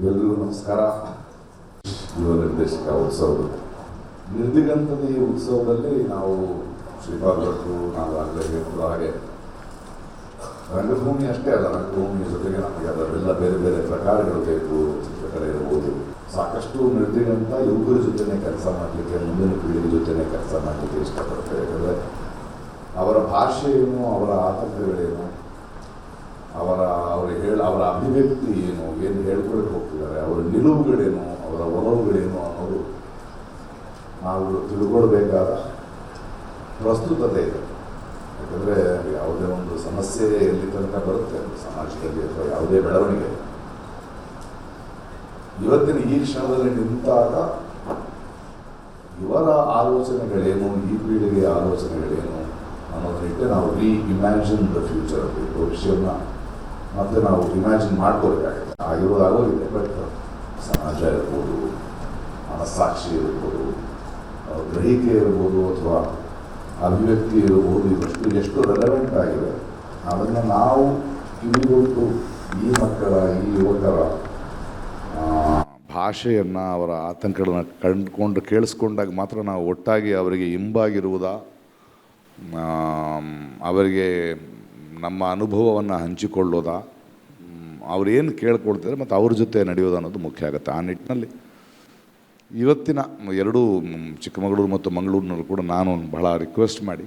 ಎಲ್ರಿಗೂ ನಮಸ್ಕಾರ. ಯುವ ನಿರ್ದೇಶಕ ಉತ್ಸವದ ನಿರ್ದಿಗಂತದ ಈ ಉತ್ಸವದಲ್ಲಿ ನಾವು ಶ್ರೀಪಾದ್ ಭಟ್ರು ನಾವು ಆಗಲೇ ಹೇಳಿದ ಹಾಗೆ ರಂಗಭೂಮಿ ಅಷ್ಟೇ ಅಲ್ಲ, ರಂಗಭೂಮಿಯ ಜೊತೆಗೆ ನಮಗೆ ಅದರೆಲ್ಲ ಬೇರೆ ಬೇರೆ ಪ್ರಕಾರಗಳು ಬೇಕು. ಚಿತ್ರಕಲೆ ಇರ್ಬೋದು, ಸಾಕಷ್ಟು ನಿರ್ದಿಗಂತ ಯುವಕರ ಜೊತೆನೇ ಕೆಲಸ ಮಾಡಲಿಕ್ಕೆ, ಮುಂದಿನ ಪೀಳಿಗೆ ಜೊತೆನೇ ಕೆಲಸ ಮಾಡಲಿಕ್ಕೆ ಇಷ್ಟಪಡ್ತೇವೆ. ಯಾಕಂದರೆ ಅವರ ಭಾಷೆ ಏನು, ಅವರ ಆತಂಕಗಳೇನು, ಅವರ ಅಭಿವ್ಯಕ್ತಿ ಏನು ಹೇಳ್ಕೊಳಕ್ಕೆ ಹೋಗ್ತಿದ್ದಾರೆ, ಅವರ ನಿಲುವುಗಳೇನು, ಅವರ ಒಲವುಗಳೇನು ಅನ್ನೋದು ನಾವು ತಿಳ್ಕೊಳ್ಬೇಕಾದ ಪ್ರಸ್ತುತತೆ ಇದೆ. ಯಾಕಂದರೆ ಯಾವುದೇ ಒಂದು ಸಮಸ್ಯೆ ಎಲ್ಲಿ ತನಕ ಬರುತ್ತೆ ಸಮಾಜದಲ್ಲಿ ಅಥವಾ ಯಾವುದೇ ಬೆಳವಣಿಗೆ, ಇವತ್ತಿನ ಈ ಕ್ಷಣದಲ್ಲಿ ನಿಂತಾಗ ಇವರ ಆಲೋಚನೆಗಳೇನು, ಈ ಪೀಳಿಗೆಯ ಆಲೋಚನೆಗಳೇನು ಅನ್ನೋದನ್ನಿಟ್ಟೆ ನಾವು ಇಮ್ಯಾಜಿನ್ ದ ಫ್ಯೂಚರ್, ಭವಿಷ್ಯವನ್ನು ಮತ್ತೆ ನಾವು ಇಮ್ಯಾಜಿನ್ ಮಾಡ್ಕೋಬೇಕಾಗುತ್ತೆ. ಆಗೋಗಿದೆ. ಬಟ್ ಸಮಾಜ ಇರ್ಬೋದು, ಮನಸ್ಸಾಕ್ಷಿ ಇರ್ಬೋದು, ಗ್ರಹಿಕೆ ಇರ್ಬೋದು, ಅಥವಾ ಅಭಿವ್ಯಕ್ತಿ ಇರ್ಬೋದು, ಎಷ್ಟು ರೆಲೆವೆಂಟ್ ಆಗಿದೆ ಅದನ್ನು ನಾವು ಕಿವಿಗೊಟ್ಟು ಈ ಮಕ್ಕಳ, ಈ ಯುವಕರ ಭಾಷೆಯನ್ನು, ಅವರ ಆತಂಕಗಳನ್ನ ಕಂಡುಕೊಂಡು ಕೇಳಿಸ್ಕೊಂಡಾಗ ಮಾತ್ರ ನಾವು ಒಟ್ಟಾಗಿ ಅವರಿಗೆ ಇಂಬಾಗಿರುವುದಾ, ಅವರಿಗೆ ನಮ್ಮ ಅನುಭವವನ್ನು ಹಂಚಿಕೊಳ್ಳೋದಾ, ಅವ್ರೇನು ಕೇಳ್ಕೊಳ್ತಾರೆ ಮತ್ತು ಅವ್ರ ಜೊತೆ ನಡೆಯೋದು ಅನ್ನೋದು ಮುಖ್ಯ ಆಗುತ್ತೆ. ಆ ನಿಟ್ಟಿನಲ್ಲಿ ಇವತ್ತಿನ ಎರಡೂ ಚಿಕ್ಕಮಗಳೂರು ಮತ್ತು ಮಂಗಳೂರಿನಲ್ಲೂ ಕೂಡ ನಾನು ಬಹಳ ರಿಕ್ವೆಸ್ಟ್ ಮಾಡಿ,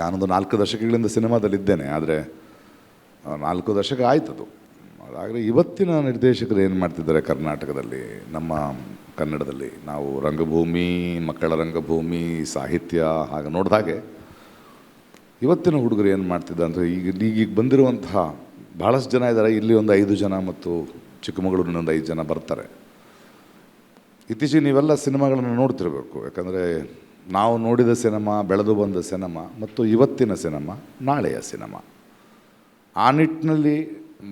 ನಾನೊಂದು 4 ದಶಕಗಳಿಂದ ಸಿನಿಮಾದಲ್ಲಿದ್ದೇನೆ, ಆದರೆ 4 ದಶಕ ಆಯ್ತದು. ಅದಾದರೆ ಇವತ್ತಿನ ನಿರ್ದೇಶಕರು ಏನು ಮಾಡ್ತಿದ್ದಾರೆ ಕರ್ನಾಟಕದಲ್ಲಿ, ನಮ್ಮ ಕನ್ನಡದಲ್ಲಿ, ನಾವು ರಂಗಭೂಮಿ, ಮಕ್ಕಳ ರಂಗಭೂಮಿ, ಸಾಹಿತ್ಯ ಹಾಗೆ ನೋಡಿದಾಗೆ ಇವತ್ತಿನ ಹುಡುಗರು ಏನು ಮಾಡ್ತಿದ್ದಾರೆ ಅಂದರೆ, ಈಗ ಬಂದಿರುವಂತಹ ಭಾಳಷ್ಟು ಜನ ಇದ್ದಾರೆ. ಇಲ್ಲಿ ಒಂದು 5 ಜನ ಮತ್ತು ಚಿಕ್ಕಮಗಳೂರಿನ ಒಂದು 5 ಜನ ಬರ್ತಾರೆ. ಇತ್ತೀಚೆಗೆ ನೀವೆಲ್ಲ ಸಿನಿಮಾಗಳನ್ನು ನೋಡ್ತಿರಬೇಕು. ಯಾಕಂದರೆ ನಾವು ನೋಡಿದ ಸಿನಿಮಾ, ಬೆಳೆದು ಬಂದ ಸಿನಿಮಾ ಮತ್ತು ಇವತ್ತಿನ ಸಿನಿಮಾ ನಾಳೆಯ ಸಿನಿಮಾ. ಆ ನಿಟ್ಟಿನಲ್ಲಿ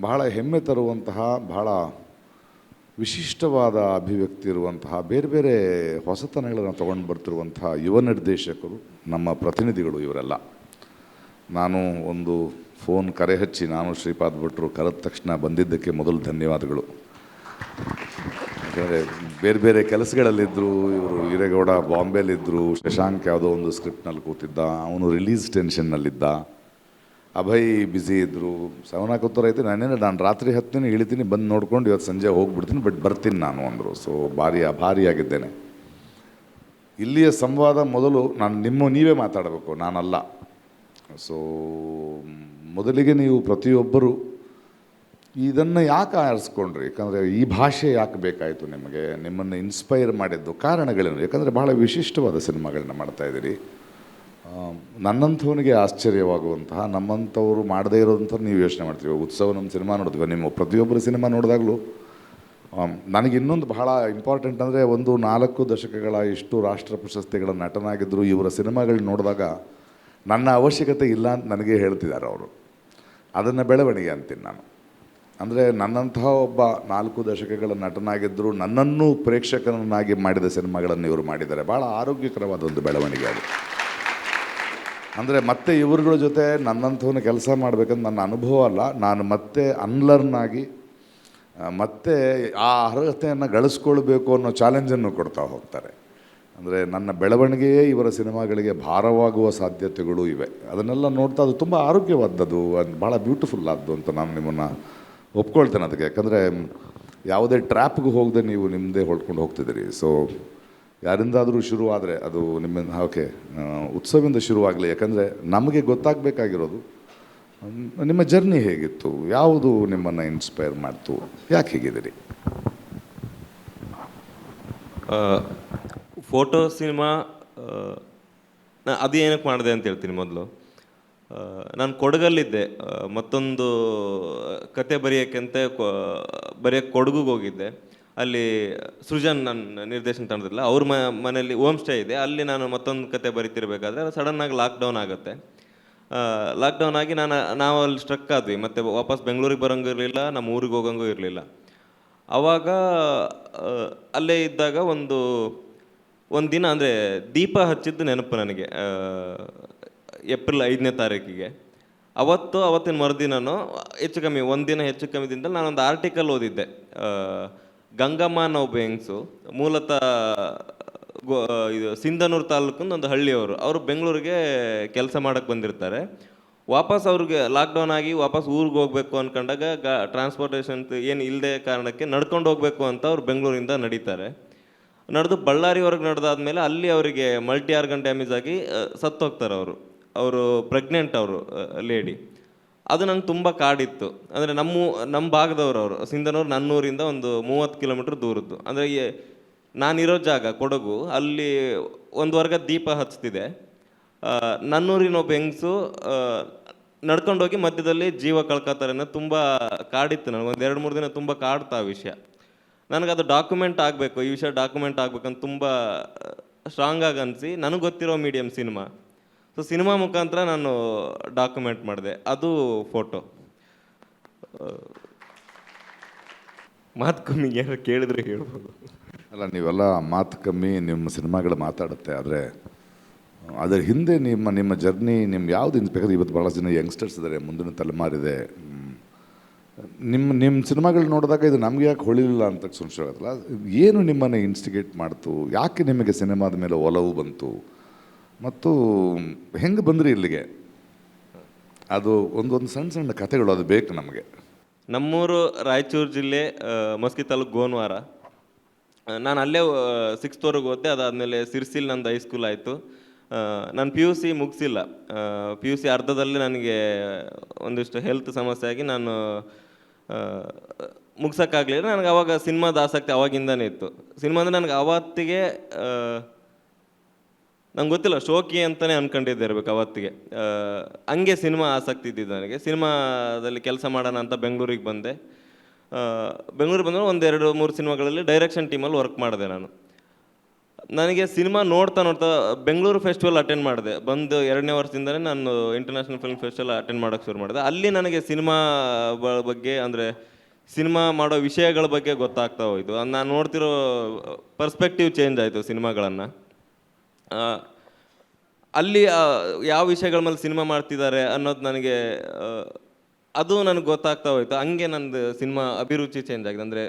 ಬಹಳ ಹೆಮ್ಮೆ ತರುವಂತಹ, ಬಹಳ ವಿಶಿಷ್ಟವಾದ ಅಭಿವ್ಯಕ್ತಿ ಇರುವಂತಹ, ಬೇರೆ ಬೇರೆ ಹೊಸತನಗಳನ್ನು ತೊಗೊಂಡು ಬರ್ತಿರುವಂತಹ ಯುವ ನಿರ್ದೇಶಕರು, ನಮ್ಮ ಪ್ರತಿನಿಧಿಗಳು ಇವರೆಲ್ಲ. ನಾನು ಒಂದು ಫೋನ್ ಕರೆ ಹಚ್ಚಿ, ನಾನು ಶ್ರೀಪಾದ್ ಭಟ್ರು ಕರೆದ ತಕ್ಷಣ ಬಂದಿದ್ದಕ್ಕೆ ಮೊದಲು ಧನ್ಯವಾದಗಳು. ಯಾಕಂದರೆ ಬೇರೆ ಬೇರೆ ಕೆಲಸಗಳಲ್ಲಿದ್ದರು ಇವರು. ಹಿರೇಗೌಡ ಬಾಂಬೆಲಿದ್ದರು, ಶಶಾಂಕ್ ಯಾವುದೋ ಒಂದು ಸ್ಕ್ರಿಪ್ಟ್ನಲ್ಲಿ ಕೂತಿದ್ದ, ಅವನು ರಿಲೀಸ್ ಟೆನ್ಷನ್ನಲ್ಲಿದ್ದ, ಅಭಯ್ ಬ್ಯುಸಿ ಇದ್ದರು, ಸವನಾಕುತ್ತರ ಐತೆ. ನಾನು ರಾತ್ರಿ 10 ಇಳಿತೀನಿ, ಬಂದು ನೋಡ್ಕೊಂಡು ಇವತ್ತು ಸಂಜೆ ಹೋಗ್ಬಿಡ್ತೀನಿ, ಬಟ್ ಬರ್ತೀನಿ ನಾನು ಅಂದರು. ಸೊ ಭಾರಿ ಆಭಾರಿಯಾಗಿದ್ದೇನೆ. ಇಲ್ಲಿಯ ಸಂವಾದ ಮೊದಲು ನೀವೇ ಮಾತಾಡಬೇಕು, ನಾನಲ್ಲ. ಸೊ ಮೊದಲಿಗೆ ನೀವು ಪ್ರತಿಯೊಬ್ಬರು ಇದನ್ನು ಯಾಕೆ ಆರಿಸ್ಕೊಂಡ್ರಿ, ಯಾಕಂದರೆ ಈ ಭಾಷೆ ಯಾಕೆ ಬೇಕಾಯಿತು ನಿಮಗೆ, ನಿಮ್ಮನ್ನು ಇನ್ಸ್ಪೈರ್ ಮಾಡಿದ್ದು ಕಾರಣಗಳೇನು? ಯಾಕಂದರೆ ಭಾಳ ವಿಶಿಷ್ಟವಾದ ಸಿನಿಮಾಗಳನ್ನ ಮಾಡ್ತಾಯಿದ್ದೀರಿ. ನನ್ನಂಥವನಿಗೆ ಆಶ್ಚರ್ಯವಾಗುವಂತಹ, ನಮ್ಮಂಥವ್ರು ಮಾಡದೇ ಇರೋದಂಥ ನೀವು ಯೋಚನೆ ಮಾಡ್ತೀವಿ. ಉತ್ಸವ ನಮ್ಮ ಸಿನಿಮಾ ನೋಡಿದ್ವಿ, ನಿಮ್ಮ ಪ್ರತಿಯೊಬ್ಬರ ಸಿನಿಮಾ ನೋಡಿದಾಗಲೂ ನನಗೆ ಇನ್ನೊಂದು ಬಹಳ ಇಂಪಾರ್ಟೆಂಟ್ ಅಂದರೆ, ಒಂದು 4 ದಶಕಗಳ ಇಷ್ಟು ರಾಷ್ಟ್ರ ಪ್ರಶಸ್ತಿಗಳ ನಟನಾಗಿದ್ದರು. ಇವರ ಸಿನಿಮಾಗಳು ನೋಡಿದಾಗ ನನ್ನ ಅವಶ್ಯಕತೆ ಇಲ್ಲ ಅಂತ ನನಗೆ ಹೇಳ್ತಿದ್ದಾರೆ ಅವರು. ಅದನ್ನು ಬೆಳವಣಿಗೆ ಅಂತೀನಿ ನಾನು. ಅಂದರೆ ನನ್ನಂತಹ ಒಬ್ಬ 4 ದಶಕಗಳ ನಟನಾಗಿದ್ದರು, ನನ್ನನ್ನು ಪ್ರೇಕ್ಷಕನನ್ನಾಗಿ ಮಾಡಿದ ಸಿನಿಮಾಗಳನ್ನು ಇವರು ಮಾಡಿದ್ದಾರೆ. ಭಾಳ ಆರೋಗ್ಯಕರವಾದ ಒಂದು ಬೆಳವಣಿಗೆ ಅದು. ಅಂದರೆ ಮತ್ತೆ ಇವ್ರುಗಳ ಜೊತೆ ನನ್ನಂಥವನ್ನ ಕೆಲಸ ಮಾಡಬೇಕಂತ ನನ್ನ ಅನುಭವ ಅಲ್ಲ, ನಾನು ಮತ್ತೆ ಅನ್ಲರ್ನ್ ಆಗಿ ಮತ್ತೆ ಆ ಅರ್ಹತೆಯನ್ನು ಗಳಿಸ್ಕೊಳ್ಬೇಕು ಅನ್ನೋ ಚಾಲೆಂಜನ್ನು ಕೊಡ್ತಾ ಹೋಗ್ತಾರೆ. ಅಂದರೆ ನನ್ನ ಬೆಳವಣಿಗೆಯೇ ಇವರ ಸಿನಿಮಾಗಳಿಗೆ ಭಾರವಾಗುವ ಸಾಧ್ಯತೆಗಳು ಇವೆ. ಅದನ್ನೆಲ್ಲ ನೋಡ್ತಾ ಅದು ತುಂಬ ಆರೋಗ್ಯವಾದದ್ದು, ಅದು ಭಾಳ ಬ್ಯೂಟಿಫುಲ್ ಆದ್ದು ಅಂತ ನಾನು ನಿಮ್ಮನ್ನು ಒಪ್ಕೊಳ್ತೇನೆ ಅದಕ್ಕೆ. ಯಾಕಂದರೆ ಯಾವುದೇ ಟ್ರ್ಯಾಪ್ಗೆ ಹೋಗದೆ ನೀವು ನಿಮ್ಮದೇ ಹೊಡ್ಕೊಂಡು ಹೋಗ್ತಿದ್ದೀರಿ. ಸೊ ಯಾರಿಂದಾದರೂ ಶುರುವಾದರೆ ಅದು ಓಕೆ, ಉತ್ಸವದಿಂದ ಶುರುವಾಗಲಿ. ಯಾಕಂದರೆ ನಮಗೆ ಗೊತ್ತಾಗಬೇಕಾಗಿರೋದು ನಿಮ್ಮ ಜರ್ನಿ ಹೇಗಿತ್ತು, ಯಾವುದು ನಿಮ್ಮನ್ನು ಇನ್ಸ್ಪೈರ್ ಮಾಡ್ತು, ಯಾಕೆ ಹೇಗಿದ್ದೀರಿ? ಫೋಟೋ ಸಿನಿಮಾ ಅದು ಏನಕ್ಕೆ ಮಾಡಿದೆ ಅಂತ ಹೇಳ್ತೀನಿ. ಮೊದಲು ನಾನು ಕೊಡಗಲ್ಲಿದ್ದೆ, ಮತ್ತೊಂದು ಕತೆ ಬರೆಯೋಕ್ಕಂತೆ ಕೊಡಗಿಗೆ ಹೋಗಿದ್ದೆ. ಅಲ್ಲಿ ಸೃಜನ್ ನನ್ನ ನಿರ್ದೇಶನ ತಂಡದಿಲ್ಲ, ಅವ್ರ ಮನೆಯಲ್ಲಿ ಹೋಮ್ ಸ್ಟೇ ಇದೆ. ಅಲ್ಲಿ ನಾನು ಮತ್ತೊಂದು ಕತೆ ಬರೀತಿರ್ಬೇಕಾದ್ರೆ ಸಡನ್ನಾಗಿ ಲಾಕ್ಡೌನ್ ಆಗುತ್ತೆ. ಲಾಕ್ಡೌನ್ ಆಗಿ ನಾವು ಅಲ್ಲಿ ಸ್ಟ್ರಕ್ ಆದ್ವಿ. ಮತ್ತು ವಾಪಸ್ ಬೆಂಗಳೂರಿಗೆ ಬರೋಂಗೂ ಇರಲಿಲ್ಲ, ನಮ್ಮ ಊರಿಗೆ ಹೋಗೋಂಗೂ ಇರಲಿಲ್ಲ. ಆವಾಗ ಅಲ್ಲೇ ಇದ್ದಾಗ ಒಂದು ದಿನ ಅಂದರೆ ದೀಪ ಹಚ್ಚಿದ್ದು ನೆನಪು ನನಗೆ. ಏಪ್ರಿಲ್ 5ನೇ ತಾರೀಕಿಗೆ ಅವತ್ತಿನ ಮರುದಿನನು ಹೆಚ್ಚು ಕಮ್ಮಿ ಒಂದಿನ ಹೆಚ್ಚು ಕಮ್ಮಿ ದಿನದಲ್ಲಿ ನಾನೊಂದು ಆರ್ಟಿಕಲ್ ಓದಿದ್ದೆ. ಗಂಗಮ್ಮ ಅನ್ನೋ ಒಬ್ಬ ಹೆಂಗಸು ಮೂಲತಃ ಇದು ಸಿಂಧನೂರು ತಾಲೂಕಿನ ಒಂದು ಹಳ್ಳಿಯವರು. ಅವರು ಬೆಂಗಳೂರಿಗೆ ಕೆಲಸ ಮಾಡೋಕ್ಕೆ ಬಂದಿರ್ತಾರೆ. ವಾಪಸ್ ಅವ್ರಿಗೆ ಲಾಕ್ಡೌನ್ ಆಗಿ ವಾಪಸ್ ಊರಿಗೆ ಹೋಗ್ಬೇಕು ಅಂದ್ಕೊಂಡಾಗ ಟ್ರಾನ್ಸ್ಪೋರ್ಟೇಷನ್ ಏನು ಇಲ್ಲದೆ ಕಾರಣಕ್ಕೆ ನಡ್ಕೊಂಡು ಹೋಗ್ಬೇಕು ಅಂತ ಅವ್ರು ಬೆಂಗಳೂರಿಂದ ನಡೀತಾರೆ. ನಡೆದು ಬಳ್ಳಾರಿವರೆಗೆ ನಡೆದಾದ್ಮೇಲೆ ಅಲ್ಲಿ ಅವರಿಗೆ ಮಲ್ಟಿ ಆರ್ಗನ್ ಡ್ಯಾಮೇಜ್ ಆಗಿ ಸತ್ತೋಗ್ತಾರೆ ಅವರು ಪ್ರೆಗ್ನೆಂಟ್ ಅವರು ಲೇಡಿ. ಅದು ನಂಗೆ ತುಂಬ ಕಾಡಿತ್ತು. ಅಂದರೆ ನಮ್ಮ ಭಾಗದವರು ಅವರು ಸಿಂಧನೂರು ನನ್ನೂರಿಂದ ಒಂದು 30 ಕಿಲೋಮೀಟ್ರ್ ದೂರದ್ದು. ಅಂದರೆ ನಾನಿರೋ ಜಾಗ ಕೊಡಗು, ಅಲ್ಲಿ ಒಂದು ವರ್ಗ ದೀಪ ಹಚ್ತಿದೆ. ನನ್ನೂರಿನ ಒಬ್ಬ ಹೆಂಗಸು ನಡ್ಕೊಂಡೋಗಿ ಮಧ್ಯದಲ್ಲಿ ಜೀವ ಕಳ್ಕೊತಾರೆ ಅನ್ನೋದು ತುಂಬ ಕಾಡಿತ್ತು ನನಗೆ. ಒಂದು 2-3 ದಿನ ತುಂಬ ಕಾಡ್ತಾ ಆ ವಿಷಯ. ನನಗದು ಡಾಕ್ಯುಮೆಂಟ್ ಆಗಬೇಕು, ಈ ವಿಷಯ ಡಾಕ್ಯುಮೆಂಟ್ ಆಗ್ಬೇಕಂತ ತುಂಬ ಸ್ಟ್ರಾಂಗ್ ಆಗಿ ಅನಿಸಿ ನನಗೆ ಗೊತ್ತಿರೋ ಮೀಡಿಯಮ್ ಸಿನಿಮಾ. ಸೊ ಸಿನಿಮಾ ಮುಖಾಂತರ ನಾನು ಡಾಕ್ಯುಮೆಂಟ್ ಮಾಡಿದೆ. ಅದು ಫೋಟೋ. ಮಾತು ಕಮ್ಮಿ ಯಾರು ಕೇಳಿದ್ರೆ ಹೇಳ್ಬೋದು. ಅಲ್ಲ, ನೀವೆಲ್ಲ ಮಾತು ಕಮ್ಮಿ, ನಿಮ್ಮ ಸಿನಿಮಾಗಳು ಮಾತಾಡುತ್ತೆ. ಆದರೆ ಅದರ ಹಿಂದೆ ನಿಮ್ಮ ಜರ್ನಿ ನಿಮ್ಗೆ ಯಾವುದು ಇನ್ಸ್ಬೇಕಾದ್ರೆ ಇವತ್ತು ಭಾಳ ಜನ ಯಂಗ್ಸ್ಟರ್ಸ್ ಇದ್ದಾರೆ, ಮುಂದಿನ ತಲೆಮಾರಿದೆ. ನಿಮ್ಮ ಸಿನಿಮಾಗಳು ನೋಡಿದಾಗ ಇದು ನಮ್ಗೆ ಯಾಕೆ ಹೊಳಿಲಿಲ್ಲ ಅಂತ ಸಂಶಯ ಆಗುತ್ತಲ್ಲ. ಏನು ನಿಮ್ಮನ್ನು ಇನ್ಸ್ಟಿಗೇಟ್ ಮಾಡ್ತು? ಯಾಕೆ ನಿಮಗೆ ಸಿನಿಮಾದ ಮೇಲೆ ಒಲವು ಬಂತು? ಮತ್ತು ಹೆಂಗೆ ಬಂದ್ರಿ ಇಲ್ಲಿಗೆ? ಅದು ಒಂದೊಂದು ಸಣ್ಣ ಸಣ್ಣ ಕಥೆಗಳು ಅದು ಬೇಕು ನಮಗೆ. ನಮ್ಮೂರು ರಾಯಚೂರು ಜಿಲ್ಲೆ ಮಸ್ಕಿ ತಾಲೂಕು ಗೋನ್ವಾರ. ನಾನು ಅಲ್ಲೇ 6th ಓದಿದೆ. ಅದಾದಮೇಲೆ ಸಿರ್ಸಿಲ್ ನಂದು ಹೈಸ್ಕೂಲ್ ಆಯಿತು. ನಾನು PUC ಮುಗಿಸಿಲ್ಲ. PUC ಅರ್ಧದಲ್ಲಿ ನನಗೆ ಒಂದಿಷ್ಟು ಹೆಲ್ತ್ ಸಮಸ್ಯೆ ಆಗಿ ನಾನು ಮುಗ್ಸೋಕ್ಕಾಗಲಿಲ್ಲ. ನನಗೆ ಆವಾಗ ಸಿನಿಮಾದ ಆಸಕ್ತಿ ಅವಾಗಿಂದನೇ ಇತ್ತು. ಸಿನಿಮಾ ಅಂದರೆ ನನಗೆ ಅವತ್ತಿಗೆ ನಂಗೆ ಗೊತ್ತಿಲ್ಲ, ಶೋಕಿ ಅಂತಲೇ ಅಂದ್ಕೊಂಡಿದ್ದೆ ಇರಬೇಕು ಅವತ್ತಿಗೆ. ಹಂಗೆ ಸಿನಿಮಾ ಆಸಕ್ತಿ ಇದ್ದಿದ್ದು ನನಗೆ. ಸಿನಿಮಾದಲ್ಲಿ ಕೆಲಸ ಮಾಡೋಣ ಅಂತ ಬೆಂಗಳೂರಿಗೆ ಬಂದೆ. ಬೆಂಗಳೂರಿಗೆ ಬಂದರೆ 1-2-3 ಸಿನಿಮಾಗಳಲ್ಲಿ ಡೈರೆಕ್ಷನ್ ಟೀಮಲ್ಲಿ ವರ್ಕ್ ಮಾಡಿದೆ ನಾನು. ನನಗೆ ಸಿನಿಮಾ ನೋಡ್ತಾ ಬೆಂಗಳೂರು ಫೆಸ್ಟಿವಲ್ ಅಟೆಂಡ್ ಮಾಡಿದೆ. ಬಂದು 2ನೇ ವರ್ಷದಿಂದಲೇ ನಾನು ಇಂಟರ್ನ್ಯಾಷನಲ್ ಫಿಲ್ಮ್ ಫೆಸ್ಟಿವಲ್ ಅಟೆಂಡ್ ಮಾಡೋಕ್ಕೆ ಶುರು ಮಾಡಿದೆ. ಅಲ್ಲಿ ನನಗೆ ಸಿನಿಮಾ ಬಗ್ಗೆ, ಅಂದರೆ ಸಿನಿಮಾ ಮಾಡೋ ವಿಷಯಗಳ ಬಗ್ಗೆ ಗೊತ್ತಾಗ್ತಾ ಹೋಯಿತು. ನಾನು ನೋಡ್ತಿರೋ ಪರ್ಸ್ಪೆಕ್ಟಿವ್ ಚೇಂಜ್ ಆಯಿತು ಸಿನಿಮಾಗಳನ್ನು. ಅಲ್ಲಿ ಯಾವ ವಿಷಯಗಳ ಮೇಲೆ ಸಿನಿಮಾ ಮಾಡ್ತಿದ್ದಾರೆ ಅನ್ನೋದು ನನಗೆ ಗೊತ್ತಾಗ್ತಾ ಹೋಯಿತು. ಹಂಗೆ ನಂದು ಸಿನಿಮಾ ಅಭಿರುಚಿ ಚೇಂಜ್ ಆಗಿದೆ. ಅಂದರೆ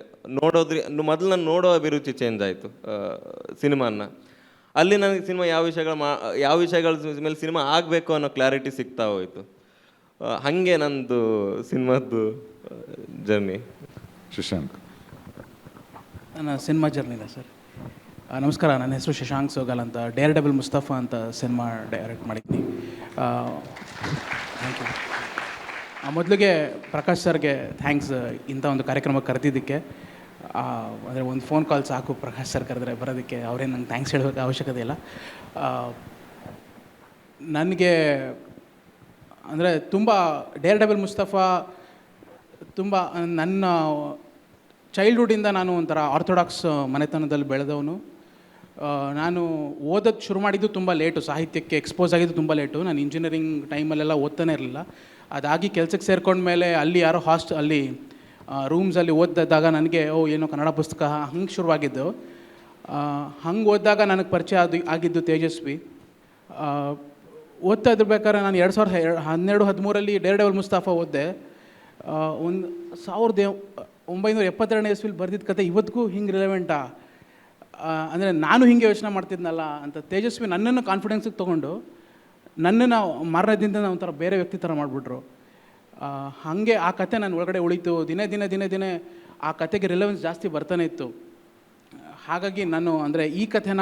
ಮೊದಲು ನಾನು ನೋಡೋ ಅಭಿರುಚಿ ಚೇಂಜ್ ಆಯಿತು ಸಿನಿಮಾನ. ಅಲ್ಲಿ ನನಗೆ ಸಿನಿಮಾ ಯಾವ ವಿಷಯಗಳ ಮೇಲೆ ಸಿನಿಮಾ ಆಗಬೇಕು ಅನ್ನೋ ಕ್ಲಾರಿಟಿ ಸಿಗ್ತಾ ಹೋಯಿತು. ಹಾಗೆ ನಂದು ಸಿನಿಮಾದ್ದು ಜರ್ನಿ. ಶಶಾಂಕ್, ನನ್ನ ಸಿನಿಮಾ ಜರ್ನಿನ ಸರ್. ನಮಸ್ಕಾರ, ನನ್ನ ಹೆಸರು ಶಶಾಂಕ್ ಸೋಗಲ್ ಅಂತ. ಡೇರ್ ಡೆವಿಲ್ ಮುಸ್ತಫಾ ಅಂತ ಸಿನಿಮಾ ಡೈರೆಕ್ಟ್ ಮಾಡಿದ್ದೀನಿ. Thank you. ಮೊದಲಿಗೆ ಪ್ರಕಾಶ್ ಸರ್ಗೆ ಥ್ಯಾಂಕ್ಸ್, ಇಂಥ ಒಂದು ಕಾರ್ಯಕ್ರಮಕ್ಕೆ ಕರೆದಿದ್ದಕ್ಕೆ. ಅಂದರೆ ಒಂದು ಫೋನ್ ಕಾಲ್ ಸಾಕು ಪ್ರಕಾಶ್ ಸರ್ ಕರೆದ್ರೆ ಬರೋದಕ್ಕೆ. ಅವರೇ ನಂಗೆ ಥ್ಯಾಂಕ್ಸ್ ಹೇಳೋಕ್ಕೆ ಅವಶ್ಯಕತೆ ಇಲ್ಲ. ನನಗೆ ಅಂದರೆ ತುಂಬ ಡೇರ್ ಡೆವಿಲ್ ಮುಸ್ತಫಾ ತುಂಬ ನನ್ನ ಚೈಲ್ಡ್ಹುಡ್ಡಿಂದ ನಾನು ಒಂಥರ ಆರ್ಥೋಡಾಕ್ಸ್ ಮನೆತನದಲ್ಲಿ ಬೆಳೆದವನು. ನಾನು ಓದೋದು ಶುರು ಮಾಡಿದ್ದು ತುಂಬ ಲೇಟು, ಸಾಹಿತ್ಯಕ್ಕೆ ಎಕ್ಸ್ಪೋಸ್ ಆಗಿದ್ದು ತುಂಬ ಲೇಟು. ನಾನು ಇಂಜಿನಿಯರಿಂಗ್ ಟೈಮಲ್ಲೆಲ್ಲ ಓದ್ತಾನೆ ಇರಲಿಲ್ಲ. ಅದಾಗಿ ಕೆಲಸಕ್ಕೆ ಸೇರ್ಕೊಂಡ್ಮೇಲೆ ಅಲ್ಲಿ ಯಾರೋ ಅಲ್ಲಿ ರೂಮ್ಸಲ್ಲಿ ಓದಿದಾಗ ನನಗೆ ಏನೋ ಕನ್ನಡ ಪುಸ್ತಕ ಹಂಗೆ ಶುರುವಾಗಿದ್ದು. ಹಂಗೆ ಓದಿದಾಗ ನನಗೆ ಪರಿಚಯ ಆಗಿದ್ದು ತೇಜಸ್ವಿ. ಓದ್ತಾ ಇದ್ಬೇಕಾದ್ರೆ ನಾನು 2012-13 ಡೇರ್ ಡೆವಿಲ್ ಮುಸ್ತಫಾ ಓದಿದೆ. 1972ನೇ ಇಸ್ವಿಲಿ ಬರೆದಿದ್ದ ಕತೆ ಇವತ್ತಿಗೂ ಹಿಂಗೆ ರಿಲೆವೆಂಟಾ? ಅಂದರೆ ನಾನು ಹಿಂಗೆ ಯೋಚನೆ ಮಾಡ್ತಿದ್ನಲ್ಲ ಅಂತ ತೇಜಸ್ವಿ ನನ್ನನ್ನು ಕಾನ್ಫಿಡೆನ್ಸಿಗೆ ತೊಗೊಂಡು ನನ್ನನ್ನು ಮಾರನೇ ದಿನದಿಂದ ಒಂಥರ ಬೇರೆ ವ್ಯಕ್ತಿ ಥರ ಮಾಡಿಬಿಟ್ರು. ಹಾಗೆ ಆ ಕತೆ ನನ್ನ ಒಳಗಡೆ ಉಳಿತು. ದಿನೇ ಆ ಕತೆಗೆ ರಿಲೆವೆನ್ಸ್ ಜಾಸ್ತಿ ಬರ್ತಾನೆ ಇತ್ತು. ಹಾಗಾಗಿ ನಾನು ಅಂದರೆ ಈ ಕಥೆನ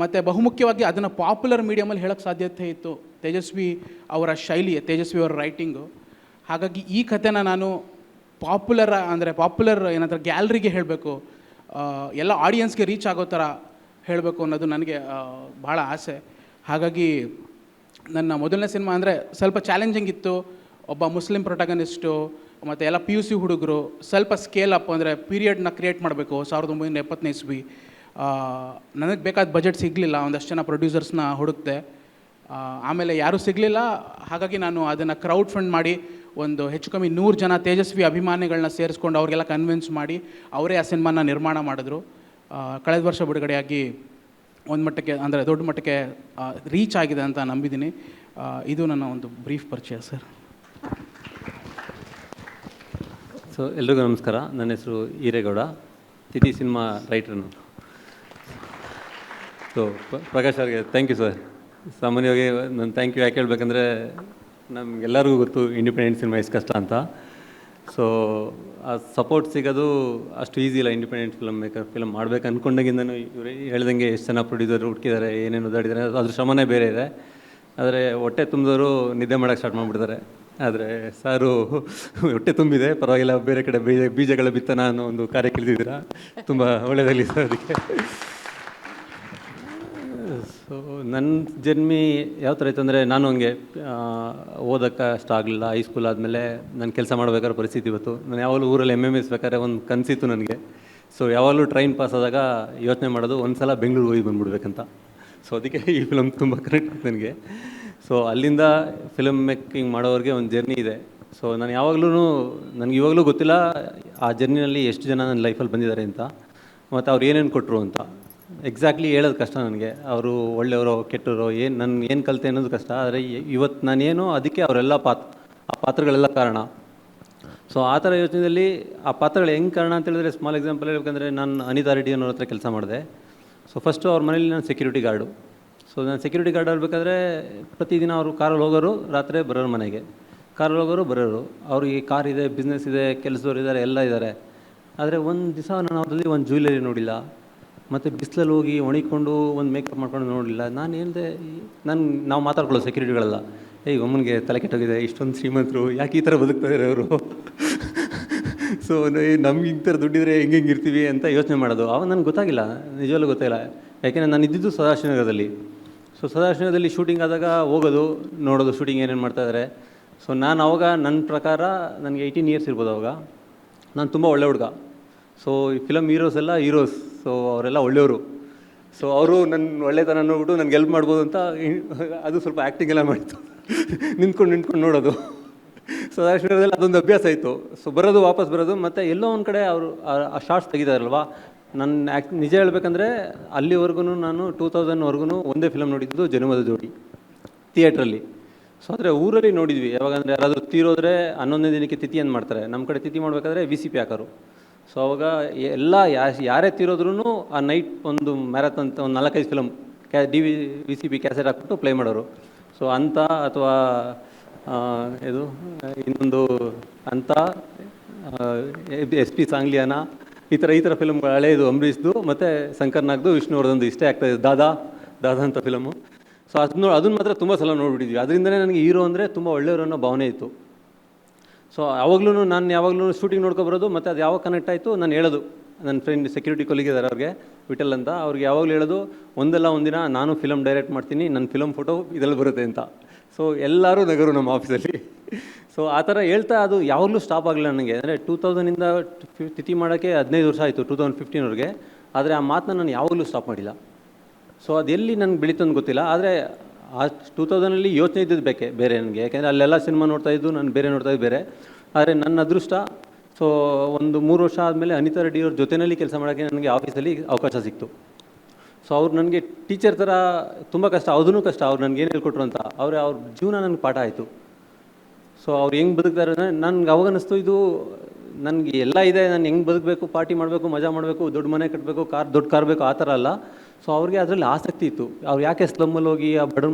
ಮತ್ತು ಬಹುಮುಖ್ಯವಾಗಿ ಅದನ್ನು ಪಾಪ್ಯುಲರ್ ಮೀಡಿಯಮಲ್ಲಿ ಹೇಳೋಕ್ಕೆ ಸಾಧ್ಯತೆ ಇತ್ತು, ತೇಜಸ್ವಿ ಅವರ ಶೈಲಿ, ತೇಜಸ್ವಿ ಅವರ ರೈಟಿಂಗು. ಹಾಗಾಗಿ ಈ ಕಥೆನ ನಾನು ಪಾಪ್ಯುಲರ್ ಏನಂತಾರೆ ಗ್ಯಾಲರಿಗೆ ಹೇಳಬೇಕು, ಎಲ್ಲ ಆಡಿಯನ್ಸ್ಗೆ ರೀಚ್ ಆಗೋ ಥರ ಹೇಳಬೇಕು ಅನ್ನೋದು ನನಗೆ ಭಾಳ ಆಸೆ. ಹಾಗಾಗಿ ನನ್ನ ಮೊದಲನೇ ಸಿನಿಮಾ ಅಂದರೆ ಸ್ವಲ್ಪ ಚಾಲೆಂಜಿಂಗ್ ಇತ್ತು. ಒಬ್ಬ ಮುಸ್ಲಿಂ ಪ್ರೊಟಗನಿಸ್ಟು ಮತ್ತು ಎಲ್ಲ PUC ಹುಡುಗರು, ಸ್ವಲ್ಪ ಸ್ಕೇಲ್ ಅಪ್ ಅಂದರೆ ಪೀರಿಯಡ್ನ ಕ್ರಿಯೇಟ್ ಮಾಡಬೇಕು. 1970ನೇ ಇಸ್ವಿ. ನನಗೆ ಬೇಕಾದ ಬಜೆಟ್ ಸಿಗಲಿಲ್ಲ. ಒಂದಷ್ಟು ಜನ ಪ್ರೊಡ್ಯೂಸರ್ಸ್ನ ಹುಡುಕ್ತೆ, ಆಮೇಲೆ ಯಾರೂ ಸಿಗಲಿಲ್ಲ. ಹಾಗಾಗಿ ನಾನು ಅದನ್ನು ಕ್ರೌಡ್ ಫಂಡ್ ಮಾಡಿ ಒಂದು ಹೆಚ್ಚು ಕಮ್ಮಿ 100 ಜನ ತೇಜಸ್ವಿ ಅಭಿಮಾನಿಗಳನ್ನ ಸೇರಿಸ್ಕೊಂಡು ಅವ್ರಿಗೆಲ್ಲ ಕನ್ವಿನ್ಸ್ ಮಾಡಿ ಅವರೇ ಆ ಸಿನಿಮಾನ ನಿರ್ಮಾಣ ಮಾಡಿದ್ರು. ಕಳೆದ ವರ್ಷ ಬಿಡುಗಡೆಯಾಗಿ ಒಂದು ಮಟ್ಟಕ್ಕೆ ಅಂದರೆ ದೊಡ್ಡ ಮಟ್ಟಕ್ಕೆ ರೀಚ್ ಆಗಿದೆ ಅಂತ ನಂಬಿದ್ದೀನಿ. ಇದು ನನ್ನ ಒಂದು ಬ್ರೀಫ್ ಪರಿಚಯ ಸರ್. ಸೊ ಎಲ್ರಿಗೂ ನಮಸ್ಕಾರ. ನನ್ನ ಹೆಸರು ಈರೇಗೌಡ, ತಿಥಿ ಸಿನಿಮಾ ರೈಟ್ರನ್ನು. ಸೊ ಪ್ರಕಾಶ್ ಅವ್ರಿಗೆ ಥ್ಯಾಂಕ್ ಯು ಸರ್. ಸಾಮಾನ್ಯವಾಗಿ ನಾನು ಥ್ಯಾಂಕ್ ಯು ಯಾಕೆ ಹೇಳ್ಬೇಕಂದ್ರೆ, ನಮಗೆಲ್ಲರಿಗೂ ಗೊತ್ತು ಇಂಡಿಪೆಂಡೆಂಟ್ ಸಿನಿಮಾ ಎಷ್ಟು ಕಷ್ಟ ಅಂತ. ಸೊ ಆ ಸಪೋರ್ಟ್ ಸಿಗೋದು ಅಷ್ಟು ಈಸಿ ಇಲ್ಲ. ಇಂಡಿಪೆಂಡೆಂಟ್ ಫಿಲಮ್ ಮಾಡ್ಬೇಕು ಅಂದ್ಕೊಂಡಾಗಿಂದನೂ ಇವರು ಹೇಳ್ದಂಗೆ ಎಷ್ಟು ಜನ ಪ್ರೊಡ್ಯೂಸರ್ ಹುಡುಕಿದ್ದಾರೆ, ಏನೇನು ಓದಾಡಿದ್ದಾರೆ, ಅದ್ರ ಶ್ರಮನೇ ಬೇರೆ ಇದೆ. ಆದರೆ ಹೊಟ್ಟೆ ತುಂಬಿದವರು ನಿದ್ದೆ ಮಾಡೋಕ್ಕೆ ಸ್ಟಾರ್ಟ್ ಮಾಡಿಬಿಡ್ತಾರೆ. ಆದರೆ ಸಾರು ಹೊಟ್ಟೆ ತುಂಬಿದೆ, ಪರವಾಗಿಲ್ಲ, ಬೇರೆ ಕಡೆ ಬೀಜಗಳ ಬಿತ್ತನ ಅನ್ನೋ ಒಂದು ಕಾರ್ಯಕ್ಕೆ ಇಳಿದಿದ್ದೀರಾ. ತುಂಬ ಒಳ್ಳೆಯದಾಗಲಿ ಸರ್. ಅದಕ್ಕೆ ಸೊ ನನ್ನ ಜರ್ನಿ ಯಾವ ಥರ ಇತ್ತು ಅಂದರೆ, ನಾನು ಹಂಗೆ ಓದೋಕ್ಕೆ ಅಷ್ಟು ಆಗಲಿಲ್ಲ. ಹೈಸ್ಕೂಲ್ ಆದಮೇಲೆ ನಾನು ಕೆಲಸ ಮಾಡಬೇಕಾದ್ರೆ ಪರಿಸ್ಥಿತಿ ಇವತ್ತು. ನಾನು ಯಾವಾಗಲೂ ಊರಲ್ಲಿ MMS ಬೇಕಾದ್ರೆ ಒಂದು ಕನಸಿತ್ತು ನನಗೆ. ಸೊ ಯಾವಾಗಲೂ ಟ್ರೈನ್ ಪಾಸ್ ಆದಾಗ ಯೋಚನೆ ಮಾಡೋದು, ಒಂದು ಸಲ ಬೆಂಗಳೂರು ಹೋಗಿ ಬಂದುಬಿಡ್ಬೇಕಂತ. ಸೊ ಅದಕ್ಕೆ ಈ ಫಿಲಮ್ ತುಂಬ ಕನೆಕ್ಟ್ ಆಯ್ತು ನನಗೆ. ಸೊ ಅಲ್ಲಿಂದ ಫಿಲಮ್ ಮೇಕಿಂಗ್ ಮಾಡೋರಿಗೆ ಒಂದು ಜರ್ನಿ ಇದೆ. ಸೊ ನಾನು ನನಗೆ ಇವಾಗಲೂ ಗೊತ್ತಿಲ್ಲ ಆ ಜರ್ನಿನಲ್ಲಿ ಎಷ್ಟು ಜನ ನನ್ನ ಲೈಫಲ್ಲಿ ಬಂದಿದ್ದಾರೆ ಅಂತ, ಮತ್ತು ಅವ್ರು ಏನೇನು ಕೊಟ್ಟರು ಅಂತ ಎಕ್ಸಾಕ್ಟ್ಲಿ ಹೇಳೋದು ಕಷ್ಟ ನನಗೆ. ಅವರು ಒಳ್ಳೆಯವರೋ ಕೆಟ್ಟರೋ, ಏನು ಕಲಿತೆ ಅನ್ನೋದು ಕಷ್ಟ. ಆದರೆ ಇವತ್ತು ನಾನೇನೋ ಅದಕ್ಕೆ ಅವರೆಲ್ಲ ಆ ಪಾತ್ರಗಳೆಲ್ಲ ಕಾರಣ. ಸೊ ಆ ಥರ ಯೋಚನೆಯಲ್ಲಿ ಆ ಪಾತ್ರಗಳು ಹೆಂಗೆ ಕಾರಣ ಅಂತ ಹೇಳಿದ್ರೆ, ಸ್ಮಾಲ್ ಎಕ್ಸಾಂಪಲ್ ಹೇಳ್ಬೇಕಂದ್ರೆ, ನಾನು ಅನಿತಾ ರೆಡ್ಡಿ ಅನ್ನೋರ ಹತ್ರ ಕೆಲಸ ಮಾಡಿದೆ. ಸೊ ಫಸ್ಟು ಅವ್ರ ಮನೇಲಿ ನಾನು ಸೆಕ್ಯೂರಿಟಿ ಗಾರ್ಡು. ಸೊ ನಾನು ಸೆಕ್ಯೂರಿಟಿ ಗಾರ್ಡ್ ಆಗಬೇಕಾದ್ರೆ ಪ್ರತಿದಿನ ಅವರು ಕಾರಲ್ಲಿ ಹೋಗೋರು, ರಾತ್ರಿ ಬರೋರು ಮನೆಗೆ. ಕಾರಲ್ಲಿ ಹೋಗೋರು ಬರೋರು. ಅವ್ರಿಗೆ ಕಾರ್ ಇದೆ, ಬಿಸ್ನೆಸ್ ಇದೆ, ಕೆಲಸದವ್ರು ಇದ್ದಾರೆ, ಎಲ್ಲ ಇದ್ದಾರೆ. ಆದರೆ ಒಂದು ದಿವಸ ನಾನು ಅವರಲ್ಲಿ ಒಂದು ಜ್ಯುವೆಲರಿ ನೋಡಿಲ್ಲ, ಮತ್ತು ಬಿಸಿಲಲ್ಲಿ ಹೋಗಿ ಒಣಿಕೊಂಡು ಒಂದು ಮೇಕಪ್ ಮಾಡ್ಕೊಂಡು ನೋಡಲಿಲ್ಲ. ನಾನು ಹೇಳಿದೆ, ನಾವು ಮಾತಾಡ್ಕೊಳ್ಳೋ ಸೆಕ್ಯೂರಿಟಿಗಳೆಲ್ಲ, ಅಮ್ಮನಿಗೆ ತಲೆ ಕೆಟ್ಟೋಗಿದೆ, ಇಷ್ಟೊಂದು ಶ್ರೀಮಂತರು ಯಾಕೆ ಈ ಥರ ಬದುಕ್ತಾರೆ ಅವರು, ಸೊ ನಮ್ಗೆ ಈ ಥರ ದುಡ್ಡಿದ್ರೆ ಹೆಂಗೆ ಇರ್ತೀವಿ ಅಂತ ಯೋಚನೆ ಮಾಡೋದು. ಆವಾಗ ನನಗೆ ಗೊತ್ತಾಗಿಲ್ಲ, ನಿಜವಲ್ಲೂ ಗೊತ್ತಾಗಿಲ್ಲ. ಯಾಕೆಂದರೆ ನಾನು ಇದ್ದಿದ್ದು ಸದಾಶಿವನಗರದಲ್ಲಿ. ಸೊ ಸದಾಶಿವನಗರದಲ್ಲಿ ಶೂಟಿಂಗ್ ಆದಾಗ ಹೋಗೋದು, ನೋಡೋದು ಶೂಟಿಂಗ್ ಏನೇನು ಮಾಡ್ತಾಯಿದ್ದಾರೆ. ಸೊ ನಾನು ಅವಾಗ ನನ್ನ ಪ್ರಕಾರ ನನಗೆ 18 ಇಯರ್ಸ್ ಇರ್ಬೋದು ಅವಾಗ. ನಾನು ತುಂಬ ಒಳ್ಳೆ ಹುಡುಗ. ಸೊ ಈ ಫಿಲಮ್ ಹೀರೋಸ್ ಎಲ್ಲ ಹೀರೋಸ್, ಸೊ ಅವರೆಲ್ಲ ಒಳ್ಳೆಯವರು. ಸೊ ಅವರು ನನ್ನ ಒಳ್ಳೆತನ ನೋಡ್ಬಿಟ್ಟು ನನಗೆ ಹೆಲ್ಪ್ ಮಾಡ್ಬೋದು ಅಂತ ಅದು ಸ್ವಲ್ಪ ಆ್ಯಕ್ಟಿಂಗ್ ಎಲ್ಲ ಮಾಡಿತ್ತು. ನಿಂತ್ಕೊಂಡು ನೋಡೋದು. ಸೊ ಸದಾಶಿವನಗರದಲ್ಲಿ ಅದೊಂದು ಅಭ್ಯಾಸ ಆಯಿತು. ಸೊ ಬರೋದು, ವಾಪಸ್ ಬರೋದು, ಮತ್ತು ಎಲ್ಲೋ ಒಂದು ಕಡೆ ಅವರು ಆ ಶಾರ್ಟ್ಸ್ ತೆಗಿದಾರಲ್ವ. ನನ್ನ ನಿಜ ಹೇಳ್ಬೇಕಂದ್ರೆ ಅಲ್ಲಿವರೆಗೂ ನಾನು 2000ವರೆಗೂ ಒಂದೇ ಫಿಲಮ್ ನೋಡಿದ್ದು, ಜನುಮದ ಜೋಡಿ, ಥಿಯೇಟ್ರಲ್ಲಿ. ಸೊ ಆದರೆ ಊರಲ್ಲಿ ನೋಡಿದ್ವಿ. ಯಾವಾಗಂದರೆ ಯಾರಾದರೂ ತೀರೋದ್ರೆ 11ನೇ ದಿನಕ್ಕೆ ತಿಥಿ ಅಂತ ಮಾಡ್ತಾರೆ. ನಮ್ಮ ಕಡೆ ತಿಥಿ ಮಾಡಬೇಕಾದ್ರೆ VCP ಹಾಕೋರು. ಸೊ ಅವಾಗ ಎಲ್ಲ ಯಾರೇ ತೀರೋದ್ರೂ ಆ ನೈಟ್ ಒಂದು ಮ್ಯಾರಥಾನ್ ಅಂತ ಒಂದು 4-5 ಫಿಲಮ್ VCP ಕ್ಯಾಸೆಟ್ ಹಾಕ್ಬಿಟ್ಟು ಪ್ಲೇ ಮಾಡೋರು. ಸೊ ಅಂತ, ಅಥವಾ ಇದು ಇನ್ನೊಂದು ಅಂತ, SP ಸಾಂಗ್ಲಿಯಾನ, ಈ ಥರ ಫಿಲಮ್ಗಳು ಹಳೆಯದು, ಅಂಬರೀಷ್ದು ಮತ್ತು ಶಂಕರ್ನಾಗ್ದು, ವಿಷ್ಣುವರ್ಧನ್ದು ಇಷ್ಟೇ ಆಗ್ತಾಯಿದೆ. ದಾದಾ ಅಂತ ಫಿಲಮು. ಸೊ ಅದನ್ನು ಮಾತ್ರ ತುಂಬ ಸಲ ನೋಡಿಬಿಟ್ಟಿದ್ವಿ. ಅದರಿಂದನೇ ನನಗೆ ಹೀರೋ ಅಂದರೆ ತುಂಬ ಒಳ್ಳೆಯವರು ಅನ್ನೋ ಭಾವನೆ ಇತ್ತು. ಸೊ ನಾನು ಯಾವಾಗಲೂ ಶೂಟಿಂಗ್ ನೋಡ್ಕೊಬರೋದು, ಮತ್ತು ಅದು ಯಾವಾಗ ಕನೆಕ್ಟ್ ಆಯಿತು ನಾನು ಹೇಳೋದು. ನನ್ನ ಫ್ರೆಂಡ್ ಸೆಕ್ಯೂರಿಟಿ ಕೊಲಿಗ್ ಇದ್ದಾರೆ ಅವ್ರಿಗೆ, ವಿಠಲ್ ಅಂತ, ಅವ್ರಿಗೆ ಯಾವಾಗಲೂ ಹೇಳೋದು, ಒಂದಿನ ನಾನು ಫಿಲಮ್ ಡೈರೆಕ್ಟ್ ಮಾಡ್ತೀನಿ, ನನ್ನ ಫಿಲಮ್ ಫೋಟೋ ಇದರಲ್ಲಿ ಬರುತ್ತೆ ಅಂತ. ಸೊ ಎಲ್ಲರೂ ನಗರು ನಮ್ಮ ಆಫೀಸಲ್ಲಿ. ಸೊ ಆ ಥರ ಹೇಳ್ತಾ ಅದು ಯಾವಾಗಲೂ ಸ್ಟಾಪ್ ಆಗಲಿಲ್ಲ ನನಗೆ. ಅಂದರೆ 2000ಇಂದ ತಿಥಿ ಮಾಡೋಕ್ಕೆ 15 ವರ್ಷ ಆಯಿತು, 2015ವರೆಗೆ. ಆದರೆ ಆ ಮಾತನ್ನ ನಾನು ಯಾವಾಗಲೂ ಸ್ಟಾಪ್ ಮಾಡಿಲ್ಲ. ಸೊ ಅದು ಎಲ್ಲಿ ನನಗೆ ಬೆಳೀತು ಅಂತ ಗೊತ್ತಿಲ್ಲ. ಆದರೆ ಆ 2000ಅಲ್ಲಿ ಯೋಚನೆ ಇದ್ದದ್ದು ಬೇರೆ ನನಗೆ. ಯಾಕೆಂದರೆ ಅಲ್ಲೆಲ್ಲ ಸಿನಿಮಾ ನೋಡ್ತಾಯಿದ್ದು, ನಾನು ಬೇರೆ ನೋಡ್ತಾಯಿದ್ದು ಬೇರೆ. ಆದರೆ ನನ್ನ ಅದೃಷ್ಟ, ಸೊ ಒಂದು 3 ವರ್ಷ ಆದಮೇಲೆ ಅನಿತಾ ರೆಡ್ಡಿ ಅವ್ರ ಜೊತೆಯಲ್ಲಿ ಕೆಲಸ ಮಾಡೋಕ್ಕೆ ನನಗೆ ಆಫೀಸಲ್ಲಿ ಅವಕಾಶ ಸಿಕ್ತು. ಸೊ ಅವ್ರು ನನಗೆ ಟೀಚರ್ ಥರ, ತುಂಬ ಕಷ್ಟ, ಅದೂ ಕಷ್ಟ, ಅವ್ರು ನನಗೆ ಏನು ಹೇಳ್ಕೊಟ್ರು ಅಂತ. ಅವ್ರ ಜೀವನ ನನಗೆ ಪಾಠ ಆಯಿತು. ಸೊ ಅವ್ರು ಹೆಂಗೆ ಬದುಕ್ತಾರೆ ಅಂದರೆ, ನನಗೆ ಅವಾಗ ಅನ್ನಿಸ್ತು, ಇದು ನನಗೆ ಎಲ್ಲ ಇದೆ, ನಾನು ಹೆಂಗೆ ಬದುಕಬೇಕು, ಪಾರ್ಟಿ ಮಾಡಬೇಕು, ಮಜಾ ಮಾಡಬೇಕು, ದೊಡ್ಡ ಮನೆ ಕಟ್ಟಬೇಕು, ದೊಡ್ಡ ಕಾರ್ ಬೇಕು, ಆ ಥರ ಅಲ್ಲ. ಸೊ ಅವ್ರಿಗೆ ಅದರಲ್ಲಿ ಆಸಕ್ತಿ ಇತ್ತು. ಅವ್ರು ಯಾಕೆ ಸ್ಲಮ್ಮಲ್ಲಿ ಹೋಗಿ ಆ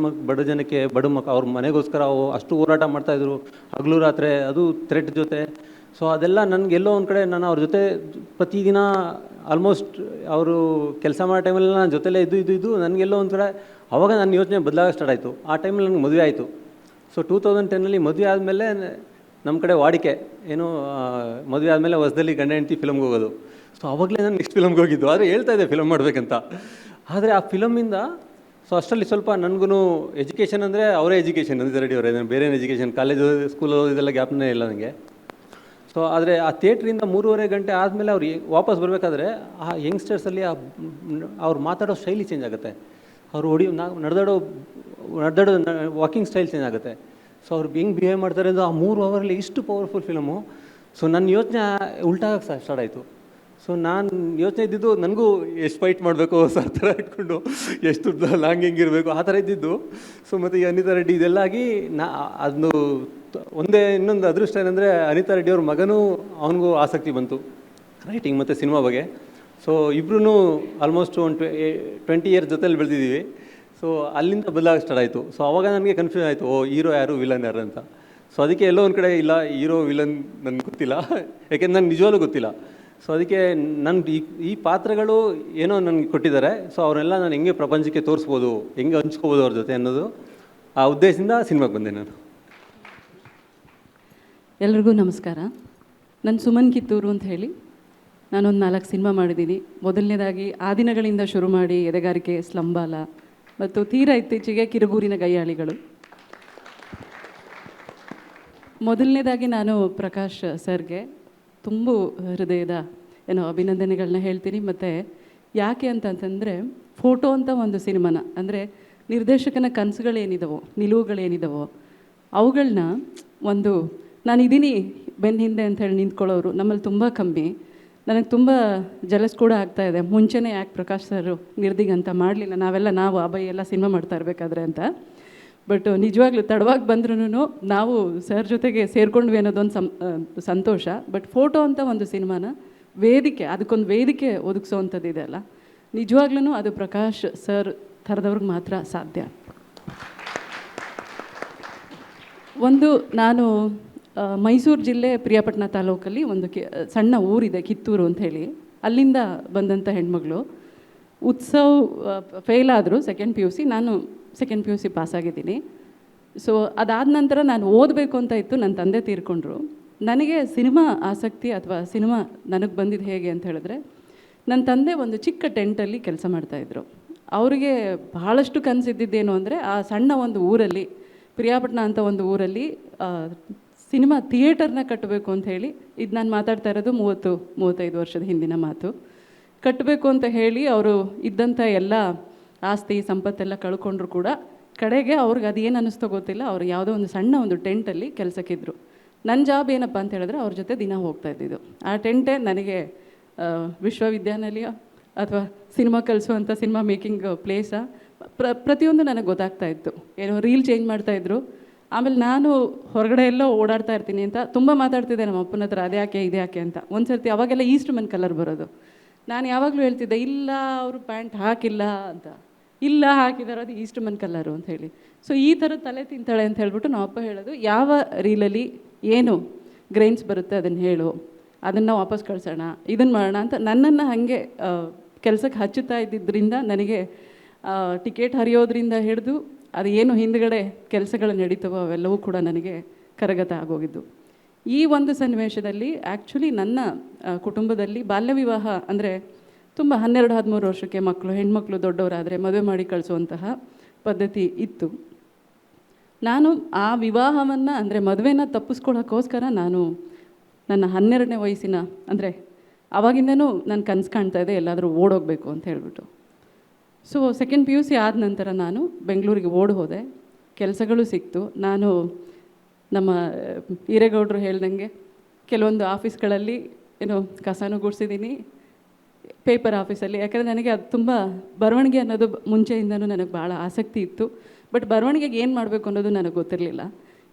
ಬಡ ಜನಕ್ಕೆ, ಅವ್ರ ಮನೆಗೋಸ್ಕರ ಅಷ್ಟು ಹೋರಾಟ ಮಾಡ್ತಾಯಿದ್ರು, ಹಗಲು ರಾತ್ರಿ, ಅದು ಥ್ರೆಟ್ ಜೊತೆ. ಸೊ ಅದೆಲ್ಲ ನನಗೆಲ್ಲೋ ಒಂದು ಕಡೆ ನಾನು ಅವ್ರ ಜೊತೆ ಪ್ರತಿದಿನ ಆಲ್ಮೋಸ್ಟ್ ಅವರು ಕೆಲಸ ಮಾಡೋ ಟೈಮಲ್ಲಿ ನಾನು ಜೊತೆಲೇ ಇದ್ದು ನನಗೆಲ್ಲೋ ಒಂದು ಕಡೆ ಆವಾಗ ನನ್ನ ಯೋಚನೆ ಬದಲಾಗೋಕ್ಕೆ ಸ್ಟಾರ್ಟ್ ಆಯಿತು. ಆ ಟೈಮಲ್ಲಿ ನನಗೆ ಮದುವೆ ಆಯಿತು. ಸೊ 2010ಅಲ್ಲಿ ಮದುವೆ ಆದಮೇಲೆ ನಮ್ಮ ಕಡೆ ವಾಡಿಕೆ ಏನು, ಮದುವೆ ಆದಮೇಲೆ ಹೊಸದಲ್ಲಿ ಗಂಡ ಹೆಂಡತಿ ಫಿಲಮ್ಗೆ ಹೋಗೋದು. ಸೊ ಆವಾಗಲೇ ನಾನು ನೆಕ್ಸ್ಟ್ ಫಿಲಮ್ಗೆ ಹೋಗಿದ್ದು. ಆದರೆ ಹೇಳ್ತಾಯಿದ್ದೆ ಫಿಲಮ್ ಮಾಡಬೇಕಂತ. ಆದರೆ ಆ ಫಿಲಮಿಂದ ಸೊ ಅಷ್ಟರಲ್ಲಿ ಸ್ವಲ್ಪ ನನಗೂ ಎಜುಕೇಷನ್ ಅಂದರೆ ಅವರೇ ಎಜುಕೇಷನ್, ಅನಿತಾ ರೆಡ್ಡಿ ಅವರೇ, ಬೇರೆ ಎಜುಕೇಷನ್, ಕಾಲೇಜು ಸ್ಕೂಲ್ ಇದೆಲ್ಲ ಗ್ಯಾಪ್ನೇ ಇಲ್ಲ ನನಗೆ. ಸೊ ಆದರೆ ಆ ಥಿಯೇಟ್ರಿಂದ 3.5 ಗಂಟೆ ಆದಮೇಲೆ ಅವ್ರು ವಾಪಸ್ ಬರಬೇಕಾದ್ರೆ ಆ ಯಂಗ್ಸ್ಟರ್ಸಲ್ಲಿ ಅವ್ರು ಮಾತಾಡೋ ಶೈಲಿ ಚೇಂಜ್ ಆಗುತ್ತೆ. ಅವರು ನಡೆದಾಡೋ ವಾಕಿಂಗ್ ಸ್ಟೈಲ್ ಚೇಂಜ್ ಆಗುತ್ತೆ. ಸೊ ಅವ್ರು ಹೆಂಗೆ ಬಿಹೇವ್ ಮಾಡ್ತಾರೆ ಅಂದರೆ ಆ 3 ಅವರಲ್ಲಿ ಇಷ್ಟು ಪವರ್ಫುಲ್ ಫಿಲಮು. ಸೊ ನನ್ನ ಯೋಚನೆ ಉಲ್ಟಾಗಕ್ಕೆ ಸ್ಟಾರ್ಟ್ ಆಯಿತು. ಸೊ ನಾನು ಯೋಚನೆ ಇದ್ದಿದ್ದು ನನಗೂ ಎಷ್ಟು ಫೈಟ್ ಮಾಡಬೇಕು ಸರ್ ಥರ ಇಟ್ಕೊಂಡು ಎಷ್ಟು ಲಾಂಗಿಂಗ್ ಇರಬೇಕು ಆ ಥರ ಇದ್ದಿದ್ದು. ಸೊ ಮತ್ತು ಈ ಅನಿತಾ ರೆಡ್ಡಿ ಇದೆಲ್ಲ ಆಗಿ ಅದು ಒಂದೇ ಇನ್ನೊಂದು ಅದೃಷ್ಟ ಏನಂದರೆ ಅನಿತಾ ರೆಡ್ಡಿ ಅವ್ರ ಮಗನೂ ಅವನಿಗೂ ಆಸಕ್ತಿ ಬಂತು ರೈಟಿಂಗ್ ಮತ್ತು ಸಿನಿಮಾ ಬಗ್ಗೆ. ಸೊ ಇಬ್ಬರೂ ಆಲ್ಮೋಸ್ಟ್ ಒಂದು 20 ಇಯರ್ಸ್ ಜೊತೆಲಿ ಬೆಳೆದಿದ್ದೀವಿ. ಸೊ ಅಲ್ಲಿಂದ ಬದಲಾಗ ಸ್ಟಾರ್ಟ್ ಆಯಿತು. ಸೊ ಅವಾಗ ನನಗೆ ಕನ್ಫ್ಯೂಷನ್ ಆಯಿತು, ಓ ಹೀರೋ ಯಾರು ವಿಲನ್ ಯಾರು ಅಂತ. ಸೊ ಅದಕ್ಕೆ ಎಲ್ಲೋ ಒಂದು ಕಡೆ ಇಲ್ಲ ಹೀರೋ ವಿಲನ್ ನನಗೆ ಗೊತ್ತಿಲ್ಲ, ಯಾಕೆಂದ್ರೆ ನನಗೆ ನಿಜವಾಗ್ಲೂ ಗೊತ್ತಿಲ್ಲ. ಸೊ ಅದಕ್ಕೆ ನನ್ನ ಈ ಪಾತ್ರಗಳು ಏನೋ ನನಗೆ ಕೊಟ್ಟಿದ್ದಾರೆ. ಸೊ ಅವರೆಲ್ಲ ನಾನು ಹೆಂಗೆ ಪ್ರಪಂಚಕ್ಕೆ ತೋರಿಸ್ಬೋದು, ಹೆಂಗೆ ಹಂಚ್ಕೋಬೋದು ಅವ್ರ ಜೊತೆ ಅನ್ನೋದು ಆ ಉದ್ದೇಶದಿಂದ ಸಿನಿಮಾಗೆ ಬಂದೆ ನಾನು. ಎಲ್ರಿಗೂ ನಮಸ್ಕಾರ. ನಾನು ಸುಮನ್ ಕಿತ್ತೂರು ಅಂತ ಹೇಳಿ ನಾನೊಂದು 4 ಸಿನಿಮಾ ಮಾಡಿದ್ದೀನಿ. ಮೊದಲನೇದಾಗಿ ಆ ದಿನಗಳಿಂದ ಶುರು ಮಾಡಿ ಎದೆಗಾರಿಕೆ, ಸ್ಲಂಬಾಲ ಮತ್ತು ತೀರಾ ಇತ್ತೀಚೆಗೆ ಕಿರುಗೂರಿನ ಗಯ್ಯಾಳಿಗಳು. ಮೊದಲನೇದಾಗಿ ನಾನು ಪ್ರಕಾಶ್ ಸರ್ಗೆ ತುಂಬ ಹೃದಯದ ಅಭಿನಂದನೆಗಳನ್ನ ಹೇಳ್ತೀನಿ. ಮತ್ತು ಯಾಕೆ ಅಂತಂತಂದರೆ ಫೋಟೋ ಅಂತ ಒಂದು ಸಿನಿಮಾನ ಅಂದರೆ ನಿರ್ದೇಶಕನ ಕನಸುಗಳೇನಿದವೋ, ನಿಲುವುಗಳೇನಿದವೋ ಅವುಗಳನ್ನ ಒಂದು ನಾನಿದ್ದೀನಿ ಬೆನ್ನ ಹಿಂದೆ ಅಂಥೇಳಿ ನಿಂತ್ಕೊಳ್ಳೋರು ನಮ್ಮಲ್ಲಿ ತುಂಬ ಕಮ್ಮಿ. ನನಗೆ ತುಂಬ ಜಲಸ್ ಕೂಡ ಆಗ್ತಾಯಿದೆ, ಮುಂಚೆನೇ ಯಾಕೆ ಪ್ರಕಾಶ್ ಸರ್ ನಿರ್ದಿಗಂತ ಮಾಡಲಿಲ್ಲ, ನಾವು ಅಬ್ಬಾಯಿ ಎಲ್ಲ ಸಿನಿಮಾ ಮಾಡ್ತಾ ಇರಬೇಕಾದ್ರೆ ಅಂತ. ಬಟ್ ನಿಜವಾಗ್ಲೂ ತಡವಾಗಿ ಬಂದ್ರೂ ನಾವು ಸರ್ ಜೊತೆಗೆ ಸೇರ್ಕೊಂಡ್ವಿ ಅನ್ನೋದೊಂದು ಸಂತೋಷ. ಬಟ್ ಫೋಟೋ ಅಂತ ಒಂದು ಸಿನಿಮಾನ ವೇದಿಕೆ, ಅದಕ್ಕೊಂದು ವೇದಿಕೆ ಒದಗಿಸೋವಂಥದ್ದು ಇದೆ ಅಲ್ಲ, ನಿಜವಾಗ್ಲೂ ಅದು ಪ್ರಕಾಶ್ ಸರ್ ಥರದವ್ರಿಗೆ ಮಾತ್ರ ಸಾಧ್ಯ. ಒಂದು ನಾನು ಮೈಸೂರು ಜಿಲ್ಲೆ ಪ್ರಿಯಾಪಟ್ಟಣ ತಾಲೂಕಲ್ಲಿ ಒಂದು ಸಣ್ಣ ಊರಿದೆ ಕಿತ್ತೂರು ಅಂಥೇಳಿ, ಅಲ್ಲಿಂದ ಬಂದಂಥ ಹೆಣ್ಮಗಳು. ಉತ್ಸವ್ ಫೇಲ್ ಆದರು ಸೆಕೆಂಡ್ PUC, ನಾನು ಸೆಕೆಂಡ್ PUC ಪಾಸಾಗಿದ್ದೀನಿ. ಸೊ ಅದಾದ ನಂತರ ನಾನು ಓದಬೇಕು ಅಂತ ಇತ್ತು, ನನ್ನ ತಂದೆ ತೀರ್ಕೊಂಡ್ರು. ನನಗೆ ಸಿನಿಮಾ ಆಸಕ್ತಿ ಅಥವಾ ಸಿನಿಮಾ ನನಗೆ ಬಂದಿದ್ದು ಹೇಗೆ ಅಂತ ಹೇಳಿದ್ರೆ, ನನ್ನ ತಂದೆ ಒಂದು ಚಿಕ್ಕ ಟೆಂಟಲ್ಲಿ ಕೆಲಸ ಮಾಡ್ತಾಯಿದ್ರು. ಅವರಿಗೆ ಬಹಳಷ್ಟು ಕನಸಿದ್ದೇನು ಅಂದರೆ ಆ ಸಣ್ಣ ಒಂದು ಊರಲ್ಲಿ, ಪ್ರಿಯಾಪಟ್ಟಣ ಅಂತ ಒಂದು ಊರಲ್ಲಿ ಸಿನಿಮಾ ಥಿಯೇಟರ್ನ ಕಟ್ಟಬೇಕು ಅಂತ ಹೇಳಿ, ಇದು ನಾನು ಮಾತಾಡ್ತಾ ಇರೋದು 30-35 ವರ್ಷದ ಹಿಂದಿನ ಮಾತು. ಕಟ್ಟಬೇಕು ಅಂತ ಹೇಳಿ ಅವರು ಇದ್ದಂಥ ಎಲ್ಲ ಆಸ್ತಿ ಸಂಪತ್ತೆಲ್ಲ ಕಳ್ಕೊಂಡ್ರು ಕೂಡ ಕಡೆಗೆ ಅವ್ರಿಗೆ ಅದೇನು ಅನ್ನಿಸ್ತೋ ಗೊತ್ತಿಲ್ಲ, ಅವ್ರು ಯಾವುದೋ ಒಂದು ಸಣ್ಣ ಒಂದು ಟೆಂಟಲ್ಲಿ ಕೆಲಸಕ್ಕಿದ್ರು. ನನ್ನ ಜಾಬ್ ಏನಪ್ಪ ಅಂತ ಹೇಳಿದ್ರೆ ಅವ್ರ ಜೊತೆ ದಿನ ಹೋಗ್ತಾ ಇದ್ದಿದ್ದು. ಆ ಟೆಂಟೇ ನನಗೆ ವಿಶ್ವವಿದ್ಯಾನಿಲಯ ಅಥವಾ ಸಿನಿಮಾ ಕಲಿಸುವಂಥ ಸಿನಿಮಾ ಮೇಕಿಂಗ್ ಪ್ಲೇಸಾ ಪ್ರತಿಯೊಂದು ನನಗೆ ಗೊತ್ತಾಗ್ತಾ ಇತ್ತು. ಏನೋ ರೀಲ್ ಚೇಂಜ್ ಮಾಡ್ತಾಯಿದ್ರು. ಆಮೇಲೆ ನಾನು ಹೊರಗಡೆ ಎಲ್ಲೋ ಓಡಾಡ್ತಾ ಇರ್ತೀನಿ ಅಂತ ತುಂಬ ಮಾತಾಡ್ತಿದ್ದೆ ನಮ್ಮ ಅಪ್ಪನ ಹತ್ರ, ಅದ್ಯಾಕೆ ಇದ್ಯಾಕೆ ಅಂತ. ಒಂದು ಸರ್ತಿ ಅವಾಗೆಲ್ಲ ಈಸ್ಟ್ಮನ್ ಕಲರ್ ಬರೋದು, ನಾನು ಯಾವಾಗಲೂ ಹೇಳ್ತಿದ್ದೆ ಇಲ್ಲ ಅವರು ಪ್ಯಾಂಟ್ ಹಾಕಿಲ್ಲ ಅಂತ, ಇಲ್ಲ ಹಾಕಿದಾರೆ ಅದು ಈಸ್ಟ್ಮನ್ ಕಲರು ಅಂತ ಹೇಳಿ. ಸೊ ಈ ಥರ ತಲೆ ತಿಂತಾಳೆ ಅಂತ ಹೇಳ್ಬಿಟ್ಟು ನಮ್ಮ ಅಪ್ಪ ಹೇಳೋದು, ಯಾವ ರೀಲಲ್ಲಿ ಏನು ಗ್ರೈನ್ಸ್ ಬರುತ್ತೆ ಅದನ್ನು ಹೇಳು, ಅದನ್ನು ವಾಪಸ್ ಕಳ್ಸೋಣ, ಇದನ್ನು ಮಾಡೋಣ ಅಂತ ನನ್ನನ್ನು ಹಾಗೆ ಕೆಲಸಕ್ಕೆ ಹಚ್ಚುತ್ತಾ ಇದ್ದಿದ್ದರಿಂದ ನನಗೆ ಟಿಕೆಟ್ ಹರಿಯೋದ್ರಿಂದ ಹಿಡಿದು ಅದು ಏನು ಹಿಂದ್ಗಡೆ ಕೆಲಸಗಳು ನಡೀತವೋ ಅವೆಲ್ಲವೂ ಕೂಡ ನನಗೆ ಕರಗತ ಆಗೋಗಿದ್ದು. ಈ ಒಂದು ಸನ್ನಿವೇಶದಲ್ಲಿ ಆ್ಯಕ್ಚುಲಿ ನನ್ನ ಕುಟುಂಬದಲ್ಲಿ ಬಾಲ್ಯ ವಿವಾಹ ಅಂದರೆ ತುಂಬ 12-13 ವರ್ಷಕ್ಕೆ ಹೆಣ್ಮಕ್ಳು ದೊಡ್ಡವರಾದರೆ ಮದುವೆ ಮಾಡಿ ಕಳಿಸುವಂತಹ ಪದ್ಧತಿ ಇತ್ತು. ನಾನು ಆ ವಿವಾಹವನ್ನು ಅಂದರೆ ಮದುವೆನ ತಪ್ಪಿಸ್ಕೊಳ್ಳೋಕ್ಕೋಸ್ಕರ ನಾನು ನನ್ನ 12ನೇ ವಯಸ್ಸಿನ ಅಂದರೆ ಆವಾಗಿಂದನೂ ನಾನು ಕನಸು ಕಾಣ್ತಾ ಇದ್ದೆ ಎಲ್ಲಾದರೂ ಓಡೋಗಬೇಕು ಅಂತ ಹೇಳ್ಬಿಟ್ಟು. ಸೊ ಸೆಕೆಂಡ್ PUC ಆದ ನಂತರ ನಾನು ಬೆಂಗಳೂರಿಗೆ ಹೋದೆ, ಕೆಲಸಗಳು ಸಿಕ್ತು. ನಾನು ನಮ್ಮ ಹಿರೇಗೌಡರು ಹೇಳ್ದಂಗೆ ಕೆಲವೊಂದು ಆಫೀಸ್ಗಳಲ್ಲಿ ಕಸನೂ ಗುಡಿಸಿದ್ದೀನಿ, ಪೇಪರ್ ಆಫೀಸಲ್ಲಿ. ಯಾಕಂದರೆ ನನಗೆ ಅದು ತುಂಬ ಬರವಣಿಗೆ ಅನ್ನೋದು ಮುಂಚೆಯಿಂದನೂ ನನಗೆ ಭಾಳ ಆಸಕ್ತಿ ಇತ್ತು. ಬಟ್ ಬರವಣಿಗೆಗೆ ಏನು ಮಾಡಬೇಕು ಅನ್ನೋದು ನನಗೆ ಗೊತ್ತಿರಲಿಲ್ಲ.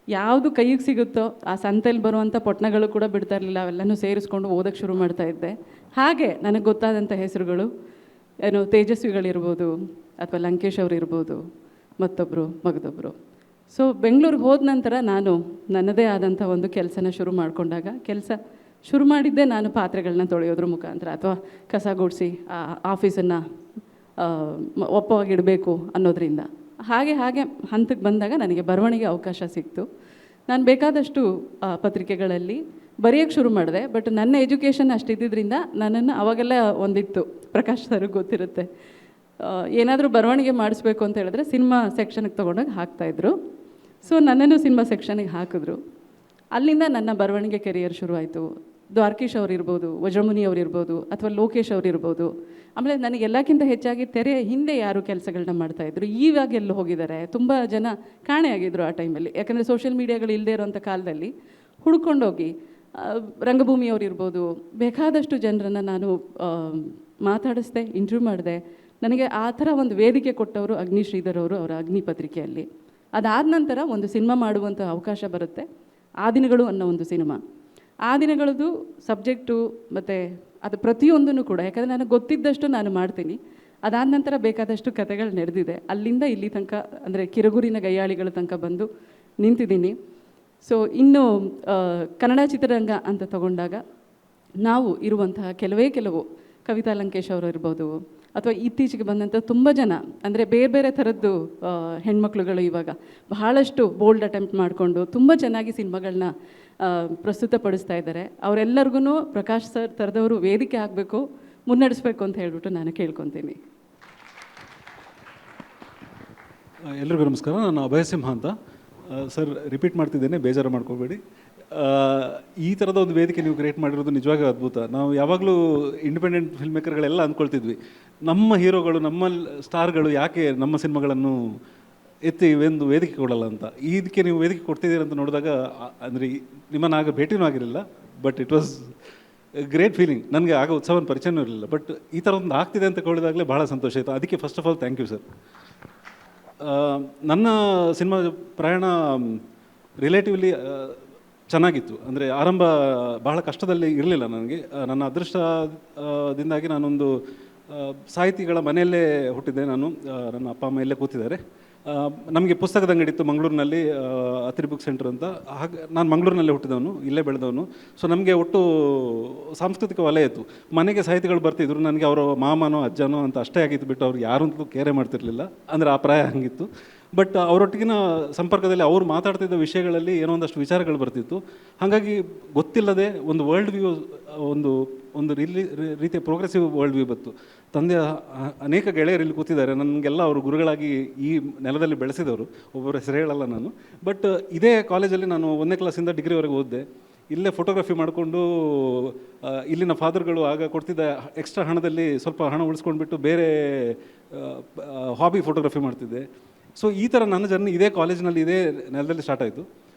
ಯಾವುದು ಕೈಗೆ ಸಿಗುತ್ತೋ ಆ ಸಂತೆಯಲ್ಲಿ ಬರುವಂಥ ಪೊಟ್ಣಗಳು ಕೂಡ ಬಿಡ್ತಾ ಇರಲಿಲ್ಲ, ಅವೆಲ್ಲನೂ ಸೇರಿಸ್ಕೊಂಡು ಓದೋಕ್ಕೆ ಶುರು ಮಾಡ್ತಾಯಿದ್ದೆ. ಹಾಗೆ ನನಗೆ ಗೊತ್ತಾದಂಥ ಹೆಸರುಗಳು ತೇಜಸ್ವಿಗಳಿರ್ಬೋದು ಅಥವಾ ಲಂಕೇಶ್ ಅವರು ಇರ್ಬೋದು, ಮತ್ತೊಬ್ಬರು ಮಗದೊಬ್ಬರು. ಸೊ ಬೆಂಗಳೂರಿಗೆ ಹೋದ ನಂತರ ನಾನು ನನ್ನದೇ ಆದಂಥ ಒಂದು ಕೆಲಸನ ಶುರು ಮಾಡಿಕೊಂಡಾಗ, ಕೆಲಸ ಶುರು ಮಾಡಿದ್ದೆ ನಾನು ಪಾತ್ರೆಗಳನ್ನ ತೊಳೆಯೋದ್ರ ಮುಖಾಂತರ ಅಥವಾ ಕಸ ಗುಡಿಸಿ ಆ ಆಫೀಸನ್ನು ಒಪ್ಪವಾಗಿಡಬೇಕು ಅನ್ನೋದರಿಂದ. ಹಾಗೆ ಹಂತಕ್ಕೆ ಬಂದಾಗ ನನಗೆ ಬರವಣಿಗೆ ಅವಕಾಶ ಸಿಕ್ತು. ನಾನು ಬೇಕಾದಷ್ಟು ಪತ್ರಿಕೆಗಳಲ್ಲಿ ಬರೆಯೋಕ್ಕೆ ಶುರು ಮಾಡಿದೆ. ಬಟ್ ನನ್ನ ಎಜುಕೇಷನ್ ಅಷ್ಟಿದ್ದರಿಂದ ನನ್ನನ್ನು ಅವಾಗೆಲ್ಲ ಒಂದಿತ್ತು, ಪ್ರಕಾಶ್ ಸರ್ಗೆ ಗೊತ್ತಿರುತ್ತೆ, ಏನಾದರೂ ಬರವಣಿಗೆ ಮಾಡಿಸ್ಬೇಕು ಅಂತ ಹೇಳಿದ್ರೆ ಸಿನಿಮಾ ಸೆಕ್ಷನ್ಗೆ ತೊಗೊಂಡೋಗಿ ಹಾಕ್ತಾಯಿದ್ರು. ಸೊ ನನ್ನನ್ನು ಸಿನಿಮಾ ಸೆಕ್ಷನಿಗೆ ಹಾಕಿದ್ರು. ಅಲ್ಲಿಂದ ನನ್ನ ಬರವಣಿಗೆ ಕೆರಿಯರ್ ಶುರುವಾಯಿತು. ದ್ವಾರಕೀಶ್ ಅವರಿರ್ಬೋದು, ವಜ್ರಮುನಿ ಅವರಿರ್ಬೋದು, ಅಥವಾ ಲೋಕೇಶ್ ಅವರಿರ್ಬೋದು. ಆಮೇಲೆ ನನಗೆ ಎಲ್ಲಕ್ಕಿಂತ ಹೆಚ್ಚಾಗಿ ತೆರೆ ಹಿಂದೆ ಯಾರು ಕೆಲಸಗಳನ್ನ ಮಾಡ್ತಾಯಿದ್ರು, ಇವಾಗ ಎಲ್ಲೂ ಹೋಗಿದ್ದಾರೆ. ತುಂಬ ಜನ ಕಾಣೆಯಾಗಿದ್ದರು ಆ ಟೈಮಲ್ಲಿ. ಯಾಕಂದರೆ ಸೋಷಿಯಲ್ ಮೀಡಿಯಾಗಳು ಇಲ್ಲದೇ ಇರೋಂಥ ಕಾಲದಲ್ಲಿ ಹುಡ್ಕೊಂಡೋಗಿ ರಂಗಭೂಮಿಯವ್ರು ಇರ್ಬೋದು, ಬೇಕಾದಷ್ಟು ಜನರನ್ನು ನಾನು ಮಾತಾಡಿಸ್ದೆ, ಇಂಟರ್ವ್ಯೂ ಮಾಡಿದೆ. ನನಗೆ ಆ ಥರ ಒಂದು ವೇದಿಕೆ ಕೊಟ್ಟವರು ಅಗ್ನಿ ಶ್ರೀಧರ್ ಅವರು, ಅವರ ಅಗ್ನಿ ಪತ್ರಿಕೆಯಲ್ಲಿ. ಅದಾದ ನಂತರ ಒಂದು ಸಿನಿಮಾ ಮಾಡುವಂಥ ಅವಕಾಶ ಬರುತ್ತೆ, ಆ ದಿನಗಳು ಅನ್ನೋ ಒಂದು ಸಿನಿಮಾ. ಆ ದಿನಗಳದ್ದು ಸಬ್ಜೆಕ್ಟು ಮತ್ತು ಅದು ಪ್ರತಿಯೊಂದೂ ಕೂಡ, ಯಾಕಂದರೆ ನನಗೆ ಗೊತ್ತಿದ್ದಷ್ಟು ನಾನು ಮಾಡ್ತೀನಿ. ಅದಾದ ನಂತರ ಬೇಕಾದಷ್ಟು ಕಥೆಗಳು ನಡೆದಿದೆ. ಅಲ್ಲಿಂದ ಇಲ್ಲಿ ತನಕ, ಅಂದರೆ ಕಿರುಗುರಿನ ಗಯ್ಯಾಳಿಗಳ ತನಕ ಬಂದು ನಿಂತಿದ್ದೀನಿ. ಸೊ ಇನ್ನು ಕನ್ನಡ ಚಿತ್ರರಂಗ ಅಂತ ತಗೊಂಡಾಗ ನಾವು ಇರುವಂತಹ ಕೆಲವು ಕವಿತಾ ಲಂಕೇಶ್ ಅವರು ಇರ್ಬೋದು, ಅಥವಾ ಇತ್ತೀಚೆಗೆ ಬಂದಂಥ ತುಂಬ ಜನ, ಅಂದರೆ ಬೇರೆ ಬೇರೆ ಥರದ್ದು ಹೆಣ್ಮಕ್ಳುಗಳು ಇವಾಗ ಬಹಳಷ್ಟು ಬೋಲ್ಡ್ ಅಟೆಂಪ್ಟ್ ಮಾಡಿಕೊಂಡು ತುಂಬ ಚೆನ್ನಾಗಿ ಸಿನಿಮಾಗಳನ್ನ ಪ್ರಸ್ತುತಪಡಿಸ್ತಾ ಇದ್ದಾರೆ. ಅವರೆಲ್ಲರಿಗೂ ಪ್ರಕಾಶ್ ಸರ್ ಥರದವರು ವೇದಿಕೆ ಆಗಬೇಕು, ಮುನ್ನಡೆಸಬೇಕು ಅಂತ ಹೇಳ್ಬಿಟ್ಟು ನಾನು ಕೇಳ್ಕೊತೀನಿ. ಎಲ್ರಿಗೂ ನಮಸ್ಕಾರ. ನಾನು ಅಭಯ ಸಿಂಹ ಅಂತ. ಸರ್, ರಿಪೀಟ್ ಮಾಡ್ತಿದ್ದೇನೆ, ಬೇಜಾರು ಮಾಡ್ಕೋಬೇಡಿ. ಈ ಥರದ ಒಂದು ವೇದಿಕೆ ನೀವು ಕ್ರಿಯೇಟ್ ಮಾಡಿರೋದು ನಿಜವಾಗೂ ಅದ್ಭುತ. ನಾವು ಯಾವಾಗಲೂ ಇಂಡಿಪೆಂಡೆಂಟ್ ಫಿಲ್ಮ್ ಮೇಕರ್ಗಳೆಲ್ಲ ಅಂದ್ಕೊಳ್ತಿದ್ವಿ, ನಮ್ಮ ಹೀರೋಗಳು, ನಮ್ಮ ಸ್ಟಾರ್ಗಳು ಯಾಕೆ ನಮ್ಮ ಸಿನಿಮಾಗಳನ್ನು ಎತ್ತಿ ಒಂದು ವೇದಿಕೆ ಕೊಡಲ್ಲ ಅಂತ. ಇದಕ್ಕೆ ನೀವು ವೇದಿಕೆ ಕೊಡ್ತಿದ್ದೀರಿ ಅಂತ ನೋಡಿದಾಗ, ಅಂದರೆ ನಿಮ್ಮನ್ನಾಗ ಭೇಟಿನೂ ಆಗಿರಲಿಲ್ಲ, but it was great feeling. ನನಗೆ ಆಗ ಉತ್ಸವನ ಪರಿಚಯನೂ ಇರಲಿಲ್ಲ, ಬಟ್ ಈ ಥರ ಒಂದು ಆಗ್ತಿದೆ ಅಂತ ಕೇಳಿದಾಗಲೇ ಭಾಳ ಸಂತೋಷ ಆಯಿತು. ಅದಕ್ಕೆ first of all thank you sir. ನನ್ನ ಸಿನಿಮಾ ಪ್ರಯಾಣ ರಿಲೇಟಿವ್ಲಿ ಚೆನ್ನಾಗಿತ್ತು. ಅಂದರೆ ಆರಂಭ ಬಹಳ ಕಷ್ಟದಲ್ಲಿ ಇರಲಿಲ್ಲ ನನಗೆ. ನನ್ನ ಅದೃಷ್ಟದಿಂದಾಗಿ ನಾನೊಂದು ಸಾಹಿತಿಗಳ ಮನೆಯಲ್ಲೇ ಹುಟ್ಟಿದ್ದೆ. ನನ್ನ ಅಪ್ಪ ಅಮ್ಮ ಇಲ್ಲೇ ಕೂತಿದ್ದಾರೆ. ನಮಗೆ ಪುಸ್ತಕದ ಅಂಗಡಿ ಇತ್ತು ಮಂಗಳೂರಿನಲ್ಲಿ, ಅತ್ರಿ ಬುಕ್ ಸೆಂಟರ್ ಅಂತ. ಹಾಗೆ ನಾನು ಮಂಗಳೂರಿನಲ್ಲೇ ಹುಟ್ಟಿದವನು, ಇಲ್ಲೇ ಬೆಳೆದವನು. ಸೊ ನಮಗೆ ಒಟ್ಟು ಸಾಂಸ್ಕೃತಿಕ ವಲಯ ಇತ್ತು. ಮನೆಗೆ ಸಾಹಿತಿಗಳು ಬರ್ತಿದ್ರು, ನನಗೆ ಅವರ ಮಾಮನೋ ಅಜ್ಜನೋ ಅಂತ ಅಷ್ಟೇ ಆಗಿತ್ತು, ಬಿಟ್ಟು ಅವ್ರು ಯಾರು ಅಂತಲೂ ಕೇರೆ ಮಾಡ್ತಿರ್ಲಿಲ್ಲ. ಅಂದರೆ ಆ ಪ್ರಾಯ ಹಂಗಿತ್ತು. ಬಟ್ ಅವರೊಟ್ಟಿಗಿನ ಸಂಪರ್ಕದಲ್ಲಿ ಅವ್ರು ಮಾತಾಡ್ತಿದ್ದ ವಿಷಯಗಳಲ್ಲಿ ಏನೋ ಒಂದಷ್ಟು ವಿಚಾರಗಳು ಬರ್ತಿತ್ತು. ಹಾಗಾಗಿ ಗೊತ್ತಿಲ್ಲದೆ ಒಂದು ವರ್ಲ್ಡ್ ವ್ಯೂ, ಒಂದು ರೀತಿಯ ಪ್ರೋಗ್ರೆಸಿವ್ ವರ್ಲ್ಡ್ ವ್ಯೂ ಬಂತು. ತಂದೆಯ ಅನೇಕ ಗೆಳೆಯರು ಇಲ್ಲಿ ಕೂತಿದ್ದಾರೆ, ನನಗೆಲ್ಲ ಅವರು ಗುರುಗಳಾಗಿ ಈ ನೆಲದಲ್ಲಿ ಬೆಳೆಸಿದವರು. ಒಬ್ಬರ ಹೆಸರು ಹೇಳಲ್ಲ ನಾನು. ಬಟ್ ಇದೇ ಕಾಲೇಜಲ್ಲಿ ನಾನು 1ನೇ ಕ್ಲಾಸಿಂದ ಡಿಗ್ರಿವರೆಗೆ ಓದಿದೆ. ಇಲ್ಲೇ ಫೋಟೋಗ್ರಫಿ ಮಾಡಿಕೊಂಡು, ಇಲ್ಲಿನ ಫಾದರ್ಗಳು ಆಗ ಕೊಡ್ತಿದ್ದ ಎಕ್ಸ್ಟ್ರಾ ಹಣದಲ್ಲಿ ಸ್ವಲ್ಪ ಹಣ ಉಳಿಸ್ಕೊಂಡ್ಬಿಟ್ಟು ಬೇರೆ ಹಾಬಿ ಫೋಟೋಗ್ರಫಿ ಮಾಡ್ತಿದ್ದೆ. ಸೊ ಈ ಥರ ನನ್ನ ಜರ್ನಿ ಇದೇ ಕಾಲೇಜಿನಲ್ಲಿ, ಇದೇ ನೆಲದಲ್ಲಿ ಸ್ಟಾರ್ಟ್ ಆಯಿತು.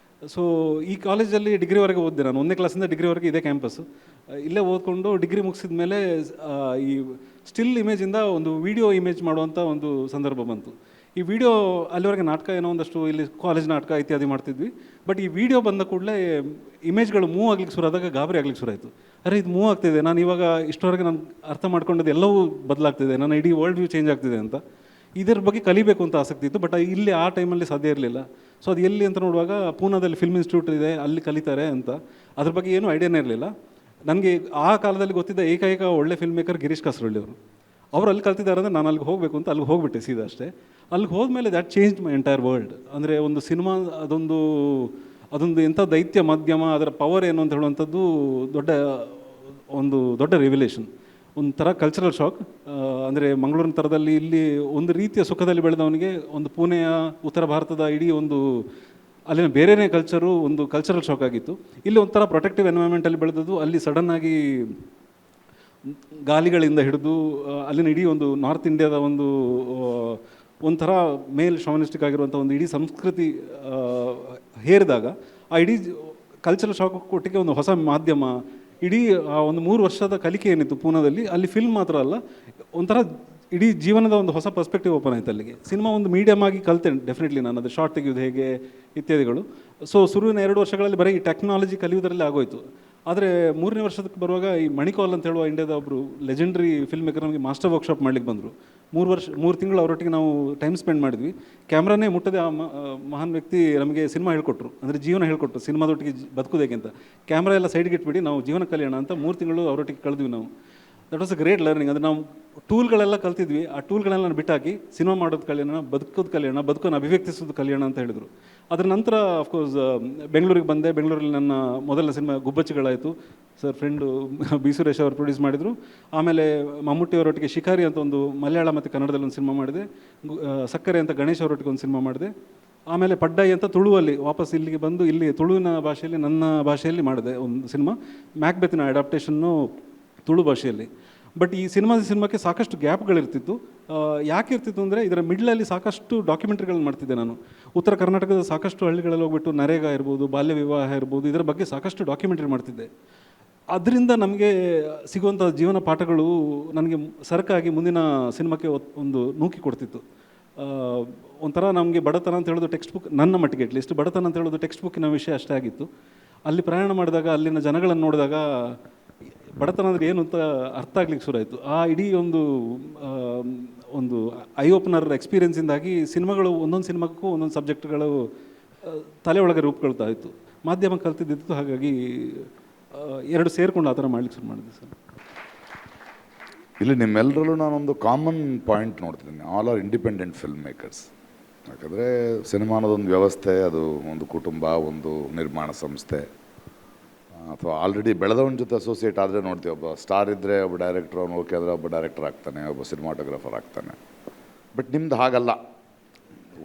ಸೊ ಈ ಕಾಲೇಜಲ್ಲಿ ಡಿಗ್ರಿವರೆಗೆ ಓದಿದೆ ನಾನು. 1ನೇ ಕ್ಲಾಸಿಂದ ಡಿಗ್ರಿವರೆಗೆ ಇದೇ ಕ್ಯಾಂಪಸ್ಸು. ಇಲ್ಲೇ ಓದ್ಕೊಂಡು ಡಿಗ್ರಿ ಮುಗಿಸಿದ ಮೇಲೆ ಈ ಸ್ಟಿಲ್ ಇಮೇಜಿಂದ ಒಂದು ವಿಡಿಯೋ ಇಮೇಜ್ ಮಾಡುವಂಥ ಒಂದು ಸಂದರ್ಭ ಬಂತು. ಈ ವಿಡಿಯೋ, ಅಲ್ಲಿವರೆಗೆ ನಾಟಕ ಏನೋ ಒಂದಷ್ಟು ಇಲ್ಲಿ ಕಾಲೇಜ್ ನಾಟಕ ಇತ್ಯಾದಿ ಮಾಡ್ತಿದ್ವಿ. ಬಟ್ ಈ ವಿಡಿಯೋ ಬಂದ ಕೂಡಲೇ ಇಮೇಜ್ಗಳು ಮೂವ್ ಆಗ್ಲಿಕ್ಕೆ ಶುರು ಆದಾಗ ಗಾಬರಿ ಆಗ್ಲಿಕ್ಕೆ ಶುರು ಆಯಿತು. ಅರೆ, ಇದು ಮೂವ್ ಆಗ್ತಿದೆ, ನಾನು ಇವಾಗ ಇಷ್ಟವರೆಗೆ ನಾನು ಅರ್ಥ ಮಾಡ್ಕೊಂಡದ್ದು ಎಲ್ಲವೂ ಬದಲಾಗ್ತಿದೆ, ನನ್ನ ಇಡೀ ವರ್ಲ್ಡ್ ವ್ಯೂ ಚೇಂಜ್ ಆಗ್ತಿದೆ ಅಂತ. ಇದರ ಬಗ್ಗೆ ಕಲಿಬೇಕು ಅಂತ ಆಸಕ್ತಿ ಇತ್ತು. ಬಟ್ ಇಲ್ಲಿ ಆ ಟೈಮಲ್ಲಿ ಸಾಧ್ಯ ಇರಲಿಲ್ಲ. ಸೊ ಅದು ಎಲ್ಲಿ ಅಂತ ನೋಡುವಾಗ ಪೂನಾದಲ್ಲಿ ಫಿಲ್ಮ್ ಇನ್ಸ್ಟಿಟ್ಯೂಟ್ ಇದೆ, ಅಲ್ಲಿ ಕಲಿತಾರೆ ಅಂತ. ಅದ್ರ ಬಗ್ಗೆ ಏನೂ ಐಡಿಯಾನೇ ಇರಲಿಲ್ಲ ನನಗೆ. ಆ ಕಾಲದಲ್ಲಿ ಗೊತ್ತಿದ್ದ ಏಕೈಕ ಒಳ್ಳೆ ಫಿಲ್ಮ್ ಮೇಕರ್ ಗಿರೀಶ್ ಕಾಸರಳ್ಳಿ ಅವರು. ಅವರು ಅಲ್ಲಿ ಕಲ್ತಿದ್ದಾರೆ ಅಂದರೆ ನಾನು ಅಲ್ಲಿಗೆ ಹೋಗಬೇಕು ಅಂತ ಅಲ್ಲಿಗೆ ಹೋಗ್ಬಿಟ್ಟೆ ಸೀದಾ ಅಷ್ಟೇ. ಅಲ್ಲಿಗೆ ಹೋದ್ಮೇಲೆ that change my entire world. ಅಂದರೆ ಒಂದು ಸಿನಿಮಾ ಅದೊಂದು ಎಂಥ ದೈತ್ಯ ಮಾಧ್ಯಮ, ಅದರ ಪವರ್ ಏನು ಅಂತ ಹೇಳುವಂಥದ್ದು ದೊಡ್ಡ ರಿವಿಲೇಷನ್. ಒಂಥರ ಕಲ್ಚರಲ್ ಶಾಕ್. ಅಂದರೆ ಮಂಗಳೂರಿನ ಥರದಲ್ಲಿ ಇಲ್ಲಿ ಒಂದು ರೀತಿಯ ಸುಖದಲ್ಲಿ ಬೆಳೆದವನಿಗೆ ಒಂದು ಪುಣೆಯ, ಉತ್ತರ ಭಾರತದ ಇಡೀ ಒಂದು ಅಲ್ಲಿನ ಬೇರೆಯೇ ಕಲ್ಚರು ಒಂದು ಕಲ್ಚರಲ್ ಶಾಕ್ ಆಗಿತ್ತು. ಇಲ್ಲಿ ಒಂಥರ ಪ್ರೊಟೆಕ್ಟಿವ್ ಎನ್ವೈರ್ಮೆಂಟಲ್ಲಿ ಬೆಳೆದದ್ದು, ಅಲ್ಲಿ ಸಡನ್ನಾಗಿ ಗಾಲಿಗಳಿಂದ ಹಿಡಿದು ಅಲ್ಲಿನ ಇಡೀ ಒಂದು ನಾರ್ತ್ ಇಂಡಿಯಾದ ಒಂಥರ ಮೇಲ್ ಶಾವನಿಸ್ಟಿಕ್ ಆಗಿರುವಂಥ ಒಂದು ಇಡೀ ಸಂಸ್ಕೃತಿ ಹೇರಿದಾಗ ಆ ಇಡೀ ಕಲ್ಚರಲ್ ಶಾಕ್ ಕೊಟ್ಟಿಗೆ ಒಂದು ಹೊಸ ಮಾಧ್ಯಮ, ಇಡೀ ಒಂದು 3 ವರ್ಷದ ಕಲಿಕೆ ಏನಿತ್ತು ಪೂನಾದಲ್ಲಿ, ಅಲ್ಲಿ ಫಿಲ್ಮ್ ಮಾತ್ರ ಅಲ್ಲ, ಒಂಥರ ಇಡೀ ಜೀವನದ ಒಂದು ಹೊಸ ಪರ್ಸ್ಪೆಕ್ಟಿವ್ ಓಪನ್ ಆಯ್ತು ಅಲ್ಲಿಗೆ. ಸಿನಿಮಾ ಒಂದು ಮೀಡಿಯಮ್ ಆಗಿ ಕಲ್ತೇನೆ ಡೆಫಿನೆಟ್ಲಿ ನಾನು, ಅದು ಶಾರ್ಟ್ ತೆಗೆಯೋದು ಹೇಗೆ ಇತ್ಯಾದಿಗಳು. ಸೊ ಶುರುವಿನ 2 ವರ್ಷಗಳಲ್ಲಿ ಬರೀ ಈ ಟೆಕ್ನಾಲಜಿ ಕಲಿಯೋದ್ರಲ್ಲಿ ಆಗೋಯ್ತು. ಆದರೆ 3ನೇ ವರ್ಷಕ್ಕೆ ಬರುವಾಗ ಈ ಮಣಿಕಾಲ್ ಅಂತ ಹೇಳುವ ಇಂಡಿಯಾದ ಒಬ್ಬರು ಲೆಜೆಂಡ್ರಿ ಫಿಲ್ಮ್ ಮೇಕರ್ ನಮಗೆ ಮಾಸ್ಟರ್ ವರ್ಕ್ಶಾಪ್ ಮಾಡ್ಲಿಕ್ಕೆ ಬಂದರು. 3 ತಿಂಗಳು ಅವರೊಟ್ಟಿಗೆ ನಾವು ಟೈಮ್ ಸ್ಪೆಂಡ್ ಮಾಡಿದ್ವಿ. ಕ್ಯಾಮ್ರಾನೇ ಮುಟ್ಟದೆ ಆ ಮಹಾನ್ ವ್ಯಕ್ತಿ ನಮಗೆ ಸಿನಿಮಾ ಹೇಳ್ಕೊಟ್ರು, ಅಂದರೆ ಜೀವನ ಹೇಳ್ಕೊಟ್ರು, ಸಿನಿಮಾದೊಟ್ಟಿಗೆ ಬದುಕೋದೇಕೆ ಅಂತ. ಕ್ಯಾಮ್ರಾ ಎಲ್ಲ ಸೈಡ್ಗೆ ಇಟ್ಬಿಡಿ, ನಾವು ಜೀವನ ಕಲಿಯೋಣ ಅಂತ 3 ತಿಂಗಳು ಅವರೊಟ್ಟಿಗೆ ಕಳೆದ್ವಿ ನಾವು. That was a great learning. ಅಂದರೆ ನಾವು ಟೂಲ್ಗಳೆಲ್ಲ ಕಲ್ತಿದ್ವಿ, ಆ ಟೂಲ್ಗಳೆಲ್ಲ ಬಿಟ್ಟಾಕಿ ಸಿನಿಮಾ ಮಾಡೋದು ಕಲಿಯೋಣ, ಬದುಕೋದು ಕಲಿಯೋಣ, ಬದುಕೋನ ಅಭಿವ್ಯಕ್ತಿಸೋದು ಕಲಿಯೋಣ ಅಂತ ಹೇಳಿದರು. ಅದರ ನಂತರ ಅಫ್ಕೋರ್ಸ್ ಬೆಂಗಳೂರಿಗೆ ಬಂದೆ. ಬೆಂಗಳೂರಲ್ಲಿ ನನ್ನ ಮೊದಲ ಸಿನಿಮಾ ಗುಬ್ಬಚ್ಚಿಗಳಾಯಿತು. ಸರ್ ಫ್ರೆಂಡು ಬಿ ಸುರೇಶ್ ಅವರು ಪ್ರೊಡ್ಯೂಸ್ ಮಾಡಿದರು. ಆಮೇಲೆ ಮಮ್ಮೂಟಿಯವರೊಟ್ಟಿಗೆ ಶಿಕಾರಿ ಅಂತ ಒಂದು ಮಲಯಾಳ ಮತ್ತು ಕನ್ನಡದಲ್ಲಿ ಒಂದು ಸಿನಿಮಾ ಮಾಡಿದೆ. ಸಕ್ಕರೆ ಅಂತ ಗಣೇಶ್ ಅವರೊಟ್ಟಿಗೆ ಒಂದು ಸಿನಿಮಾ ಮಾಡಿದೆ. ಆಮೇಲೆ ಪಡ್ಡಾಯಿ ಅಂತ ತುಳುವಲ್ಲಿ ವಾಪಸ್ ಇಲ್ಲಿಗೆ ಬಂದು ಇಲ್ಲಿ ತುಳುವಿನ ಭಾಷೆಯಲ್ಲಿ, ನನ್ನ ಭಾಷೆಯಲ್ಲಿ ಮಾಡಿದೆ ಒಂದು ಸಿನಿಮಾ. ಮ್ಯಾಕ್ಬೆತಿನ ಅಡಾಪ್ಟೇಷನ್ನು ತುಳು ಭಾಷೆಯಲ್ಲಿ. ಬಟ್ ಈ ಸಿನಿಮಾಕ್ಕೆ ಸಾಕಷ್ಟು ಗ್ಯಾಪ್ಗಳಿರ್ತಿತ್ತು. ಯಾಕೆ ಇರ್ತಿತ್ತು ಅಂದರೆ ಇದರ ಮಿಡ್ಲಲ್ಲಿ ಸಾಕಷ್ಟು ಡಾಕ್ಯುಮೆಂಟ್ರಿಗಳನ್ನ ಮಾಡ್ತಿದ್ದೆ ನಾನು. ಉತ್ತರ ಕರ್ನಾಟಕದ ಸಾಕಷ್ಟು ಹಳ್ಳಿಗಳಲ್ಲಿ ಹೋಗ್ಬಿಟ್ಟು ನರೇಗಾ ಇರ್ಬೋದು, ಬಾಲ್ಯ ವಿವಾಹ ಇರ್ಬೋದು, ಇದರ ಬಗ್ಗೆ ಸಾಕಷ್ಟು ಡಾಕ್ಯುಮೆಂಟ್ರಿ ಮಾಡ್ತಿದ್ದೆ. ಅದರಿಂದ ನಮಗೆ ಸಿಗುವಂಥ ಜೀವನ ಪಾಠಗಳು ನನಗೆ ಸರಕಾಗಿ ಮುಂದಿನ ಸಿನಿಮಾಕ್ಕೆ ಒಂದು ನೂಕಿ ಕೊಡ್ತಿತ್ತು. ಒಂಥರ ನಮಗೆ ಬಡತನ ಅಂತ ಹೇಳೋದು ಟೆಕ್ಸ್ಟ್ ಬುಕ್, ನನ್ನ ಮಟ್ಟಿಗೆ ಅಟ್ಲೀಸ್ಟ್ ಬಡತನ ಅಂತ ಹೇಳೋದು ಟೆಕ್ಸ್ಟ್ ಬುಕ್ಕಿನ ವಿಷಯ ಅಷ್ಟೇ ಆಗಿತ್ತು. ಅಲ್ಲಿ ಪ್ರಯಾಣ ಮಾಡಿದಾಗ ಅಲ್ಲಿನ ಜನಗಳನ್ನು ನೋಡಿದಾಗ ಬಡತನ ಅಂದರೆ ಏನು ಅಂತ ಅರ್ಥ ಆಗ್ಲಿಕ್ಕೆ ಶುರುವಾಯಿತು. ಆ ಇಡೀ ಒಂದು ಐ ಓಪನರ್ ಎಕ್ಸ್ಪೀರಿಯನ್ಸಿಂದಾಗಿ ಸಿನಿಮಾಗಳು ಒಂದೊಂದು ಸಿನಿಮಾಕ್ಕೂ ಒಂದೊಂದು ಸಬ್ಜೆಕ್ಟ್ಗಳು ತಲೆ ಒಳಗೆ ರೂಪುಗೊಳ್ತಾ ಇತ್ತು. ಮಾಧ್ಯಮ ಕಲ್ತಿದ್ದಿತ್ತು, ಹಾಗಾಗಿ ಎರಡು ಸೇರಿಕೊಂಡು ಆ ಥರ ಮಾಡ್ಲಿಕ್ಕೆ ಶುರು ಮಾಡಿದೆ ಸರ್. ಇಲ್ಲಿ ನಿಮ್ಮೆಲ್ಲರಲ್ಲೂ ನಾನೊಂದು ಕಾಮನ್ ಪಾಯಿಂಟ್ ನೋಡ್ತೀನಿ, all are independent film makers. ಯಾಕಂದರೆ ಸಿನಿಮಾ ಅನ್ನೋದೊಂದು ವ್ಯವಸ್ಥೆ, ಅದು ಒಂದು ಕುಟುಂಬ, ಒಂದು ನಿರ್ಮಾಣ ಸಂಸ್ಥೆ, ಅಥವಾ ಆಲ್ರೆಡಿ ಬೆಳೆದವನ ಜೊತೆ ಅಸೋಸಿಯೇಟ್ ಆದರೆ ನೋಡ್ತೀವಿ. ಒಬ್ಬ ಸ್ಟಾರ್ ಇದ್ದರೆ ಒಬ್ಬ ಡೈರೆಕ್ಟ್ರ್, ಅವನು ಓಕೆ ಆದರೆ ಒಬ್ಬ ಡೈರೆಕ್ಟರ್ ಆಗ್ತಾನೆ, ಒಬ್ಬ ಸಿನಿಮಾಟೋಗ್ರಾಫರ್ ಆಗ್ತಾನೆ. ಬಟ್ ನಿಮ್ದು ಹಾಗಲ್ಲ.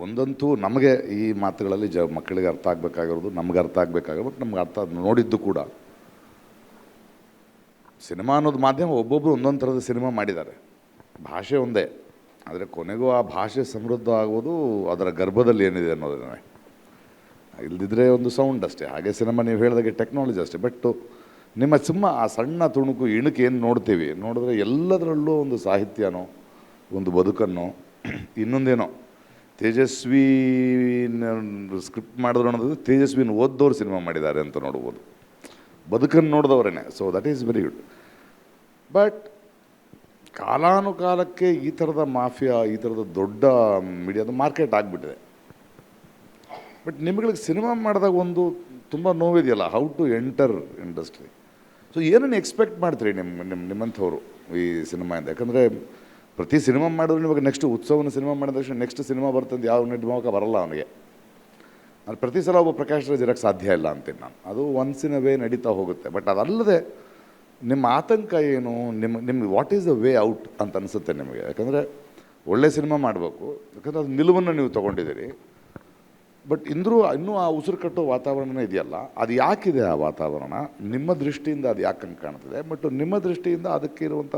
ಒಂದಂತೂ ನಮಗೆ ಈ ಮಾತುಗಳಲ್ಲಿ ಮಕ್ಕಳಿಗೆ ಅರ್ಥ ಆಗಬೇಕಾಗಿರೋದು, ನಮ್ಗೆ ಅರ್ಥ ಆಗಬೇಕಾಗಿರೋದು, ಬಟ್ ನಮ್ಗೆ ಅರ್ಥ ನೋಡಿದ್ದು ಕೂಡ ಸಿನಿಮಾ ಅನ್ನೋದು ಮಾಧ್ಯಮ ಒಬ್ಬೊಬ್ಬರು ಒಂದೊಂದು ಥರದ ಸಿನಿಮಾ ಮಾಡಿದ್ದಾರೆ. ಭಾಷೆ ಒಂದೇ, ಆದರೆ ಕೊನೆಗೂ ಆ ಭಾಷೆ ಸಮೃದ್ಧ ಆಗೋದು ಅದರ ಗರ್ಭದಲ್ಲಿ ಏನಿದೆ ಅನ್ನೋದನ್ನೇ. ಇಲ್ದಿದ್ರೆ ಒಂದು ಸೌಂಡ್ ಅಷ್ಟೇ. ಹಾಗೆ ಸಿನಿಮಾ ನೀವು ಹೇಳಿದಾಗೆ ಟೆಕ್ನಾಲಜಿ ಅಷ್ಟೇ. ಬಟ್ ನಿಮ್ಮ ಆ ಸಣ್ಣ ತುಣುಕು ಇಣುಕು ಏನು ನೋಡ್ತೀವಿ, ನೋಡಿದ್ರೆ ಎಲ್ಲದರಲ್ಲೂ ಒಂದು ಸಾಹಿತ್ಯನೋ, ಒಂದು ಬದುಕನ್ನೋ, ಇನ್ನೊಂದೇನೋ. ತೇಜಸ್ವಿ ಸ್ಕ್ರಿಪ್ಟ್ ಮಾಡಿದ್ರು ಅನ್ನೋದು ತೇಜಸ್ವಿನ ಓದ್ದವ್ರು ಸಿನಿಮಾ ಮಾಡಿದ್ದಾರೆ ಅಂತ ನೋಡ್ಬೋದು, ಬದುಕನ್ನು ನೋಡಿದವರೇ. So that is very good. But ಕಾಲಾನುಕಾಲಕ್ಕೆ ಈ ಥರದ ಮಾಫಿಯಾ, ಈ ಥರದ ದೊಡ್ಡ ಮೀಡಿಯಾದ ಮಾರ್ಕೆಟ್ ಆಗಿಬಿಟ್ಟಿದೆ. ಬಟ್ ನಿಮ್ಗಳಿಗೆ ಸಿನಿಮಾ ಮಾಡಿದಾಗ ಒಂದು ತುಂಬ ನೋವಿದೆಯಲ್ಲ, how to enter industry. So ಏನನ್ನು ಎಕ್ಸ್ಪೆಕ್ಟ್ ಮಾಡ್ತೀರಿ ನಿಮ್ಮಂಥವ್ರು ಈ ಸಿನಿಮಾಯಿಂದ? ಯಾಕಂದರೆ ಪ್ರತಿ ಸಿನಿಮಾ ಮಾಡಿದ್ರು ಇವಾಗ ನೆಕ್ಸ್ಟ್ ಉತ್ಸವನ ಸಿನಿಮಾ ಮಾಡಿದ ತಕ್ಷಣ ನೆಕ್ಸ್ಟ್ ಸಿನಿಮಾ ಬರ್ತಂದು ಯಾವ ನಿರ್ಮಾಪಕ ಬರಲ್ಲ ಅವನಿಗೆ. ಅದು ಪ್ರತಿ ಸಲ ಒಬ್ಬ ಪ್ರಕಾಶ್ ರಾಜ್ ಇರೋಕ್ಕೆ ಸಾಧ್ಯ ಇಲ್ಲ ಅಂತೀನಿ ನಾನು. ಅದು ಒನ್ಸ್ ಇನ್ ಅ ವೇ ನಡೀತಾ ಹೋಗುತ್ತೆ. ಬಟ್ ಅದಲ್ಲದೆ ನಿಮ್ಮ ಆತಂಕ ಏನು, ನಿಮ್ಗೆ what is the way out ಅಂತ ಅನಿಸುತ್ತೆ ನಿಮಗೆ? ಯಾಕಂದರೆ ಒಳ್ಳೆ ಸಿನಿಮಾ ಮಾಡಬೇಕು, ಯಾಕಂದರೆ ಅದು ನಿಲುವನ್ನು ನೀವು ತೊಗೊಂಡಿದ್ದೀರಿ. ಬಟ್ ಇನ್ನೂ ಆ ಉಸಿರು ಕಟ್ಟೋ ವಾತಾವರಣನೇ ಇದೆಯಲ್ಲ, ಅದು ಯಾಕಿದೆ ಆ ವಾತಾವರಣ? ನಿಮ್ಮ ದೃಷ್ಟಿಯಿಂದ ಅದು ಯಾಕೆ ಹಂಗೆ ಕಾಣ್ತಿದೆ? ಬಟ್ ನಿಮ್ಮ ದೃಷ್ಟಿಯಿಂದ ಅದಕ್ಕೆ ಇರುವಂಥ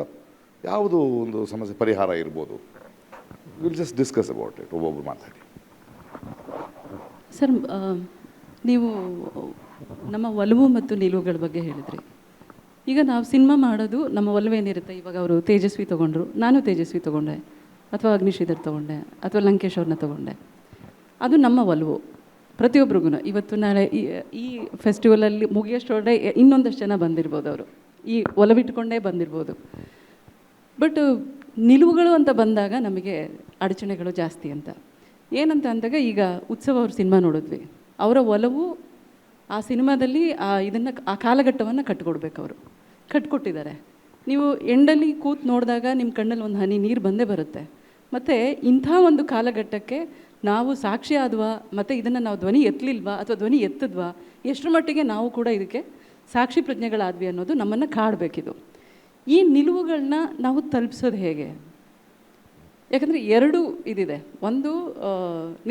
ಯಾವುದು ಒಂದು ಸಮಸ್ಯೆ ಪರಿಹಾರ ಇರ್ಬೋದು? Will just discuss about it, ಒಬ್ಬೊಬ್ರು ಮಾತಾಡಿ. ಸರ್, ನೀವು ನಮ್ಮ ಒಲವು ಮತ್ತು ನಿಲುವುಗಳ ಬಗ್ಗೆ ಹೇಳಿದ್ರಿ. ಈಗ ನಾವು ಸಿನಿಮಾ ಮಾಡೋದು ನಮ್ಮ ಒಲವೇನಿರುತ್ತೆ. ಇವಾಗ ಅವರು ತೇಜಸ್ವಿ ತೊಗೊಂಡ್ರು, ನಾನು ತೇಜಸ್ವಿ ತೊಗೊಂಡೆ, ಅಥವಾ ಅಗ್ನಿಶ್ರೀಧರ್ ತೊಗೊಂಡೆ, ಅಥವಾ ಲಂಕೇಶ್ ಅವ್ರನ್ನ ತೊಗೊಂಡೆ. ಅದು ನಮ್ಮ ಒಲವು ಪ್ರತಿಯೊಬ್ಬರಿಗೂ. ಇವತ್ತು ನಾಳೆ ಈ ಫೆಸ್ಟಿವಲಲ್ಲಿ ಮುಗಿಯೋಷ್ಟೊಳಗೆ ಇನ್ನೊಂದಷ್ಟು ಜನ ಬಂದಿರ್ಬೋದು, ಅವರು ಈ ಒಲವಿಟ್ಕೊಂಡೇ ಬಂದಿರ್ಬೋದು. ಬಟ್ ನಿಲುವುಗಳು ಅಂತ ಬಂದಾಗ ನಮಗೆ ಅಡಚಣೆಗಳು ಜಾಸ್ತಿ ಅಂತ. ಏನಂತ ಅಂದಾಗ, ಈಗ ಉತ್ಸವ ಅವ್ರ ಸಿನಿಮಾ ನೋಡಿದ್ವಿ, ಅವರ ಒಲವು ಆ ಸಿನಿಮಾದಲ್ಲಿ ಆ ಕಾಲಘಟ್ಟವನ್ನು ಕಟ್ಕೊಡ್ಬೇಕು. ಅವರು ಕಟ್ಕೊಟ್ಟಿದ್ದಾರೆ. ನೀವು ಎಂಡಲ್ಲಿ ಕೂತು ನೋಡಿದಾಗ ನಿಮ್ಮ ಕಣ್ಣಲ್ಲಿ ಒಂದು ಹನಿ ನೀರು ಬಂದೇ ಬರುತ್ತೆ. ಮತ್ತು ಇಂಥ ಒಂದು ಕಾಲಘಟ್ಟಕ್ಕೆ ನಾವು ಸಾಕ್ಷಿ ಆದ್ವಾ, ಮತ್ತು ಇದನ್ನು ನಾವು ಧ್ವನಿ ಎತ್ತಲಿಲ್ವಾ ಅಥವಾ ಧ್ವನಿ ಎತ್ತಿದ್ವಾ, ಎಷ್ಟರ ಮಟ್ಟಿಗೆ ನಾವು ಕೂಡ ಇದಕ್ಕೆ ಸಾಕ್ಷಿ ಪ್ರಜ್ಞೆಗಳಾದ್ವಿ ಅನ್ನೋದು ನಮ್ಮನ್ನು ಕಾಡಬೇಕಿದು. ಈ ನಿಲುವುಗಳನ್ನ ನಾವು ತಲುಪಿಸೋದು ಹೇಗೆ? ಯಾಕಂದರೆ ಎರಡು ಇದಿದೆ. ಒಂದು,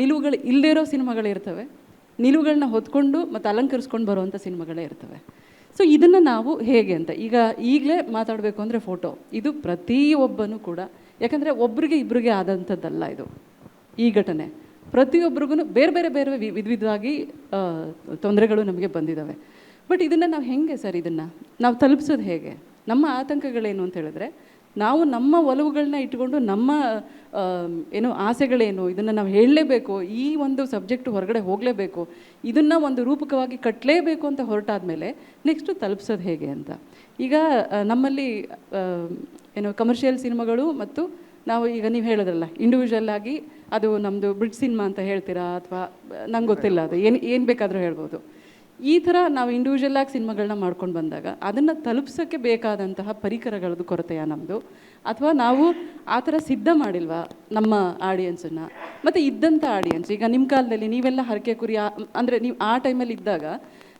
ನಿಲುವುಗಳು ಇಲ್ಲದೇ ಇರೋ ಸಿನಿಮಾಗಳಿರ್ತವೆ, ನಿಲುವುಗಳನ್ನ ಹೊತ್ಕೊಂಡು ಮತ್ತು ಅಲಂಕರಿಸ್ಕೊಂಡು ಬರುವಂಥ ಸಿನಿಮಾಗಳೇ ಇರ್ತವೆ. ಸೊ ಇದನ್ನು ನಾವು ಹೇಗೆ ಅಂತ ಈಗಲೇ ಮಾತಾಡಬೇಕು ಅಂದರೆ ಫೋಟೋ, ಇದು ಪ್ರತಿಯೊಬ್ಬನೂ ಕೂಡ, ಯಾಕಂದರೆ ಒಬ್ಬರಿಗೆ ಇಬ್ಬರಿಗೆ ಆದಂಥದ್ದಲ್ಲ ಇದು. ಈ ಘಟನೆ ಪ್ರತಿಯೊಬ್ಬರಿಗೂ ಬೇರೆ ಬೇರೆ ಬೇರೆ ವಿಧವಾಗಿ ತೊಂದರೆಗಳು ನಮಗೆ ಬಂದಿದ್ದಾವೆ. ಬಟ್ ಇದನ್ನು ನಾವು ಹೇಗೆ ಸರ್, ಇದನ್ನು ನಾವು ತಲುಪಿಸೋದು ಹೇಗೆ? ನಮ್ಮ ಆತಂಕಗಳೇನು ಅಂತ ಹೇಳಿದ್ರೆ, ನಾವು ನಮ್ಮ ಒಲವುಗಳನ್ನ ಇಟ್ಕೊಂಡು ನಮ್ಮ ಆಸೆಗಳೇನು, ಇದನ್ನು ನಾವು ಹೇಳಲೇಬೇಕು, ಈ ಒಂದು ಸಬ್ಜೆಕ್ಟು ಹೊರಗಡೆ ಹೋಗಲೇಬೇಕು, ಇದನ್ನು ಒಂದು ರೂಪಕವಾಗಿ ಕಟ್ಟಲೇಬೇಕು ಅಂತ ಹೊರಟಾದ್ಮೇಲೆ ನೆಕ್ಸ್ಟು ತಲುಪಿಸೋದು ಹೇಗೆ ಅಂತ. ಈಗ ನಮ್ಮಲ್ಲಿ ಕಮರ್ಷಿಯಲ್ ಸಿನಿಮಾಗಳು ಮತ್ತು ನೀವು ಹೇಳಿದ್ರಲ್ಲ ಇಂಡಿವಿಜುವಲ್ ಆಗಿ, ಅದು ನಮ್ಮದು ಬ್ರಿಡ್ಜ್ ಸಿನಿಮಾ ಅಂತ ಹೇಳ್ತೀರಾ, ಅಥವಾ ನಂಗೆ ಗೊತ್ತಿಲ್ಲ, ಅದು ಏನು ಬೇಕಾದರೂ ಹೇಳ್ಬೋದು. ಈ ಥರ ನಾವು ಇಂಡಿವಿಜುವಲ್ ಆಗಿ ಸಿನಿಮಾಗಳನ್ನ ಮಾಡ್ಕೊಂಡು ಬಂದಾಗ ಅದನ್ನು ತಲುಪಿಸೋಕ್ಕೆ ಬೇಕಾದಂತಹ ಪರಿಕರಗಳದ್ದು ಕೊರತೆಯ ನಮ್ಮದು, ಅಥವಾ ನಾವು ಆ ಥರ ಸಿದ್ಧ ಮಾಡಿಲ್ವಾ ನಮ್ಮ ಆಡಿಯನ್ಸನ್ನು? ಮತ್ತು ಇದ್ದಂಥ ಆಡಿಯನ್ಸ್, ಈಗ ನಿಮ್ಮ ಕಾಲದಲ್ಲಿ ನೀವೆಲ್ಲ ಹರಕೆ ಕುರಿ ಅಂದರೆ ನೀವು ಆ ಟೈಮಲ್ಲಿ ಇದ್ದಾಗ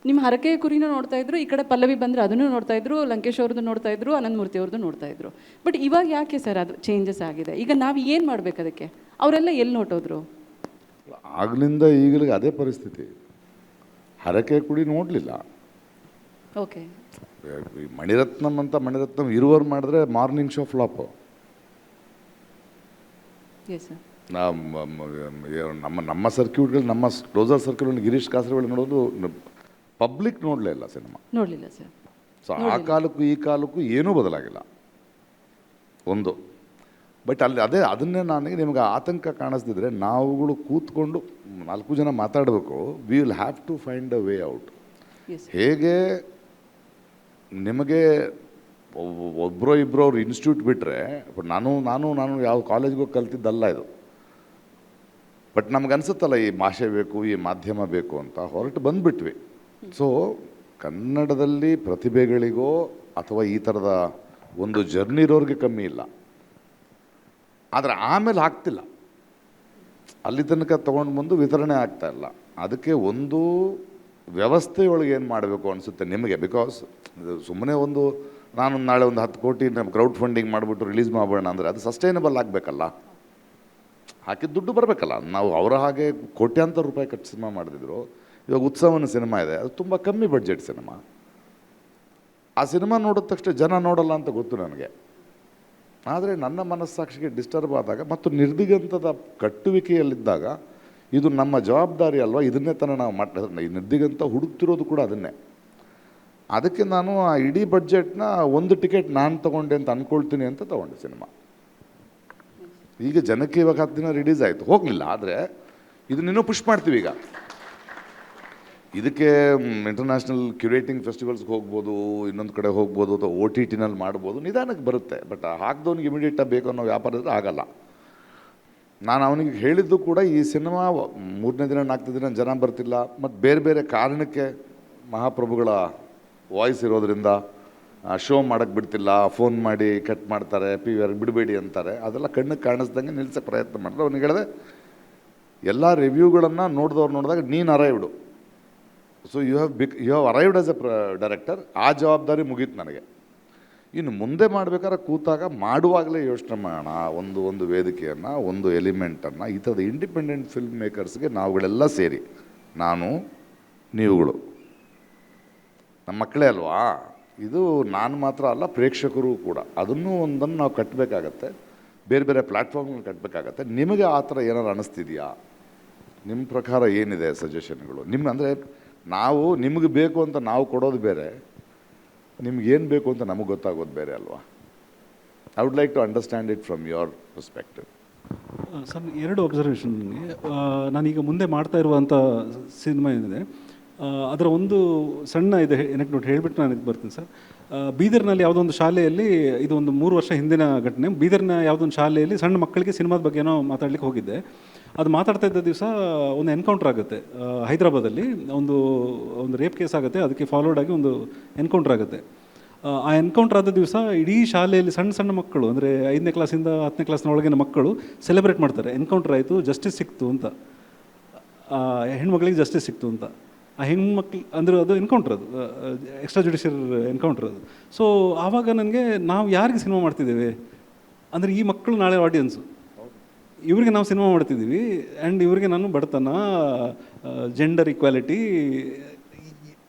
ನಿಮ್ಮ ಹರಕೆಯ ಕುರಿನೂ ನೋಡ್ತಾಯಿದ್ರು, ಈ ಕಡೆ ಪಲ್ಲವಿ ಬಂದರೆ ಅದನ್ನು ನೋಡ್ತಾಯಿದ್ರು, ಲಂಕೇಶ್ ಅವ್ರದ್ದು ನೋಡ್ತಾಯಿದ್ರು, ಅನಂತಮೂರ್ತಿ ಅವ್ರದ್ದು ನೋಡ್ತಾಯಿದ್ರು. ಬಟ್ ಇವಾಗ ಯಾಕೆ ಸರ್ ಅದು ಚೇಂಜಸ್ ಆಗಿದೆ? ಈಗ ನಾವು ಏನು ಮಾಡಬೇಕು ಅದಕ್ಕೆ? ಅವರೆಲ್ಲ ಎಲ್ಲಿ ನೋಟೋದ್ರು? ಆಗ್ಲಿಂದ ಈಗಲಿಗೆ ಅದೇ ಪರಿಸ್ಥಿತಿ. ಹರಕೆ ಕುಡಿ ನೋಡಲಿಲ್ಲ. ಓಕೆ, ಈ ಮಣಿರತ್ನಂ ಅಂತ ಮಣಿರತ್ನಂ ಇರುವರು ಮಾಡಿದ್ರೆ morning show flop. Yes sir. ನಮ್ಮ ಸರ್ಕ್ಯೂಟ್ಗಳು, ನಮ್ಮ ಕ್ಲೋಸರ್ ಸರ್ಕ್ಯೂಟ್ ಗಿರೀಶ್ ಕಾಸರವಳ್ಳಿ ನೋಡೋದು ಪಬ್ಲಿಕ್ ನೋಡಲೇ ಇಲ್ಲ ಸಿನಿಮಾ. ನೋಡಲಿಲ್ಲ ಸರ್. ಸೊ ಆ ಕಾಲಕ್ಕೂ ಈ ಕಾಲಕ್ಕೂ ಏನೂ ಬದಲಾಗಿಲ್ಲ ಒಂದು. ಬಟ್ ಅಲ್ಲಿ ಅದನ್ನೇ ನನಗೆ ನಿಮಗೆ ಆತಂಕ ಕಾಣಿಸ್ತಿದ್ರೆ ನಾವುಗಳು ಕೂತ್ಕೊಂಡು 4 ಜನ ಮಾತಾಡಬೇಕು. We will have to find a way out. Yes. ಹೇಗೆ ನಿಮಗೆ ಒಬ್ಬರೋ ಇಬ್ಬರು ಅವ್ರು ಇನ್ಸ್ಟಿಟ್ಯೂಟ್ ಬಿಟ್ಟರೆ, ಬಟ್ ನಾನು ಯಾವ ಕಾಲೇಜ್ಗೆ ಹೋಗಿ ಕಲ್ತಿದ್ದಲ್ಲ ಇದು. ಬಟ್ ನಮ್ಗೆ ಅನ್ಸುತ್ತಲ್ಲ ಈ ಭಾಷೆ ಬೇಕು, ಈ ಮಾಧ್ಯಮ ಬೇಕು ಅಂತ ಹೊರಟು ಬಂದುಬಿಟ್ವಿ. ಸೊ ಕನ್ನಡದಲ್ಲಿ ಪ್ರತಿಭೆಗಳಿಗೋ ಅಥವಾ ಈ ಥರದ ಒಂದು ಜರ್ನಿ ಇರೋರಿಗೆ ಕಮ್ಮಿ ಇಲ್ಲ. ಆದರೆ ಆಮೇಲೆ ಆಗ್ತಿಲ್ಲ, ಅಲ್ಲಿ ತನಕ ತೊಗೊಂಡು ಬಂದು ವಿತರಣೆ ಆಗ್ತಾ ಇಲ್ಲ. ಅದಕ್ಕೆ ಒಂದು ವ್ಯವಸ್ಥೆಯೊಳಗೆ ಏನು ಮಾಡಬೇಕು ಅನಿಸುತ್ತೆ ನಿಮಗೆ. ಬಿಕಾಸ್ ಸುಮ್ಮನೆ ನಾನು ನಾಳೆ ಒಂದು 10 ಕೋಟಿ ಕ್ರೌಡ್ ಫಂಡಿಂಗ್ ಮಾಡಿಬಿಟ್ಟು ರಿಲೀಸ್ ಮಾಡೋಣ ಅಂದರೆ ಅದು ಸಸ್ಟೈನಬಲ್ ಆಗಬೇಕಲ್ಲ, ಹಾಕಿದ ದುಡ್ಡು ಬರಬೇಕಲ್ಲ. ನಾವು ಅವರ ಹಾಗೆ ಕೋಟ್ಯಾಂತರ ರೂಪಾಯಿ ಕಟ್ಟಿ ಸಿನಿಮಾ ಮಾಡಿದ್ರು. ಇವಾಗ ಉತ್ಸವನ ಸಿನಿಮಾ ಇದೆ, ಅದು ತುಂಬ ಕಮ್ಮಿ ಬಡ್ಜೆಟ್ ಸಿನಿಮಾ. ಆ ಸಿನಿಮಾ ನೋಡಿದ ತಕ್ಷಣ ಜನ ನೋಡಲ್ಲ ಅಂತ ಗೊತ್ತು ನನಗೆ. ಆದರೆ ನನ್ನ ಮನಸ್ಸಾಕ್ಷಿಗೆ ಡಿಸ್ಟರ್ಬ್ ಆದಾಗ ಮತ್ತು ನಿರ್ದಿಗಂತದ ಕಟ್ಟುವಿಕೆಯಲ್ಲಿದ್ದಾಗ ಇದು ನಮ್ಮ ಜವಾಬ್ದಾರಿ ಅಲ್ವಾ, ಇದನ್ನೇ ತಾನೇ ನಾವು ಈ ನಿರ್ದಿಗಂತ ಹುಡುಕ್ತಿರೋದು ಕೂಡ ಅದನ್ನೇ. ಅದಕ್ಕೆ ನಾನು ಆ ಇಡೀ ಬಡ್ಜೆಟ್ನ ಒಂದು ಟಿಕೆಟ್ ನಾನು ತೊಗೊಂಡೆ ಅಂತ ಅಂದ್ಕೊಳ್ತೀನಿ ಅಂತ ತೊಗೊಂಡೆ ಸಿನಿಮಾ. ಈಗ ಜನಕ್ಕೆ ಇವಾಗ 10 ದಿನ ರಿಲೀಸ್ ಆಯಿತು, ಹೋಗಲಿಲ್ಲ. ಆದರೆ ಇದನ್ನೇನೋ ಪುಷ್ ಮಾಡ್ತೀವಿ. ಈಗ ಇದಕ್ಕೆ ಇಂಟರ್ನ್ಯಾಷನಲ್ ಕ್ಯೂರೇಟಿಂಗ್ ಫೆಸ್ಟಿವಲ್ಸ್ಗೆ ಹೋಗ್ಬೋದು, ಇನ್ನೊಂದು ಕಡೆ ಹೋಗ್ಬೋದು, ಅಥವಾ OTTನಲ್ಲಿ ಮಾಡ್ಬೋದು, ನಿಧಾನಕ್ಕೆ ಬರುತ್ತೆ. ಬಟ್ ಹಾಕ್ದವನಿಗೆ ಇಮಿಡಿಯೇಟಾಗಿ ಬೇಕು ಅನ್ನೋ ವ್ಯಾಪಾರ ಇದ್ರೆ ಆಗಲ್ಲ. ನಾನು ಅವನಿಗೆ ಹೇಳಿದ್ದು ಕೂಡ ಈ ಸಿನಿಮಾ 3ನೇ ದಿನ 4ನೇ ದಿನ ಜನ ಬರ್ತಿಲ್ಲ, ಮತ್ತು ಬೇರೆ ಬೇರೆ ಕಾರಣಕ್ಕೆ ಮಹಾಪ್ರಭುಗಳ ವಾಯ್ಸ್ ಇರೋದ್ರಿಂದ ಶೋ ಮಾಡೋಕ್ಕೆ ಬಿಡ್ತಿಲ್ಲ, ಫೋನ್ ಮಾಡಿ ಕಟ್ ಮಾಡ್ತಾರೆ, PVR ಬಿಡಬೇಡಿ ಅಂತಾರೆ. ಅದೆಲ್ಲ ಕಣ್ಣಿಗೆ ಕಾಣಿಸ್ದಂಗೆ ನಿಲ್ಲಿಸೋಕ್ಕೆ ಪ್ರಯತ್ನ ಮಾಡಿದ್ರೆ ಅವನಿಗೆ ಹೇಳಿದೆ, ಎಲ್ಲ ರಿವ್ಯೂಗಳನ್ನು ನೋಡಿದಾಗ ನೀನು arrived. So you have arrived as a director. ಆ ಜವಾಬ್ದಾರಿ ಮುಗೀತು ನನಗೆ. ಇನ್ನು ಮುಂದೆ ಮಾಡಬೇಕಾದ್ರೆ ಕೂತಾಗ ಮಾಡುವಾಗಲೇ ಯೋಚನೆ ಮಾಡೋಣ, ಒಂದು ವೇದಿಕೆಯನ್ನು, ಒಂದು ಎಲಿಮೆಂಟನ್ನು, ಈ ಥರದ ಇಂಡಿಪೆಂಡೆಂಟ್ ಫಿಲ್ಮ್ ಮೇಕರ್ಸ್ಗೆ ನಾವುಗಳೆಲ್ಲ ಸೇರಿ, ನಾನು ನೀವುಗಳು ನಮ್ಮ ಮಕ್ಕಳೇ ಅಲ್ವಾ, ಇದು ನಾನು ಮಾತ್ರ ಅಲ್ಲ ಪ್ರೇಕ್ಷಕರು ಕೂಡ. ಅದನ್ನು ಒಂದನ್ನು ನಾವು ಕಟ್ಟಬೇಕಾಗತ್ತೆ, ಬೇರೆ ಬೇರೆ ಪ್ಲ್ಯಾಟ್ಫಾರ್ಮ್ಗಳು ಕಟ್ಟಬೇಕಾಗತ್ತೆ. ನಿಮಗೆ ಆ ಥರ ಏನಾರು ಅನ್ನಿಸ್ತಿದೆಯಾ? ನಿಮ್ಮ ಪ್ರಕಾರ ಏನಿದೆ ಸಜೆಷನ್ಗಳು? ಅಂದರೆ ನಾವು ನಿಮಗೆ ಬೇಕು ಅಂತ ನಾವು ಕೊಡೋದು ಬೇರೆ, ನಿಮ್ಗೇನು ಬೇಕು ಅಂತ ನಮಗೆ ಗೊತ್ತಾಗೋದು ಬೇರೆ ಅಲ್ವಾ? I would like to understand it from your perspective. Sir, 2 observation ನನಗೆ. ನಾನೀಗ ಮುಂದೆ ಮಾಡ್ತಾ ಇರುವಂಥ ಸಿನಿಮಾ ಏನಿದೆ, ಅದರ ಒಂದು ಸಣ್ಣ ಇದೆ ಏನಕ್ಕೆ ನೋಡಿ ಹೇಳಿಬಿಟ್ಟು ನಾನು ಇದು ಬರ್ತೀನಿ ಸರ್. ಬೀದರ್ನಲ್ಲಿ ಯಾವುದೋ ಒಂದು ಶಾಲೆಯಲ್ಲಿ, ಇದು ಒಂದು 3 ವರ್ಷ ಹಿಂದಿನ ಘಟನೆ. ಬೀದರ್ನ ಯಾವುದೊಂದು ಶಾಲೆಯಲ್ಲಿ ಸಣ್ಣ ಮಕ್ಕಳಿಗೆ ಸಿನಿಮಾದ ಬಗ್ಗೆ ಏನೋ ಮಾತಾಡ್ಲಿಕ್ಕೆ ಹೋಗಿದ್ದೆ. ಅದು ಮಾತಾಡ್ತಾ ಇದ್ದ ದಿವಸ ಒಂದು ಎನ್ಕೌಂಟ್ರ್ ಆಗುತ್ತೆ ಹೈದರಾಬಾದಲ್ಲಿ. ಒಂದು ರೇಪ್ ಕೇಸ್ ಆಗುತ್ತೆ, ಅದಕ್ಕೆ ಫಾಲೋಡ್ ಆಗಿ ಒಂದು ಎನ್ಕೌಂಟ್ರ್ ಆಗುತ್ತೆ. ಆ ಎನ್ಕೌಂಟ್ರ್ ಆದ ದಿವಸ ಇಡೀ ಶಾಲೆಯಲ್ಲಿ ಸಣ್ಣ ಮಕ್ಕಳು, ಅಂದರೆ 5ನೇ ಕ್ಲಾಸಿಂದ 10ನೇ ಕ್ಲಾಸ್ನ ಒಳಗಿನ ಮಕ್ಕಳು ಸೆಲೆಬ್ರೇಟ್ ಮಾಡ್ತಾರೆ. ಎನ್ಕೌಂಟ್ರ್ ಆಯಿತು, ಜಸ್ಟಿಸ್ ಸಿಕ್ತು ಅಂತ, ಹೆಣ್ಮಕ್ಳಿಗೆ ಜಸ್ಟಿಸ್ ಸಿಕ್ತು ಅಂತ. ಆ ಹೆಣ್ಮಕ್ಳು ಅಂದರೆ ಅದು ಎನ್ಕೌಂಟ್ರ್, ಅದು ಎಕ್ಸ್ಟ್ರಾ ಜುಡಿಷಿಯಲ್ ಎನ್ಕೌಂಟ್ರ್ ಅದು. ಸೊ ಆವಾಗ ನನಗೆ, ನಾವು ಯಾರಿಗೆ ಸಿನಿಮಾ ಮಾಡ್ತಿದ್ದೇವೆ ಅಂದರೆ ಈ ಮಕ್ಕಳು ನಾಳೆ ಆಡಿಯನ್ಸು, ಇವ್ರಿಗೆ ನಾವು ಸಿನಿಮಾ ಮಾಡ್ತಿದ್ದೀವಿ. ಆ್ಯಂಡ್ ಇವರಿಗೆ ನಾನು ಬಡತನ, gender equality,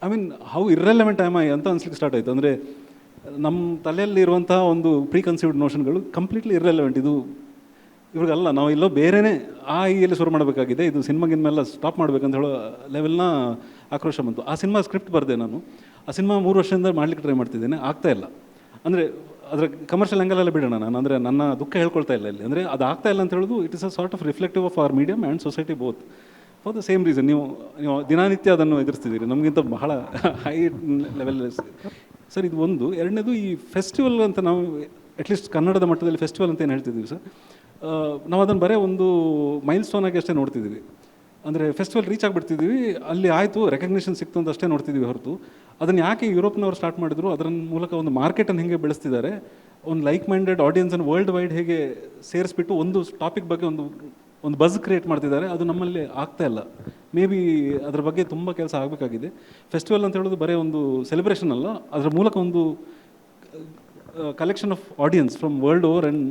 I mean how irrelevant am I ಅಂತ ಅನ್ಸ್ಲಿಕ್ಕೆ ಸ್ಟಾರ್ಟ್ ಆಯಿತು. ಅಂದರೆ ನಮ್ಮ ತಲೆಯಲ್ಲಿರುವಂಥ ಒಂದು ಪ್ರೀ ಕನ್ಸೀವ್ಡ್ ನೋಷನ್ಗಳು ಕಂಪ್ಲೀಟ್ಲಿ ಇರ್ರೆಲೆವೆಂಟ್. ಇದು ಇವ್ರಿಗಲ್ಲ, ನಾವು ಎಲ್ಲೋ ಬೇರೆನೇ ಇಲ್ಲಿ ಶುರು ಮಾಡಬೇಕಾಗಿದೆ, ಇದು ಸಿನಿಮಾಗಿನ್ಮೇಲೆ ಸ್ಟಾಪ್ ಮಾಡಬೇಕಂತ ಹೇಳೋ ಲೆವೆಲ್ನ ಆಕ್ರೋಶ ಬಂತು. ಆ ಸಿನಿಮಾ ಸ್ಕ್ರಿಪ್ಟ್ ಬರೆದೆ ನಾನು. ಆ ಸಿನಿಮಾ 3 ವರ್ಷದಿಂದ ಮಾಡ್ಲಿಕ್ಕೆ ಟ್ರೈ ಮಾಡ್ತಿದ್ದೇನೆ, ಆಗ್ತಾಯಿಲ್ಲ. ಅಂದರೆ ಅದರ ಕಮರ್ಷಿಯಲ್ ಆ್ಯಂಗಲೆಲ್ಲ ಬಿಡೋಣ ನಾನು, ಅಂದರೆ ನನ್ನ ದುಃಖ ಹೇಳ್ಕೊಳ್ತಾ ಇಲ್ಲ ಇಲ್ಲಿ. ಅಂದರೆ ಅದು ಆಗ್ತಾ ಇಲ್ಲ ಅಂತ ಹೇಳೋದು, it is a sort of reflective of our medium and society both, for the same reason. ನೀವು ದಿನನಿತ್ಯ ಅದನ್ನು ಎದುರಿಸ್ತಿದ್ದೀರಿ, ನಮಗಿಂತ ಬಹಳ ಹೈ ಲೆವೆಲ್ ಸರ್. ಇದು ಒಂದು. ಎರಡನೇದು, ಈ ಫೆಸ್ಟಿವಲ್ ಅಂತ ನಾವು ಅಟ್ಲೀಸ್ಟ್ ಕನ್ನಡದ ಮಟ್ಟದಲ್ಲಿ ಫೆಸ್ಟಿವಲ್ ಅಂತ ಏನು ಹೇಳ್ತಿದ್ದೀವಿ ಸರ್, ನಾವು ಅದನ್ನು ಬರೀ ಒಂದು ಮೈಲ್ ಸ್ಟೋನ್ ಆಗಿ ಅಷ್ಟೇ ನೋಡ್ತಿದ್ದೀವಿ. ಅಂದರೆ ಫೆಸ್ಟಿವಲ್ ರೀಚ್ ಆಗಿಬಿಡ್ತಿದ್ದೀವಿ, ಅಲ್ಲಿ ಆಯಿತು ರೆಕಗ್ನಿಷನ್ ಸಿಕ್ತು ಅಂತ ಅಷ್ಟೇ ನೋಡ್ತಿದ್ದೀವಿ ಹೊರತು ಅದನ್ನು ಯಾಕೆ ಯುರೋಪ್ನವ್ರು ಸ್ಟಾರ್ಟ್ ಮಾಡಿದ್ರು, ಅದರ ಮೂಲಕ ಒಂದು ಮಾರ್ಕೆಟನ್ನು ಹೇಗೆ ಬೆಳೆಸ್ತಿದ್ದಾರೆ, ಒಂದು ಲೈಕ್ ಮೈಂಡೆಡ್ ಆಡಿಯನ್ಸನ್ನು ವರ್ಲ್ಡ್ ವೈಡ್ ಹೇಗೆ ಸೇರಿಸ್ಬಿಟ್ಟು ಒಂದು ಟಾಪಿಕ್ ಬಗ್ಗೆ ಒಂದು ಬಜ್ ಕ್ರಿಯೇಟ್ ಮಾಡ್ತಿದ್ದಾರೆ, ಅದು ನಮ್ಮಲ್ಲಿ ಆಗ್ತಾ ಇಲ್ಲ. ಮೇ ಬಿ ಅದ್ರ ಬಗ್ಗೆ ತುಂಬ ಕೆಲಸ ಆಗಬೇಕಾಗಿದೆ. ಫೆಸ್ಟಿವಲ್ ಅಂತ ಹೇಳೋದು ಬರೀ ಒಂದು ಸೆಲೆಬ್ರೇಷನ್ ಅಲ್ಲ, ಅದರ ಮೂಲಕ ಒಂದು collection of audience from world over and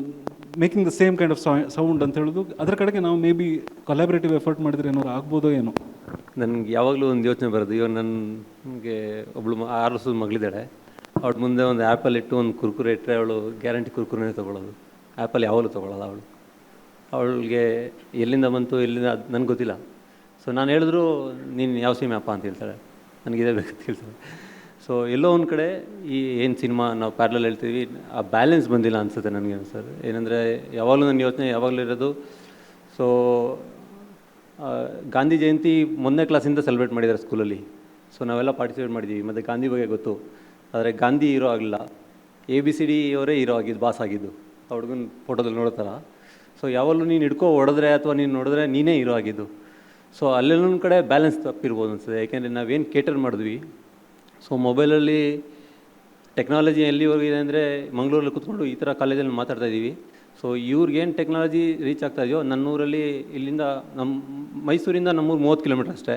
making the same kind of sound ಅಂತ ಹೇಳೋದು. ಅದರ ಕಡೆಗೆ ನಾವು ಮೇ ಬಿ ಕೊಲಾಬ್ರೇಟಿವ್ ಎಫರ್ಟ್ ಮಾಡಿದ್ರೆ ಏನಾದ್ರು ಆಗ್ಬೋದೋ ಏನೋ. ನನಗೆ ಯಾವಾಗಲೂ ಒಂದು ಯೋಚನೆ ಬರೋದು, ಇವಾಗ ನನಗೆ ಒಬ್ಬಳು 6 ವರ್ಷದ ಮಗಳಿದ್ದಾಳೆ. ಅವಳ ಮುಂದೆ ಒಂದು ಆ್ಯಪಲ್ ಇಟ್ಟು ಒಂದು ಕುರ್ಕುರೆ ಇಟ್ಟರೆ ಅವಳು ಗ್ಯಾರಂಟಿ ಕುರ್ಕುರೆನೇ ತೊಗೊಳ್ಳೋದು. ಆ್ಯಪಲ್ ಯಾವಾಗಲೂ ತೊಗೊಳ್ಳೋಲ್ಲ ಅವಳು. ಅವಳಿಗೆ ಎಲ್ಲಿಂದ ಬಂತು ಎಲ್ಲಿಂದ ಅದು ನನಗೆ ಗೊತ್ತಿಲ್ಲ. ಸೊ ನಾನು ಹೇಳಿದ್ರು ನೀನು ಯಾವ ಸಿನಿಮಾ ಅಪ್ಪ ಅಂತ ಹೇಳ್ತಾಳೆ, ನನಗಿದೇ ಬೇಕಂತ ಹೇಳ್ತಾಳೆ. ಸೊ ಎಲ್ಲೋ ಒಂದು ಕಡೆ ಈ ಏನು ಸಿನಿಮಾ ನಾವು ಪ್ಯಾರಲಲ್ ಹೇಳ್ತೀವಿ, ಆ ಬ್ಯಾಲೆನ್ಸ್ ಬಂದಿಲ್ಲ ಅನಿಸುತ್ತೆ ನನಗೆ ಸರ್. ಏನಂದರೆ ಯಾವಾಗಲೂ ನನ್ನ ಯೋಚನೆ ಯಾವಾಗಲೂ ಇರೋದು, ಸೊ ಗಾಂಧಿ ಜಯಂತಿ ಮೊದಲನೇ ಕ್ಲಾಸಿಂದ ಸೆಲೆಬ್ರೇಟ್ ಮಾಡಿದ್ದಾರೆ ಸ್ಕೂಲಲ್ಲಿ. ಸೊ ನಾವೆಲ್ಲ ಪಾರ್ಟಿಸಿಪೇಟ್ ಮಾಡಿದ್ದೀವಿ, ಮತ್ತು ಗಾಂಧಿ ಬಗ್ಗೆ ಗೊತ್ತು. ಆದರೆ ಗಾಂಧಿ ಹೀರೋ ಆಗಲಿಲ್ಲ, ABCD ಅವರೇ ಹೀರೋ ಆಗಿದ್ದು, ಬಾಸ್ ಆಗಿದ್ದು, ಆ ಹುಡುಗನ ಫೋಟೋದಲ್ಲಿ ನೋಡೋ. ಸೊ ಯಾವಾಗಲೂ ನೀನು ಹಿಡ್ಕೊ ಹೊಡೆದ್ರೆ ಅಥವಾ ನೀನು ನೋಡಿದ್ರೆ ನೀನೇ ಹೀರೋ ಆಗಿದ್ದು. ಸೊ ಅಲ್ಲೆಲ್ಲೊಂದು ಕಡೆ ಬ್ಯಾಲೆನ್ಸ್ ತಪ್ಪಿರ್ಬೋದು ಅನಿಸ್ತದೆ. ಯಾಕೆಂದರೆ ನಾವೇನು ಕೇಟರ್ ಮಾಡಿದ್ವಿ. ಸೊ ಮೊಬೈಲಲ್ಲಿ ಟೆಕ್ನಾಲಜಿ ಎಲ್ಲಿವರೆಗಿದೆ ಅಂದರೆ ಮಂಗಳೂರಲ್ಲಿ ಕೂತ್ಕೊಂಡು ಈ ಥರ ಕಾಲೇಜಲ್ಲಿ ಮಾತಾಡ್ತಾ ಇದ್ದೀವಿ. ಸೊ ಇವ್ರಿಗೇನು ಟೆಕ್ನಾಲಜಿ ರೀಚ್ ಆಗ್ತಾ ಇದೆಯೋ, ನನ್ನೂರಲ್ಲಿ ಇಲ್ಲಿಂದ ನಮ್ಮ ಮೈಸೂರಿಂದ ನಮ್ಮೂರು 30 ಕಿಲೋಮೀಟ್ರ್ ಅಷ್ಟೇ.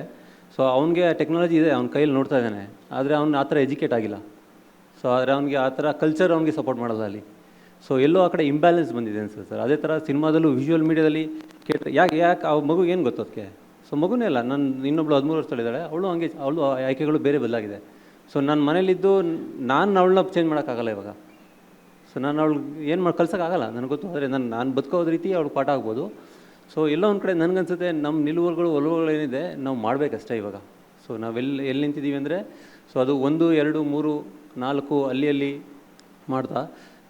ಸೊ ಅವ್ನಿಗೆ ಟೆಕ್ನಾಲಜಿ ಇದೆ, ಅವ್ನ ಕೈಯಲ್ಲಿ ನೋಡ್ತಾ ಇದ್ದಾನೆ, ಆದರೆ ಅವ್ನು ಆ ಥರ ಎಜುಕೇಟ್ ಆಗಿಲ್ಲ. ಸೊ ಆದರೆ ಅವ್ನಿಗೆ ಆ ಥರ ಕಲ್ಚರ್ ಅವ್ನಿಗೆ ಸಪೋರ್ಟ್ ಮಾಡೋದು ಅಲ್ಲಿ. ಸೊ ಎಲ್ಲೋ ಆ ಕಡೆ ಇಂಬ್ಯಾಲೆನ್ಸ್ ಬಂದಿದೆ ಅನ್ಸುತ್ತೆ ಸರ್. ಅದೇ ಥರ ಸಿನಿಮಾದಲ್ಲೂ ವಿಜುವಲ್ ಮೀಡಿಯಾದಲ್ಲಿ ಯಾಕೆ ಆ ಮಗುಗೆ ಏನು ಗೊತ್ತು ಅದಕ್ಕೆ. ಸೊ ಮಗುನೇ ಅಲ್ಲ, ನಾನು ಇನ್ನೊಬ್ಳು 13 ವರ್ಷದಲ್ಲಿದ್ದಾಳೆ, ಅವಳು ಆಯ್ಕೆಗಳು ಬೇರೆ ಬದಲಾಗಿದೆ. ಸೊ ನನ್ನ ಮನೇಲಿದ್ದು ನಾನು ಅವಳನ್ನ ಚೇಂಜ್ ಮಾಡೋಕ್ಕಾಗಲ್ಲ ಇವಾಗ. ಸೊ ನಾನು ಅವಳು ಏನು ಕಲ್ಸೋಕ್ಕಾಗಲ್ಲ, ನನಗೆ ಗೊತ್ತು. ಆದರೆ ನಾನು ಬದುಕೋದ ರೀತಿ ಅವಳು ಪಾಠ ಆಗ್ಬೋದು. ಸೊ ಎಲ್ಲೋ ಒಂದು ಕಡೆ ನನಗನ್ಸುತ್ತೆ ನಮ್ಮ ನಿಲುವುಗಳು ಒಲವುಗಳೇನಿದೆ ನಾವು ಮಾಡಬೇಕಷ್ಟೇ ಇವಾಗ. ಸೊ ಎಲ್ಲಿ ನಿಂತಿದ್ದೀವಿ ಅಂದರೆ, ಸೊ ಅದು 1, 2, 3, 4 ಅಲ್ಲಿ ಮಾಡ್ತಾ.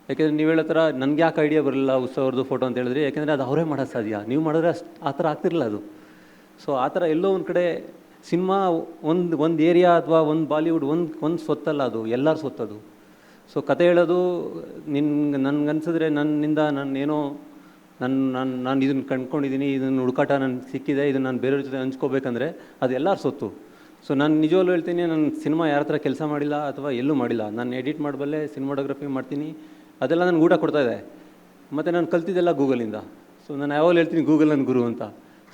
ಯಾಕೆಂದರೆ ನೀವು ಹೇಳೋ ಥರ ನನಗೆ ಯಾಕೆ ಐಡಿಯಾ ಬರಲಿಲ್ಲ ಉತ್ಸವರದ್ದು ಫೋಟೋ ಅಂತ ಹೇಳಿದ್ರಿ, ಯಾಕೆಂದರೆ ಅದು ಅವರೇ ಮಾಡೋದು ಸಾಧ್ಯ, ನೀವು ಮಾಡಿದ್ರೆ ಆ ಥರ ಆಗ್ತಿರಲಿಲ್ಲ ಅದು. ಸೊ ಆ ಥರ ಎಲ್ಲೋ ಒಂದು ಕಡೆ ಸಿನಿಮಾ ಒಂದು ಏರಿಯಾ ಅಥವಾ ಒಂದು ಬಾಲಿವುಡ್ ಒಂದು ಸ್ವತ್ತಲ್ಲ, ಅದು ಎಲ್ಲರ ಸ್ವತ್ತದು. ಸೊ ಕತೆ ಹೇಳೋದು ನನಗನ್ಸಿದ್ರೆ ನನ್ನಿಂದ ನಾನು ಇದನ್ನು ಕಂಡ್ಕೊಂಡಿದ್ದೀನಿ, ಇದನ್ನು ಹುಡುಕಾಟ ನನಗೆ ಸಿಕ್ಕಿದೆ, ಇದನ್ನು ನಾನು ಬೇರೆಯವ್ರ ಜೊತೆ ಹಂಚ್ಕೋಬೇಕಂದ್ರೆ ಅದು ಎಲ್ಲರ ಸ್ವತ್ತು. ಸೊ ನಾನು ನಿಜವಾಗ್ಲೂ ಹೇಳ್ತೀನಿ, ನಾನು ಸಿನಿಮಾ ಯಾರ ಹತ್ರ ಕೆಲಸ ಮಾಡಿಲ್ಲ ಅಥವಾ ಎಲ್ಲೂ ಮಾಡಿಲ್ಲ. ನಾನು ಎಡಿಟ್ ಮಾಡಬಲ್ಲೆ, ಸಿನಿಮಾಟೋಗ್ರಫಿ ಮಾಡ್ತೀನಿ, ಅದೆಲ್ಲ ನನಗೆ ಊಟ ಕೊಡ್ತಾಯಿದೆ. ಮತ್ತು ನಾನು ಕಲ್ತಿದ್ದೆಲ್ಲ ಗೂಗಲಿಂದ. ಸೊ ನಾನು ಯಾವಾಗಲೂ ಹೇಳ್ತೀನಿ ಗೂಗಲ್ ನನ್ನ ಗುರು ಅಂತ.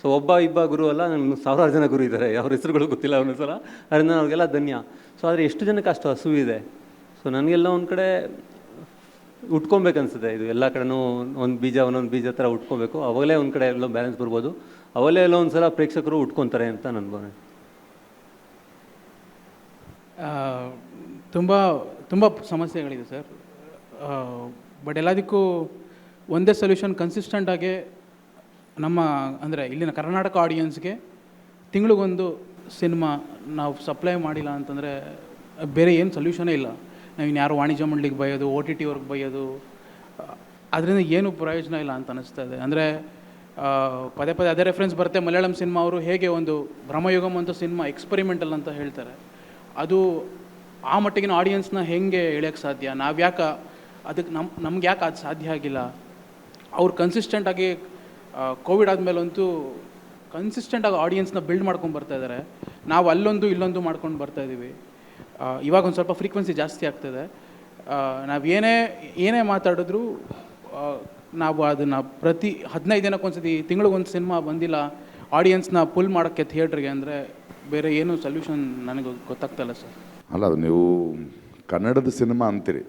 ಸೊ ಒಬ್ಬ ಗುರು ಅಲ್ಲ, ನನ್ನ 1000 ಜನ ಗುರು ಇದ್ದಾರೆ, ಅವ್ರ ಹೆಸರುಗಳು ಗೊತ್ತಿಲ್ಲ ಒಂದೊಂದ್ಸಲ, ಆದರೆ ನಾನು ಅವ್ರಿಗೆಲ್ಲ ಧನ್ಯ. ಸೊ ಆದರೆ ಎಷ್ಟು ಜನಕ್ಕೆ ಅಷ್ಟು ಹಸುವಿದೆ. ಸೊ ನನಗೆಲ್ಲ ಒಂದು ಕಡೆ ಉಟ್ಕೊಬೇಕನ್ಸುತ್ತೆ, ಇದು ಎಲ್ಲ ಕಡೆನೂ ಒಂದೊಂದು ಬೀಜ ಥರ ಉಟ್ಕೊಬೇಕು. ಅವಾಗಲೇ ಒಂದು ಕಡೆ ಎಲ್ಲೋ ಬ್ಯಾಲೆನ್ಸ್ ಬರ್ಬೋದು, ಅವಾಗಲೇ ಎಲ್ಲೋ ಒಂದು ಸಲ ಪ್ರೇಕ್ಷಕರು ಉಟ್ಕೊತಾರೆ ಅಂತ ನನ್ನ ಭಾವನೆ. ತುಂಬ ಸಮಸ್ಯೆಗಳಿದೆ ಸರ್. ಬಟ್ ಎಲ್ಲದಕ್ಕೂ ಒಂದೇ ಸೊಲ್ಯೂಷನ್, ಕನ್ಸಿಸ್ಟೆಂಟಾಗಿ ನಮ್ಮ ಅಂದರೆ ಇಲ್ಲಿನ ಕರ್ನಾಟಕ ಆಡಿಯನ್ಸ್ಗೆ ತಿಂಗಳಿಗೊಂದು ಸಿನಿಮಾ ನಾವು ಸಪ್ಲೈ ಮಾಡಿಲ್ಲ ಅಂತಂದರೆ ಬೇರೆ ಏನು ಸೊಲ್ಯೂಷನೇ ಇಲ್ಲ. ನಾವು ಇನ್ಯಾರು ವಾಣಿಜ್ಯ ಮಂಡಳಿಗೆ ಬೈಯೋದು, OTT ಅವ್ರಿಗೆ ಬೈಯೋದು, ಅದರಿಂದ ಏನು ಪ್ರಯೋಜನ ಇಲ್ಲ ಅಂತ ಅನ್ನಿಸ್ತಾ ಇದೆ. ಅಂದರೆ ಪದೇ ಅದೇ ರೆಫರೆನ್ಸ್ ಬರುತ್ತೆ. ಮಲಯಾಳಂ ಸಿನಿಮಾ ಅವರು ಹೇಗೆ ಒಂದು ಭ್ರಮಯುಗಮ್ ಅಂತ ಸಿನಿಮಾ ಎಕ್ಸ್ಪರಿಮೆಂಟಲ್ ಅಂತ ಹೇಳ್ತಾರೆ, ಅದು ಆ ಮಟ್ಟಿಗಿನ ಆಡಿಯನ್ಸ್ನ ಹೇಗೆ ಎಳೆಯೋಕ್ಕೆ ಸಾಧ್ಯ? ನಾವು ಯಾಕೆ ಅದಕ್ಕೆ ನಮ್ಗೆ ಯಾಕೆ ಅದು ಸಾಧ್ಯ ಆಗಿಲ್ಲ? ಅವ್ರು ಕನ್ಸಿಸ್ಟೆಂಟಾಗಿ ಕೋವಿಡ್ ಆದಮೇಲಂತೂ ಕನ್ಸಿಸ್ಟೆಂಟಾಗಿ ಆಡಿಯನ್ಸ್ನ ಬಿಲ್ಡ್ ಮಾಡ್ಕೊಂಡು ಬರ್ತಾ ಇದ್ದಾರೆ. ನಾವು ಅಲ್ಲೊಂದು ಇಲ್ಲೊಂದು ಮಾಡ್ಕೊಂಡು ಬರ್ತಾಯಿದ್ದೀವಿ. ಇವಾಗ ಒಂದು ಸ್ವಲ್ಪ ಫ್ರೀಕ್ವೆನ್ಸಿ ಜಾಸ್ತಿ ಆಗ್ತದೆ. ನಾವು ಏನೇ ಮಾತಾಡಿದ್ರು ನಾವು ಅದನ್ನು ಪ್ರತಿ 15 ದಿನಕ್ಕೊಂದ್ಸತಿ, ತಿಂಗಳಿಗೊಂದು ಸಿನಿಮಾ ಬಂದಿಲ್ಲ ಆಡಿಯನ್ಸ್ನ ಪುಲ್ ಮಾಡೋಕ್ಕೆ ಥಿಯೇಟ್ರಿಗೆ ಅಂದರೆ ಬೇರೆ ಏನು ಸೊಲ್ಯೂಷನ್ ನನಗೆ ಗೊತ್ತಾಗ್ತಾಯಿಲ್ಲ ಸರ್. ಅಲ್ಲ, ಅದು ನೀವು ಕನ್ನಡದ ಸಿನಿಮಾ ಅಂತೀರಿ.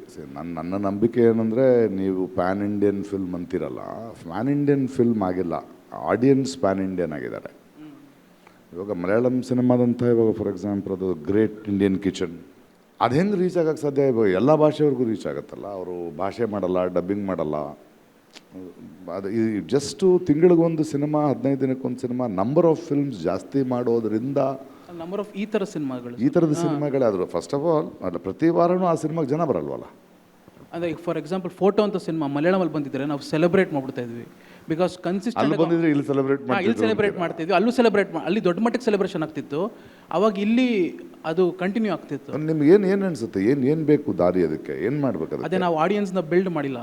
ನನ್ನ ನಂಬಿಕೆ ಏನಂದರೆ, ನೀವು ಪ್ಯಾನ್ ಇಂಡಿಯನ್ ಫಿಲ್ಮ್ ಅಂತೀರಲ್ಲ, ಪ್ಯಾನ್ ಇಂಡಿಯನ್ ಫಿಲ್ಮ್ ಆಗಿಲ್ಲ, ಆಡಿಯನ್ಸ್ ಪ್ಯಾನ್ ಇಂಡಿಯನ್ ಆಗಿದ್ದಾರೆ. ಇವಾಗ ಮಲಯಾಳಂ ಸಿನಿಮಾದಂಥ ಇವಾಗ ಫಾರ್ ಎಕ್ಸಾಂಪಲ್ ಅದು ಗ್ರೇಟ್ ಇಂಡಿಯನ್ ಕಿಚನ್, ಅದು ಹೆಂಗೆ ರೀಚ್ ಆಗೋಕ್ಕೆ ಸಾಧ್ಯ? ಇವಾಗ ಎಲ್ಲ ಭಾಷೆಯವ್ರಿಗೂ ರೀಚ್ ಆಗುತ್ತಲ್ಲ. ಅವರು ಭಾಷೆ ಮಾಡಲ್ಲ, ಡಬ್ಬಿಂಗ್ ಮಾಡಲ್ಲ. ಅದು ಈ ಜಸ್ಟು ತಿಂಗಳಿಗೊಂದು ಸಿನಿಮಾ, 15 ದಿನಕ್ಕೊಂದು ಸಿನಿಮಾ, ನಂಬರ್ ಆಫ್ ಫಿಲ್ಮ್ಸ್ ಜಾಸ್ತಿ ಮಾಡೋದ್ರಿಂದ ನಂಬರ್ ಆಫ್ ಈ ಥರದ ಸಿನಿಮಾಗಳೇ ಆದರೂ ಫಸ್ಟ್ ಆಫ್ ಆಲ್ ಅಲ್ಲ, ಪ್ರತಿ ವಾರನೂ ಆ ಸಿನಿಮಾಗೆ ಜನ ಬರಲ್ವಲ್ಲ. ಅಂದರೆ ಈಗ ಫಾರ್ ಎಕ್ಸಾಂಪಲ್ ಫೋಟೋ ಅಂತ ಸಿನಿಮಾ ಮಲಯಾಳಮಲ್ಲಿ ಬಂದಿದ್ದರೆ ನಾವು ಸೆಲೆಬ್ರೇಟ್ ಮಾಡ್ಬಿಡ್ತಾ ಇದ್ವಿ. ಬಿಕಾಸ್ ಕನ್ಸಿಸ್ಟೆಂಟ್ ಬಂದಿದ್ರೆ ಇಲ್ಲಿ ಸೆಲೆಬ್ರೇಟ್ ಮಾಡ್ತಿದ್ವಿ, ಅಲ್ಲೂ ಅಲ್ಲಿ ದೊಡ್ಡ ಮಟ್ಟಕ್ಕೆ ಸೆಲೆಬ್ರೇಷನ್ ಆಗ್ತಿತ್ತು. ಅವಾಗ ಇಲ್ಲಿ ಅದು ಕಂಟಿನ್ಯೂ ಆಗ್ತಿತ್ತು. ನಿಮ್ಗೆ ಏನು ಅನಿಸುತ್ತೆ, ಏನು ಬೇಕು ದಾರಿ, ಅದಕ್ಕೆ ಏನು ಮಾಡಬೇಕು? ಅದೇ ನಾವು ಆಡಿಯನ್ಸ್ನ ಬಿಲ್ಡ್ ಮಾಡಿಲ್ಲ,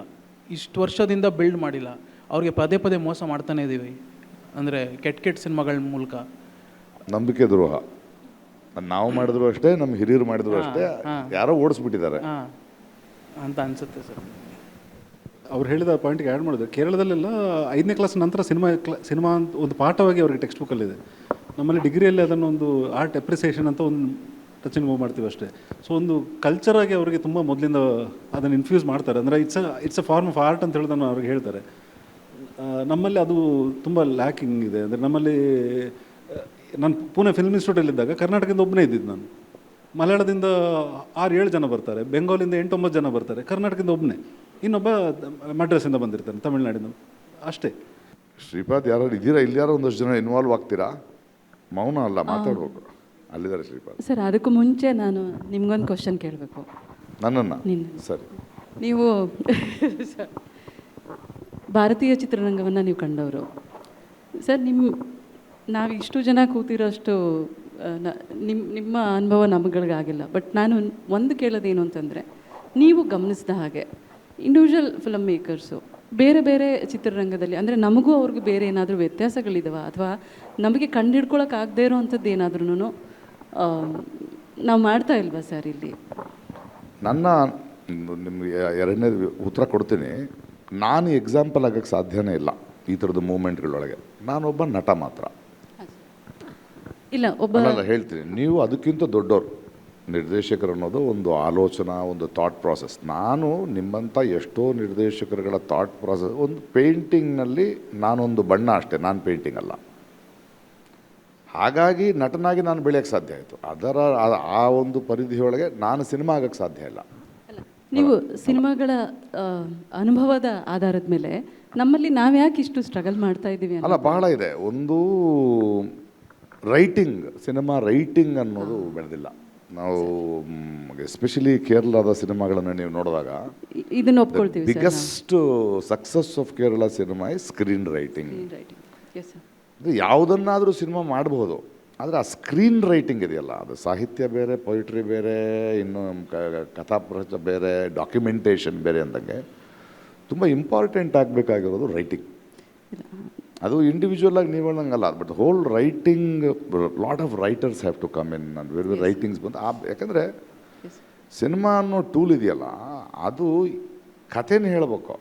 ಇಷ್ಟು ವರ್ಷದಿಂದ ಬಿಲ್ಡ್ ಮಾಡಿಲ್ಲ. ಅವ್ರಿಗೆ ಪದೇ ಮೋಸ ಮಾಡ್ತಾನೆ ಇದ್ದೀವಿ. ಅಂದರೆ ಕೆಟ್ಟ ಸಿನಿಮಾಗಳ ಮೂಲಕ ನಂಬಿಕೆ ದ್ರೋಹ ನಾವು ಮಾಡಿದ್ರು ಅಷ್ಟೇ, ನಮ್ಮ ಹಿರಿಯರು ಮಾಡಿದ್ರು ಅಷ್ಟೇ, ಯಾರೋ ಓಡಿಸ್ಬಿಟ್ಟಿದ್ದಾರೆ ಅಂತ ಅನ್ಸುತ್ತೆ ಸರ್. ಅವ್ರು ಹೇಳಿದ ಪಾಯಿಂಟ್ಗೆ ಆ್ಯಡ್ ಮಾಡಿದ್ರೆ, ಕೇರಳದಲ್ಲೆಲ್ಲ 5ನೇ ಕ್ಲಾಸ್ ನಂತರ ಸಿನಿಮಾ ಅಂತ ಒಂದು ಪಾಠವಾಗಿ ಅವ್ರಿಗೆ ಟೆಕ್ಸ್ಟ್ ಬುಕ್ಕಲ್ಲಿದೆ. ನಮ್ಮಲ್ಲಿ ಡಿಗ್ರಿಯಲ್ಲಿ ಅದನ್ನು ಒಂದು ಆರ್ಟ್ ಅಪ್ರಿಸಿಯೇಷನ್ ಅಂತ ಒಂದು ಟಚಿಂಗ್ ಮೂವ್ ಮಾಡ್ತೀವಿ ಅಷ್ಟೇ. ಸೊ ಒಂದು ಕಲ್ಚರಾಗಿ ಅವರಿಗೆ ತುಂಬ ಮೊದಲಿಂದ ಅದನ್ನು ಇನ್ಫ್ಯೂಸ್ ಮಾಡ್ತಾರೆ. ಅಂದರೆ it's a form of art ಅಂತ ಹೇಳೋದನ್ನು ಅವ್ರಿಗೆ ಹೇಳ್ತಾರೆ. ನಮ್ಮಲ್ಲಿ ಅದು ತುಂಬ ಲ್ಯಾಕಿಂಗ್ ಇದೆ. ಅಂದರೆ ನಮ್ಮಲ್ಲಿ ನಾನು ಪುಣೆ ಫಿಲ್ಮ್ ಇನ್ಸ್ಟಿಟ್ಯೂಟಲ್ಲಿದ್ದಾಗ ಕರ್ನಾಟಕದಿಂದ ಒಬ್ಬನೇ ಇದ್ದಿದ್ದು ನಾನು. ಮಲಯಾಳದಿಂದ 6-7 ಜನ ಬರ್ತಾರೆ, ಬೆಂಗಾಲಿಂದ 8-9 ಜನ ಬರ್ತಾರೆ, ಕರ್ನಾಟಕದಿಂದ ಒಬ್ಬನೇ, ಇನ್ನೊಬ್ಬ ಮಡ್ರಾಸಿಂದ ಬಂದಿರ್ತಾನೆ, ತಮಿಳ್ನಾಡಿಂದ, ಅಷ್ಟೇ. ಶ್ರೀಪಾದ್ ಯಾರು ಇದ್ದೀರಾ? ಇಲ್ಲಿ ಯಾರೋ ಒಂದಷ್ಟು ಜನ ಇನ್ವಾಲ್ವ್ ಆಗ್ತೀರಾ? ಮೌನ ಅಲ್ಲ, ಮಾತಾಡ್ಬೇಕು. ಅಲ್ಲಿದ್ದಾರೆ ಶ್ರೀಪಾದ್. ಸರ್, ಅದಕ್ಕೂ ಮುಂಚೆ ನಾನು ನಿಮ್ಗೊಂದು ಕ್ವಶನ್ ಕೇಳಬೇಕು. ನನ್ನನ್ನು? ನಿನ್ನ ಸರಿ. ನೀವು ಭಾರತೀಯ ಚಿತ್ರರಂಗವನ್ನು ನೀವು ಕಂಡವರು ಸರ್. ನಾವು ಇಷ್ಟು ಜನ ಕೂತಿರೋಷ್ಟು ನಿಮ್ಮ ಅನುಭವ ನಮಗಳಿಗಾಗಿಲ್ಲ. ಬಟ್ ನಾನು ಒಂದು ಕೇಳೋದೇನು ಅಂತಂದರೆ, ನೀವು ಗಮನಿಸಿದ ಹಾಗೆ ಇಂಡಿವಿಜುವಲ್ ಫಿಲಮ್ ಮೇಕರ್ಸು ಬೇರೆ ಬೇರೆ ಚಿತ್ರರಂಗದಲ್ಲಿ ಅಂದರೆ ನಮಗೂ ಅವ್ರಿಗೂ ಬೇರೆ ಏನಾದರೂ ವ್ಯತ್ಯಾಸಗಳಿದಾವ, ಅಥವಾ ನಮಗೆ ಕಂಡುಹಿಡ್ಕೊಳಕ್ಕಾಗದೇ ಇರೋ ಅಂಥದ್ದು ಏನಾದ್ರೂ ನಾವು ಮಾಡ್ತಾ ಇಲ್ವಾ ಸರ್ ಇಲ್ಲಿ? ನಿಮಗೆ ಎರಡನೇ ಉತ್ತರ ಕೊಡ್ತೀನಿ. ನಾನು ಎಕ್ಸಾಂಪಲ್ ಆಗೋಕ್ಕೆ ಸಾಧ್ಯನೇ ಇಲ್ಲ ಈ ಥರದ ಮೂಮೆಂಟ್ಗಳೊಳಗೆ. ನಾನೊಬ್ಬ ನಟ ಮಾತ್ರ. ಇಲ್ಲ, ಅಲ್ಲ ಹೇಳ್ತೀನಿ, ನೀವು ಅದಕ್ಕಿಂತ ದೊಡ್ಡವರು. ನಿರ್ದೇಶಕರು ಅನ್ನೋದು ಒಂದು ಆಲೋಚನಾ, ಒಂದು ಥಾಟ್ ಪ್ರಾಸೆಸ್. ನಾನು ನಿಮ್ಮಂಥ ಎಷ್ಟೋ ನಿರ್ದೇಶಕರುಗಳ ಥಾಟ್ ಪ್ರಾಸೆಸ್. ಒಂದು ಪೇಂಟಿಂಗ್ನಲ್ಲಿ ನಾನೊಂದು ಬಣ್ಣ ಅಷ್ಟೇ, ನಾನು ಪೇಂಟಿಂಗ್ ಅಲ್ಲ. ಹಾಗಾಗಿ ನಟನಾಗಿ ನಾನು ಬೆಳೆಯೋಕ್ಕೆ ಸಾಧ್ಯ ಆಯಿತು. ಆ ಒಂದು ಪರಿಧಿಯೊಳಗೆ ನಾನು ಸಿನಿಮಾ ಆಗೋಕ್ಕೆ ಸಾಧ್ಯ ಇಲ್ಲ. ನೀವು ಸಿನಿಮಾಗಳ ಅನುಭವದ ಆಧಾರದ ಮೇಲೆ ನಮ್ಮಲ್ಲಿ ನಾವ್ಯಾಕೆ ಇಷ್ಟು ಸ್ಟ್ರಗಲ್ ಮಾಡ್ತಾ ಇದ್ದೀವಿ ಅಲ್ಲ, ಬಹಳ ಇದೆ. ಒಂದು ರೈಟಿಂಗ್, ಸಿನಿಮಾ ರೈಟಿಂಗ್ ಅನ್ನೋದು ಬೆಳೆದಿಲ್ಲ. ನಾವು ಎಸ್ಪೆಷಲಿ ಕೇರಳದ ಸಿನಿಮಾಗಳನ್ನು ನೀವು ನೋಡಿದಾಗ ಇದನ್ನು ಒಪ್ಕೊಳ್ತೀವಿ. Biggest success of Kerala cinema is screen writing. Sir, ಯಾವುದನ್ನಾದರೂ ಸಿನಿಮಾ ಮಾಡಬಹುದು, ಆದರೆ ಆ ಸ್ಕ್ರೀನ್ ರೈಟಿಂಗ್ ಇದೆಯಲ್ಲ, ಅದು ಸಾಹಿತ್ಯ ಬೇರೆ, ಪೊಯಿಟ್ರಿ ಬೇರೆ, ಇನ್ನು ಕಥಾಪ್ರಚ ಬೇರೆ, ಡಾಕ್ಯುಮೆಂಟೇಷನ್ ಬೇರೆ ಅಂದಂಗೆ ತುಂಬ ಇಂಪಾರ್ಟೆಂಟ್ ಆಗಬೇಕಾಗಿರೋದು ರೈಟಿಂಗ್. ಅದು ಇಂಡಿವಿಜುವಲ್ ಆಗಿ ನೀವು ಹೇಳಂಗಲ್ಲ, but whole writing, lot of writers have to come in and ಬೇರೆ ಬೇರೆ ರೈಟಿಂಗ್ಸ್ ಬಂದು ಯಾಕಂದರೆ ಸಿನಿಮಾ ಅನ್ನೋ ಟೂಲ್ ಇದೆಯಲ್ಲ, ಅದು ಕಥೆನ ಹೇಳಬೇಕು,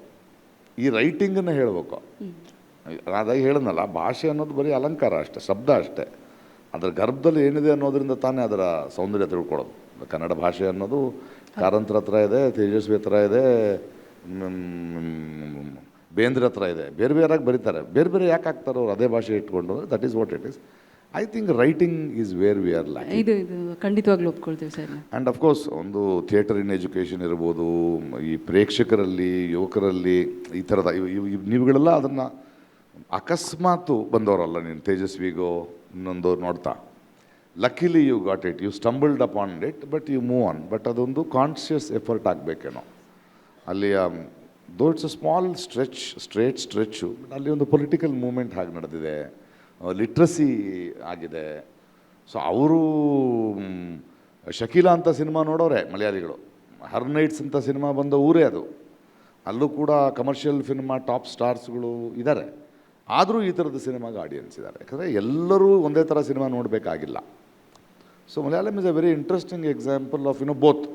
ಈ ರೈಟಿಂಗನ್ನು ಹೇಳಬೇಕು. ಅದಾಗಿ ಹೇಳೋದಲ್ಲ, ಭಾಷೆ ಅನ್ನೋದು ಬರೀ ಅಲಂಕಾರ ಅಷ್ಟೇ, ಶಬ್ದ ಅಷ್ಟೇ. ಅದರ ಗರ್ಭದಲ್ಲಿ ಏನಿದೆ ಅನ್ನೋದರಿಂದ ತಾನೇ ಅದರ ಸೌಂದರ್ಯ ತಿಳ್ಕೊಳ್ಳೋದು. ಕನ್ನಡ ಭಾಷೆ ಅನ್ನೋದು ಕಾರಂತರ ಹತ್ರ ಇದೆ, ತೇಜಸ್ವಿ ಹತ್ರ ಇದೆ, ಬೇಂದ್ರ ಹತ್ರ ಇದೆ. ಬೇರೆ ಬೇರೆಯಾಗಿ ಬರೀತಾರೆ. ಬೇರೆ ಬೇರೆ ಯಾಕೆ ಆಗ್ತಾರೋ ಅವ್ರು ಅದೇ ಭಾಷೆ ಇಟ್ಕೊಂಡು. That is what it is. I think writing is where we are like. ಇದು ಖಂಡಿತವಾಗ್ಲೂ ಒಪ್ಕೊಳ್ತೀವಿ ಸರ್. ಆ್ಯಂಡ್ ಅಫ್ಕೋರ್ಸ್ ಒಂದು ಥಿಯೇಟರ್ ಇನ್ ಎಜುಕೇಷನ್ ಇರ್ಬೋದು, ಈ ಪ್ರೇಕ್ಷಕರಲ್ಲಿ, ಯುವಕರಲ್ಲಿ ಈ ಥರದ ನೀವುಗಳೆಲ್ಲ ಅದನ್ನು ಅಕಸ್ಮಾತು ಬಂದವರಲ್ಲ. ನೀನು ತೇಜಸ್ವಿಗೋ ಇನ್ನೊಂದು ನೋಡ್ತಾ, luckily you got it, you stumbled upon it, but you move on. But ಅದೊಂದು ಕಾನ್ಷಿಯಸ್ ಎಫರ್ಟ್ ಆಗಬೇಕೇನೋ ಅಲ್ಲಿ. Though it's a small straight stretch, ಅಲ್ಲಿ ಒಂದು ಪೊಲಿಟಿಕಲ್ ಮೂವ್ಮೆಂಟ್ ಹಾಗೆ ನಡೆದಿದೆ, ಲಿಟ್ರಸಿ ಆಗಿದೆ. ಸೊ ಅವರು ಶಕೀಲಾ ಅಂತ ಸಿನಿಮಾ ನೋಡೋರೆ ಮಲಯಾಳಿಗಳು, ಹರ್ ನೈಟ್ಸ್ ಅಂತ ಸಿನಿಮಾ ಬಂದ ಊರೇ ಅದು. ಅಲ್ಲೂ ಕೂಡ ಕಮರ್ಷಿಯಲ್ ಸಿನಿಮಾ ಟಾಪ್ ಸ್ಟಾರ್ಸ್ಗಳು ಇದ್ದಾರೆ. ಆದರೂ ಈ ಥರದ ಸಿನಿಮಾಗೆ ಆಡಿಯನ್ಸ್ ಇದ್ದಾರೆ. ಯಾಕಂದರೆ ಎಲ್ಲರೂ ಒಂದೇ ಥರ ಸಿನಿಮಾ ನೋಡಬೇಕಾಗಿಲ್ಲ. So Malayalam is a very interesting example of both.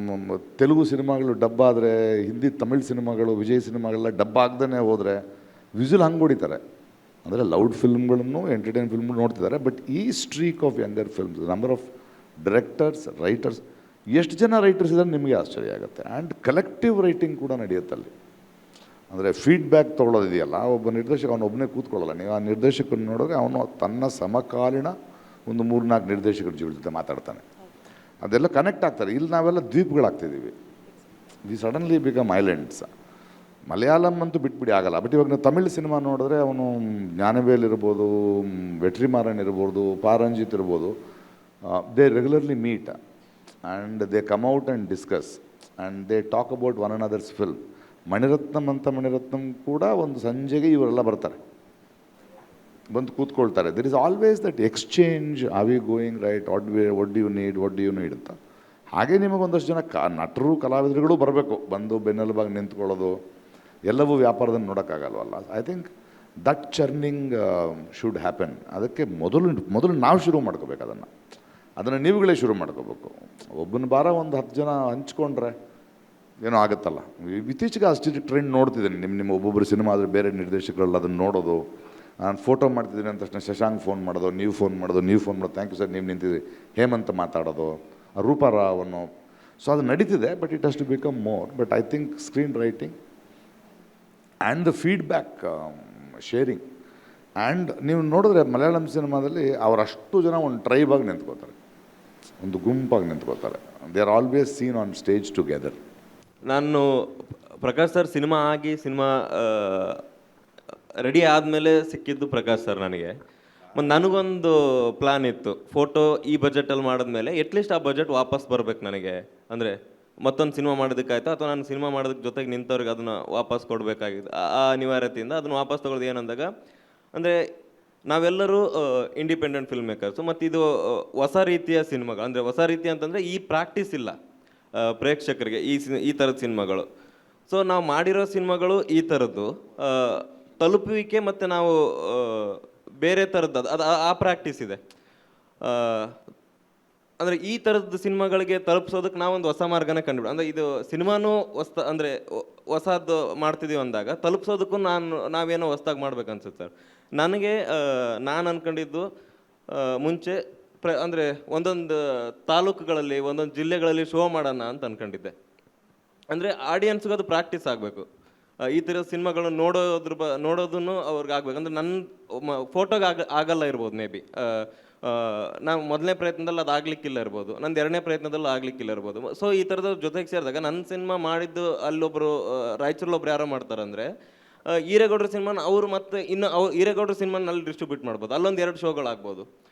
ನಮ್ಮ ತೆಲುಗು ಸಿನಿಮಾಗಳು ಡಬ್ಬ ಆದರೆ, ಹಿಂದಿ ತಮಿಳ್ ಸಿನಿಮಾಗಳು, ವಿಜಯ್ ಸಿನಿಮಾಗಳೆಲ್ಲ ಡಬ್ಬ ಆಗದೇ ಹೋದರೆ ವಿಸುಲ್ ಹಂಗೆ ಹೊಡಿತಾರೆ. ಅಂದರೆ ಲೌಡ್ ಫಿಲ್ಮ್ಗಳನ್ನು, ಎಂಟರ್ಟೈನ್ ಫಿಲ್ಮ್ಗಳು ನೋಡ್ತಿದ್ದಾರೆ. ಬಟ್ ಈ strike of younger films, number of directors, writers, ಎಷ್ಟು ಜನ ರೈಟರ್ಸ್ ಇದ್ದಾರೆ ನಿಮಗೆ ಆಶ್ಚರ್ಯ ಆಗುತ್ತೆ. ಆ್ಯಂಡ್ ಕಲೆಕ್ಟಿವ್ ರೈಟಿಂಗ್ ಕೂಡ ನಡೆಯುತ್ತಲ್ಲಿ. ಅಂದರೆ ಫೀಡ್ಬ್ಯಾಕ್ ತೊಗೊಳ್ಳೋದಿದೆಯಲ್ಲ, ಒಬ್ಬ ನಿರ್ದೇಶಕ ಅವನೊಬ್ಬನೇ ಕೂತ್ಕೊಳ್ಳಲ್ಲ. ನೀವು ಆ ನಿರ್ದೇಶಕನ ನೋಡಿದ್ರೆ ಅವನು ತನ್ನ ಸಮಕಾಲೀನ ಒಂದು 3-4 ನಿರ್ದೇಶಕರ ಜೊತೆ ಮಾತಾಡ್ತಾನೆ. ಅದೆಲ್ಲ ಕನೆಕ್ಟ್ ಆಗ್ತಾರೆ. ಇಲ್ಲಿ ನಾವೆಲ್ಲ ದ್ವೀಪಗಳಾಗ್ತಿದ್ದೀವಿ. We suddenly become islands. Malayalam ಅಂತೂ ಬಿಟ್ಬಿಡಿ ಆಗಲ್ಲ. ಬಟ್ ಇವಾಗ ನಾವು ತಮಿಳ್ ಸಿನಿಮಾ ನೋಡಿದ್ರೆ ಅವನು ಜ್ಞಾನವೇಲ್ ಇರ್ಬೋದು, ವೆಟ್ರಿಮಾರನ್ ಇರ್ಬೋದು, ಪಾರಂಜಿತ್ ಇರ್ಬೋದು, they regularly meet and they come out and discuss and they talk about one another film. Mani Ratnam ಕೂಡ ಒಂದು ಸಂಜೆಗೆ ಇವರೆಲ್ಲ ಬರ್ತಾರೆ, ಬಂದು ಕೂತ್ಕೊಳ್ತಾರೆ. There is always that exchange, R we going right, what do you need ಅಂತ. ಹಾಗೆ ನಿಮಗೊಂದಷ್ಟು ಜನ ನಟರು, ಕಲಾವಿದರುಗಳು ಬರಬೇಕು, ಬಂದು ಬೆನ್ನೆಲುಬಾಗಿ ನಿಂತ್ಕೊಳ್ಳೋದು ಎಲ್ಲವೂ ವ್ಯಾಪಾರದಲ್ಲಿ ನೋಡೋಕ್ಕಾಗಲ್ವಲ್ಲ. I think that churning should happen. ಅದಕ್ಕೆ ಮೊದಲು ನಾವು ಶುರು ಮಾಡ್ಕೋಬೇಕು. ಅದನ್ನು ನೀವುಗಳೇ ಶುರು ಮಾಡ್ಕೋಬೇಕು. ಒಬ್ಬನ ಭಾರ ಒಂದು 10 ಜನ ಹಂಚ್ಕೊಂಡ್ರೆ ಏನೋ ಆಗುತ್ತಲ್ಲ. ಇತ್ತೀಚೆಗೆ ಅಷ್ಟು ಟ್ರೆಂಡ್ ನೋಡ್ತಿದ್ದೀನಿ. ನಿಮ್ಮ ಒಬ್ಬೊಬ್ಬರು ಸಿನಿಮಾ ಆದರೆ ಬೇರೆ ನಿರ್ದೇಶಕರೆಲ್ಲ ಅದನ್ನು ನೋಡೋದು. ನಾನು ಫೋಟೋ ಮಾಡ್ತಿದ್ದೀನಿ ಅಂದ ತಕ್ಷಣ ಶಶಾಂಕ್ ಫೋನ್ ಮಾಡೋದು, ನೀವು ಫೋನ್ ಮಾಡೋದು, ಥ್ಯಾಂಕ್ ಯು ಸರ್ ನೀವು ನಿಂತಿದ್ದೀರಿ, ಹೇಮಂತ್ ಮಾತಾಡೋದು, ರೂಪಾರಾವ್ ಅನ್ನೋ. ಸೊ ಅದು ನಡೀತಿದೆ. But it has to become more. But I think screen writing and the feedback sharing. And ನೀವು ನೋಡಿದ್ರೆ ಮಲಯಾಳಂ ಸಿನಿಮಾದಲ್ಲಿ ಅವರಷ್ಟು ಜನ ಒಂದು ಟ್ರೈಬಾಗಿ ನಿಂತ್ಕೋತಾರೆ. ಒಂದು ಗುಂಪಾಗಿ ನಿಂತ್ಕೋತಾರೆ. They are always seen on stage together. ನಾನು ಪ್ರಕಾಶ್ ಸರ್ ಸಿನಿಮಾ ಆಗಿ ಸಿನಿಮಾ ರೆಡಿ ಆದಮೇಲೆ ಸಿಕ್ಕಿದ್ದು ಪ್ರಕಾಶ್ ಸರ್ ನನಗೆ. ಮತ್ತು ನನಗೊಂದು ಪ್ಲ್ಯಾನ್ ಇತ್ತು, ಫೋಟೋ ಈ ಬಜೆಟಲ್ಲಿ ಮಾಡಿದ್ಮೇಲೆ ಎಟ್ಲೀಸ್ಟ್ ಆ ಬಜೆಟ್ ವಾಪಸ್ ಬರ್ಬೇಕು ನನಗೆ. ಅಂದರೆ ಮತ್ತೊಂದು ಸಿನಿಮಾ ಮಾಡೋದಕ್ಕಾಯ್ತು ಅಥವಾ ನಾನು ಸಿನಿಮಾ ಮಾಡೋದಕ್ಕೆ ಜೊತೆಗೆ ನಿಂತವ್ರಿಗೆ ಅದನ್ನು ವಾಪಸ್ ಕೊಡಬೇಕಾಗಿತ್ತು. ಆ ಅನಿವಾರ್ಯತೆಯಿಂದ ಅದನ್ನು ವಾಪಸ್ ತೊಗೊಳ್ಳೋದು ಏನಂದಾಗ, ಅಂದರೆ ನಾವೆಲ್ಲರೂ ಇಂಡಿಪೆಂಡೆಂಟ್ ಫಿಲ್ಮ್ ಮೇಕರ್ಸು, ಮತ್ತು ಇದು ಹೊಸ ರೀತಿಯ ಸಿನಿಮಾಗಳು. ಅಂದರೆ ಹೊಸ ರೀತಿ ಅಂತಂದರೆ ಈ ಪ್ರಾಕ್ಟೀಸ್ ಇಲ್ಲ ಪ್ರೇಕ್ಷಕರಿಗೆ ಈ ಥರದ ಸಿನಿಮಾಗಳು. ಸೊ ನಾವು ಮಾಡಿರೋ ಸಿನಿಮಾಗಳು ಈ ಥರದ್ದು ತಲುಪುವಿಕೆ, ಮತ್ತು ನಾವು ಬೇರೆ ಥರದ್ದು ಅದು ಆ ಪ್ರಾಕ್ಟೀಸ್ ಇದೆ. ಅಂದರೆ ಈ ಥರದ್ದು ಸಿನಿಮಾಗಳಿಗೆ ತಲುಪಿಸೋದಕ್ಕೆ ನಾವೊಂದು ಹೊಸ ಮಾರ್ಗನೇ ಕಂಡುಬಿಡ. ಅಂದರೆ ಇದು ಸಿನಿಮಾನೂ ಅಂದರೆ ಹೊಸದು ಮಾಡ್ತಿದ್ದೀವಿ ಅಂದಾಗ ತಲುಪಿಸೋದಕ್ಕೂ ನಾವೇನೋ ಹೊಸ್ದಾಗಿ ಮಾಡ್ಬೇಕು ಅನ್ಸುತ್ತೆ ಸರ್ ನನಗೆ. ನಾನು ಅಂದ್ಕೊಂಡಿದ್ದು ಮುಂಚೆ ಅಂದರೆ ಒಂದೊಂದು ತಾಲೂಕುಗಳಲ್ಲಿ ಒಂದೊಂದು ಜಿಲ್ಲೆಗಳಲ್ಲಿ ಶೋ ಮಾಡೋಣ ಅಂತ ಅಂದ್ಕೊಂಡಿದ್ದೆ. ಅಂದರೆ ಆಡಿಯನ್ಸ್ಗೆ ಅದು ಪ್ರಾಕ್ಟೀಸ್ ಆಗಬೇಕು. ಈ ಥರ ಸಿನಿಮಾಗಳನ್ನ ನೋಡೋದನ್ನು ಅವ್ರಿಗೆ ಆಗ್ಬೇಕು. ಅಂದರೆ ನನ್ನ ಫೋಟೋಗೆ ಆಗಲ್ಲ ಇರ್ಬೋದು ಮೇ ಬಿ. ನಾವು ಮೊದಲನೇ ಪ್ರಯತ್ನದಲ್ಲಿ ಅದು ಆಗಲಿಕ್ಕಿಲ್ಲ ಇರ್ಬೋದು, ನಂದು ಎರಡನೇ ಪ್ರಯತ್ನದಲ್ಲಿ ಆಗಲಿಕ್ಕಿಲ್ಲ ಇರ್ಬೋದು. ಸೊ ಈ ಥರದ ಜೊತೆಗೆ ಸೇರಿದಾಗ ನನ್ನ ಸಿನಿಮಾ ಮಾಡಿದ್ದು ಅಲ್ಲೊಬ್ಬರು ರಾಯಚೂರಲ್ಲೊಬ್ರು ಯಾರೋ ಮಾಡ್ತಾರಂದರೆ ಈರೇಗೌಡರ ಸಿನಿಮಾನ ಅವರು ಮತ್ತೆ ಇನ್ನು ಈರೇಗೌಡರ ಸಿನಿಮಾನ ಅಲ್ಲಿ ಡಿಸ್ಟ್ರಿಬ್ಯೂಟ್ ಮಾಡ್ಬೋದು, ಅಲ್ಲೊಂದು 2 ಶೋಗಳಾಗ್ಬೋದು.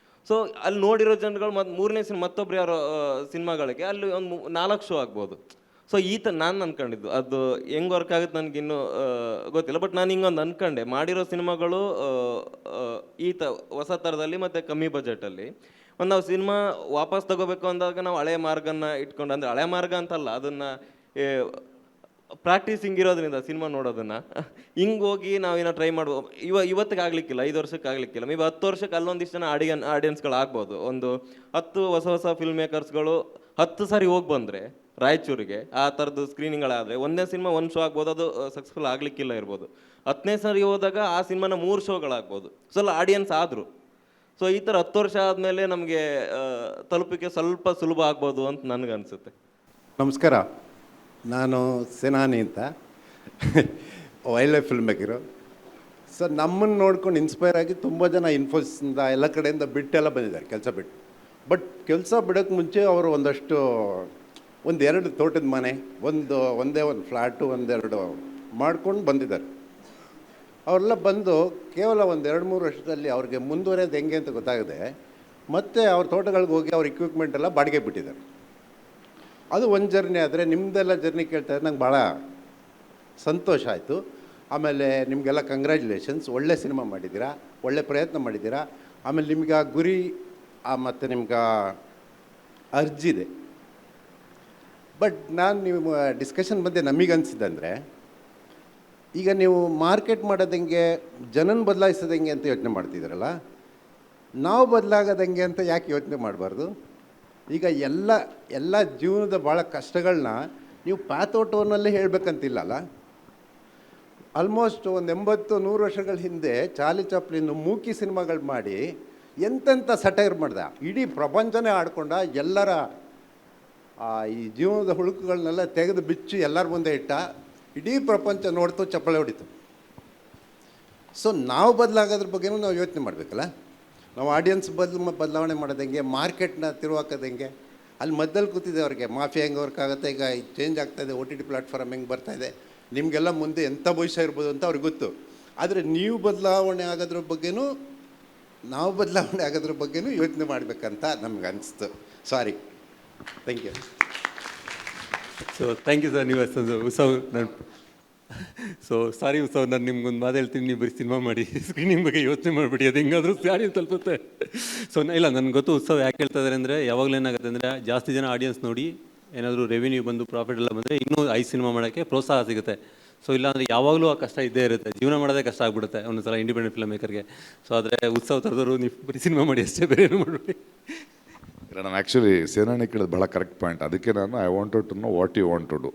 ಸೊ ಅಲ್ಲಿ ನೋಡಿರೋ ಜನಗಳು ಮೂರನೇ ಮತ್ತೊಬ್ರು ಯಾರೋ ಸಿನಿಮಾಗಳಿಗೆ ಅಲ್ಲಿ ಒಂದು 4 ಶೋ ಆಗ್ಬೋದು. ಸೊ ನಾನು ಅನ್ಕೊಂಡಿದ್ದು ಅದು ಹೆಂಗೆ ವರ್ಕ್ ಆಗುತ್ತೆ ನನಗಿನ್ನೂ ಗೊತ್ತಿಲ್ಲ. ಬಟ್ ನಾನು ಹಿಂಗೊಂದು ಅನ್ಕೊಂಡೆ, ಮಾಡಿರೋ ಸಿನಿಮಾಗಳು ಹೊಸ ಥರದಲ್ಲಿ ಮತ್ತು ಕಮ್ಮಿ ಬಜೆಟಲ್ಲಿ ಒಂದು ನಾವು ಸಿನಿಮಾ ವಾಪಸ್ ತಗೋಬೇಕು ಅಂದಾಗ ನಾವು ಹಳೆ ಮಾರ್ಗನ ಇಟ್ಕೊಂಡು, ಅಂದರೆ ಹಳೆ ಮಾರ್ಗ ಅಂತಲ್ಲ, ಅದನ್ನು ಪ್ರಾಕ್ಟೀಸಿಂಗ್ ಇರೋದ್ರಿಂದ ಸಿನಿಮಾ ನೋಡೋದನ್ನು ಹಿಂಗೆ ಹೋಗಿ ನಾವೇನೋ ಟ್ರೈ ಮಾಡ್ಬೋದು. ಇವತ್ತಿಗೆ ಆಗಲಿಕ್ಕಿಲ್ಲ, 5 ವರ್ಷಕ್ಕೆ ಆಗಲಿಕ್ಕಿಲ್ಲ, ಮೇ ಬಿ 10 ವರ್ಷಕ್ಕೆ ಅಲ್ಲೊಂದಿಷ್ಟು ಜನ ಆಡಿಯನ್ಸ್ಗಳು ಆಗ್ಬೋದು. ಒಂದು 10 ಹೊಸ ಫಿಲ್ಮ್ ಮೇಕರ್ಸ್ಗಳು 10 ಸಾರಿ ಹೋಗಿ ಬಂದರೆ ರಾಯಚೂರಿಗೆ ಆ ಥರದ್ದು ಸ್ಕ್ರೀನಿಂಗ್ಗಳಾದರೆ ಒಂದೇ ಸಿನಿಮಾ 1 ಶೋ ಆಗ್ಬೋದು, ಅದು ಸಕ್ಸಸ್ಫುಲ್ ಆಗಲಿಕ್ಕಿಲ್ಲ ಇರ್ಬೋದು. 10ನೇ ಸಾರಿ ಹೋದಾಗ ಆ ಸಿನಿಮಾನ 3 ಶೋಗಳಾಗ್ಬೋದು. ಸ್ವಲ್ಪ ಆಡಿಯನ್ಸ್ ಆದರು. ಸೊ ಈ ಥರ 10 ವರ್ಷ ಆದಮೇಲೆ ನಮಗೆ ತಲುಪಿಕೆ ಸ್ವಲ್ಪ ಸುಲಭ ಆಗ್ಬೋದು ಅಂತ ನನಗನ್ಸುತ್ತೆ. ನಮಸ್ಕಾರ, ನಾನು ಸೇನಾನಿ ಅಂತ, wild life film maker. So ನಮ್ಮನ್ನು ನೋಡ್ಕೊಂಡು ಇನ್ಸ್ಪೈರ್ ಆಗಿ ತುಂಬ ಜನ ಇನ್ಫೋಸಿಂದ ಎಲ್ಲ ಕಡೆಯಿಂದ ಬಿಟ್ಟೆಲ್ಲ ಬಂದಿದ್ದಾರೆ, ಕೆಲಸ ಬಿಟ್ಟು. ಬಟ್ ಕೆಲಸ ಬಿಡೋಕ್ಕೆ ಮುಂಚೆ ಅವರು ಒಂದು 2 ತೋಟದ ಮನೆ, ಒಂದೇ ಒಂದು ಫ್ಲ್ಯಾಟು, 1-2 ಮಾಡ್ಕೊಂಡು ಬಂದಿದ್ದಾರೆ. ಅವರೆಲ್ಲ ಬಂದು ಕೇವಲ ಒಂದು 2-3 ವರ್ಷದಲ್ಲಿ ಅವ್ರಿಗೆ ಮುಂದುವರೆಯೋದು ಹೆಂಗೆ ಅಂತ ಗೊತ್ತಾಗದೆ ಮತ್ತೆ ಅವ್ರ ತೋಟಗಳಿಗೆ ಹೋಗಿ ಅವ್ರ ಇಕ್ವಿಪ್ಮೆಂಟ್ ಎಲ್ಲ ಬಾಡಿಗೆ ಬಿಟ್ಟಿದ್ದಾರೆ. ಅದು ಒಂದು ಜರ್ನಿ. ಆದರೆ ನಿಮ್ಮದೆಲ್ಲ ಜರ್ನಿ ಕೇಳ್ತಾ ಇದ್ರೆ ನಂಗೆ ಭಾಳ ಸಂತೋಷ ಆಯಿತು. ಆಮೇಲೆ ನಿಮಗೆಲ್ಲ ಕಂಗ್ರ್ಯಾಚುಲೇಷನ್ಸ್, ಒಳ್ಳೆ ಸಿನಿಮಾ ಮಾಡಿದ್ದೀರಾ, ಒಳ್ಳೆ ಪ್ರಯತ್ನ ಮಾಡಿದ್ದೀರಾ. ಆಮೇಲೆ ನಿಮ್ಗೆ ಆ ಗುರಿ ಮತ್ತು ನಿಮ್ಗೆ ಅರ್ಜಿದೆ. ಬಟ್ ನಾನು ನೀವು ಡಿಸ್ಕಷನ್ ಬಂದೆ ನಮಗೆ ಅನಿಸಿದಂದರೆ, ಈಗ ನೀವು ಮಾರ್ಕೆಟ್ ಮಾಡೋದಂಗೆ, ಜನನ ಬದಲಾಯಿಸೋದಂಗೆ ಅಂತ ಯೋಚನೆ ಮಾಡ್ತಿದ್ದೀರಲ್ಲ, ನಾವು ಬದಲಾಗೋದಂಗೆ ಅಂತ ಯಾಕೆ ಯೋಚನೆ ಮಾಡಬಾರ್ದು? ಈಗ ಎಲ್ಲ ಜೀವನದ ಭಾಳ ಕಷ್ಟಗಳನ್ನ ನೀವು ಪ್ಯಾಥೋಟೋನಲ್ಲೇ ಹೇಳಬೇಕಂತಿಲ್ಲಲ್ಲ. ಆಲ್ಮೋಸ್ಟ್ ಒಂದು 80-100 ವರ್ಷಗಳ ಹಿಂದೆ ಚಾರ್ಲಿ ಚಾಪ್ಲಿನ್ ಮೂಕಿ ಸಿನಿಮಾಗಳು ಮಾಡಿ ಎಂತೆಂಥ ಸಟೈರ್ ಮಾಡ್ದ, ಇಡೀ ಪ್ರಪಂಚನೇ ಆಡ್ಕೊಂಡ, ಎಲ್ಲರ ಈ ಜೀವನದ ಹುಳುಕುಗಳನ್ನೆಲ್ಲ ತೆಗೆದು ಬಿಚ್ಚಿ ಎಲ್ಲರ ಮುಂದೆ ಇಟ್ಟ, ಇಡೀ ಪ್ರಪಂಚ ನೋಡ್ತು, ಚಪ್ಪಳೆ ಹೊಡಿತು. ಸೊ ನಾವು ಬದಲಾಗೋದ್ರ ಬಗ್ಗೆನೂ ನಾವು ಯೋಚನೆ ಮಾಡಬೇಕಲ್ಲ. ನಾವು ಆಡಿಯನ್ಸ್ ಬದಲಾವಣೆ ಮಾಡೋದಂಗೆ, ಮಾರ್ಕೆಟ್ನ ತಿರುವಾಕೋದಂಗೆ, ಅಲ್ಲಿ ಮಧ್ಯದಲ್ಲಿ ಕೂತಿದೆ ಅವ್ರಿಗೆ ಮಾಫಿಯಾ ಹೆಂಗೆ ವರ್ಕ್ ಆಗುತ್ತೆ, ಈಗ ಚೇಂಜ್ ಆಗ್ತಾಯಿದೆ, OTT ಪ್ಲ್ಯಾಟ್ಫಾರ್ಮ್ ಹೆಂಗೆ ಬರ್ತಾಯಿದೆ, ನಿಮಗೆಲ್ಲ ಮುಂದೆ ಎಂಥ ಭವಿಷ್ಯ ಇರ್ಬೋದು ಅಂತ ಅವ್ರಿಗೆ ಗೊತ್ತು. ಆದರೆ ನೀವು ಬದಲಾವಣೆ ಆಗೋದ್ರ ಬಗ್ಗೆನೂ, ನಾವು ಬದಲಾವಣೆ ಆಗೋದ್ರ ಬಗ್ಗೆನೂ ಯೋಚನೆ ಮಾಡಬೇಕಂತ ನಮ್ಗೆ ಅನಿಸ್ತು. Sorry, thank you. So thank you sir. ನೀವು ಉತ್ಸವ್ ಸೊ ಸಾರಿ ಉತ್ಸವ್, ನಾನು ನಿಮ್ಗೊಂದು ಮಾತು ಹೇಳ್ತೀನಿ, ನೀವು ಬರೀ ಸಿನಿಮಾ ಮಾಡಿ, ಸ್ಕ್ರೀನಿಂಗ್ ಬಗ್ಗೆ ಯೋಚನೆ ಮಾಡಿಬಿಡಿ, ಅದು ಹೆಂಗಾದರೂ ಸಾರಿ ತಲುಪುತ್ತೆ. ಸೊ ಇಲ್ಲ, ನನಗೆ ಗೊತ್ತು ಉತ್ಸವ್ ಯಾಕೆ ಹೇಳ್ತಾ ಇದ್ದಾರೆ ಅಂದರೆ, ಯಾವಾಗಲೂ ಏನಾಗುತ್ತೆ ಅಂದರೆ ಜಾಸ್ತಿ ಜನ ಆಡಿಯನ್ಸ್ ನೋಡಿ ಏನಾದರೂ ರೆವಿನ್ಯೂ ಬಂದು ಪ್ರಾಫಿಟ್ ಎಲ್ಲ ಬಂದರೆ ಇನ್ನೂ 5 ಸಿನಿಮಾ ಮಾಡೋಕ್ಕೆ ಪ್ರೋತ್ಸಾಹ ಸಿಗುತ್ತೆ. ಸೊ ಇಲ್ಲಾಂದರೆ ಯಾವಾಗಲೂ ಆ ಕಷ್ಟ ಇದ್ದೇ ಇರುತ್ತೆ, ಜೀವನ ಮಾಡೋದೇ ಕಷ್ಟ ಆಗಿಬಿಡುತ್ತೆ ಒಂದು ಸಲ ಇಂಡಿಪೆಂಡೆಂಟ್ ಫಿಲ್ಮ್ ಮೇಕರ್ಗೆ. ಸೊ ಆದರೆ ಉತ್ಸವ ಥರದವರು ನೀವು ಬರೀ ಸಿನಿಮಾ ಮಾಡಿ ಅಷ್ಟೇ, ಬೇರೆ ಏನು ಮಾಡಬೇಡಿ. ಇಲ್ಲ, ನಾನು ಆ್ಯಕ್ಚುಲಿ ಸೇನಾನಿ ಕೇಳೋದು ಭಾಳ ಕರೆಕ್ಟ್ ಪಾಯಿಂಟ್. ಅದಕ್ಕೆ ನಾನು I wanted to know what you want to do.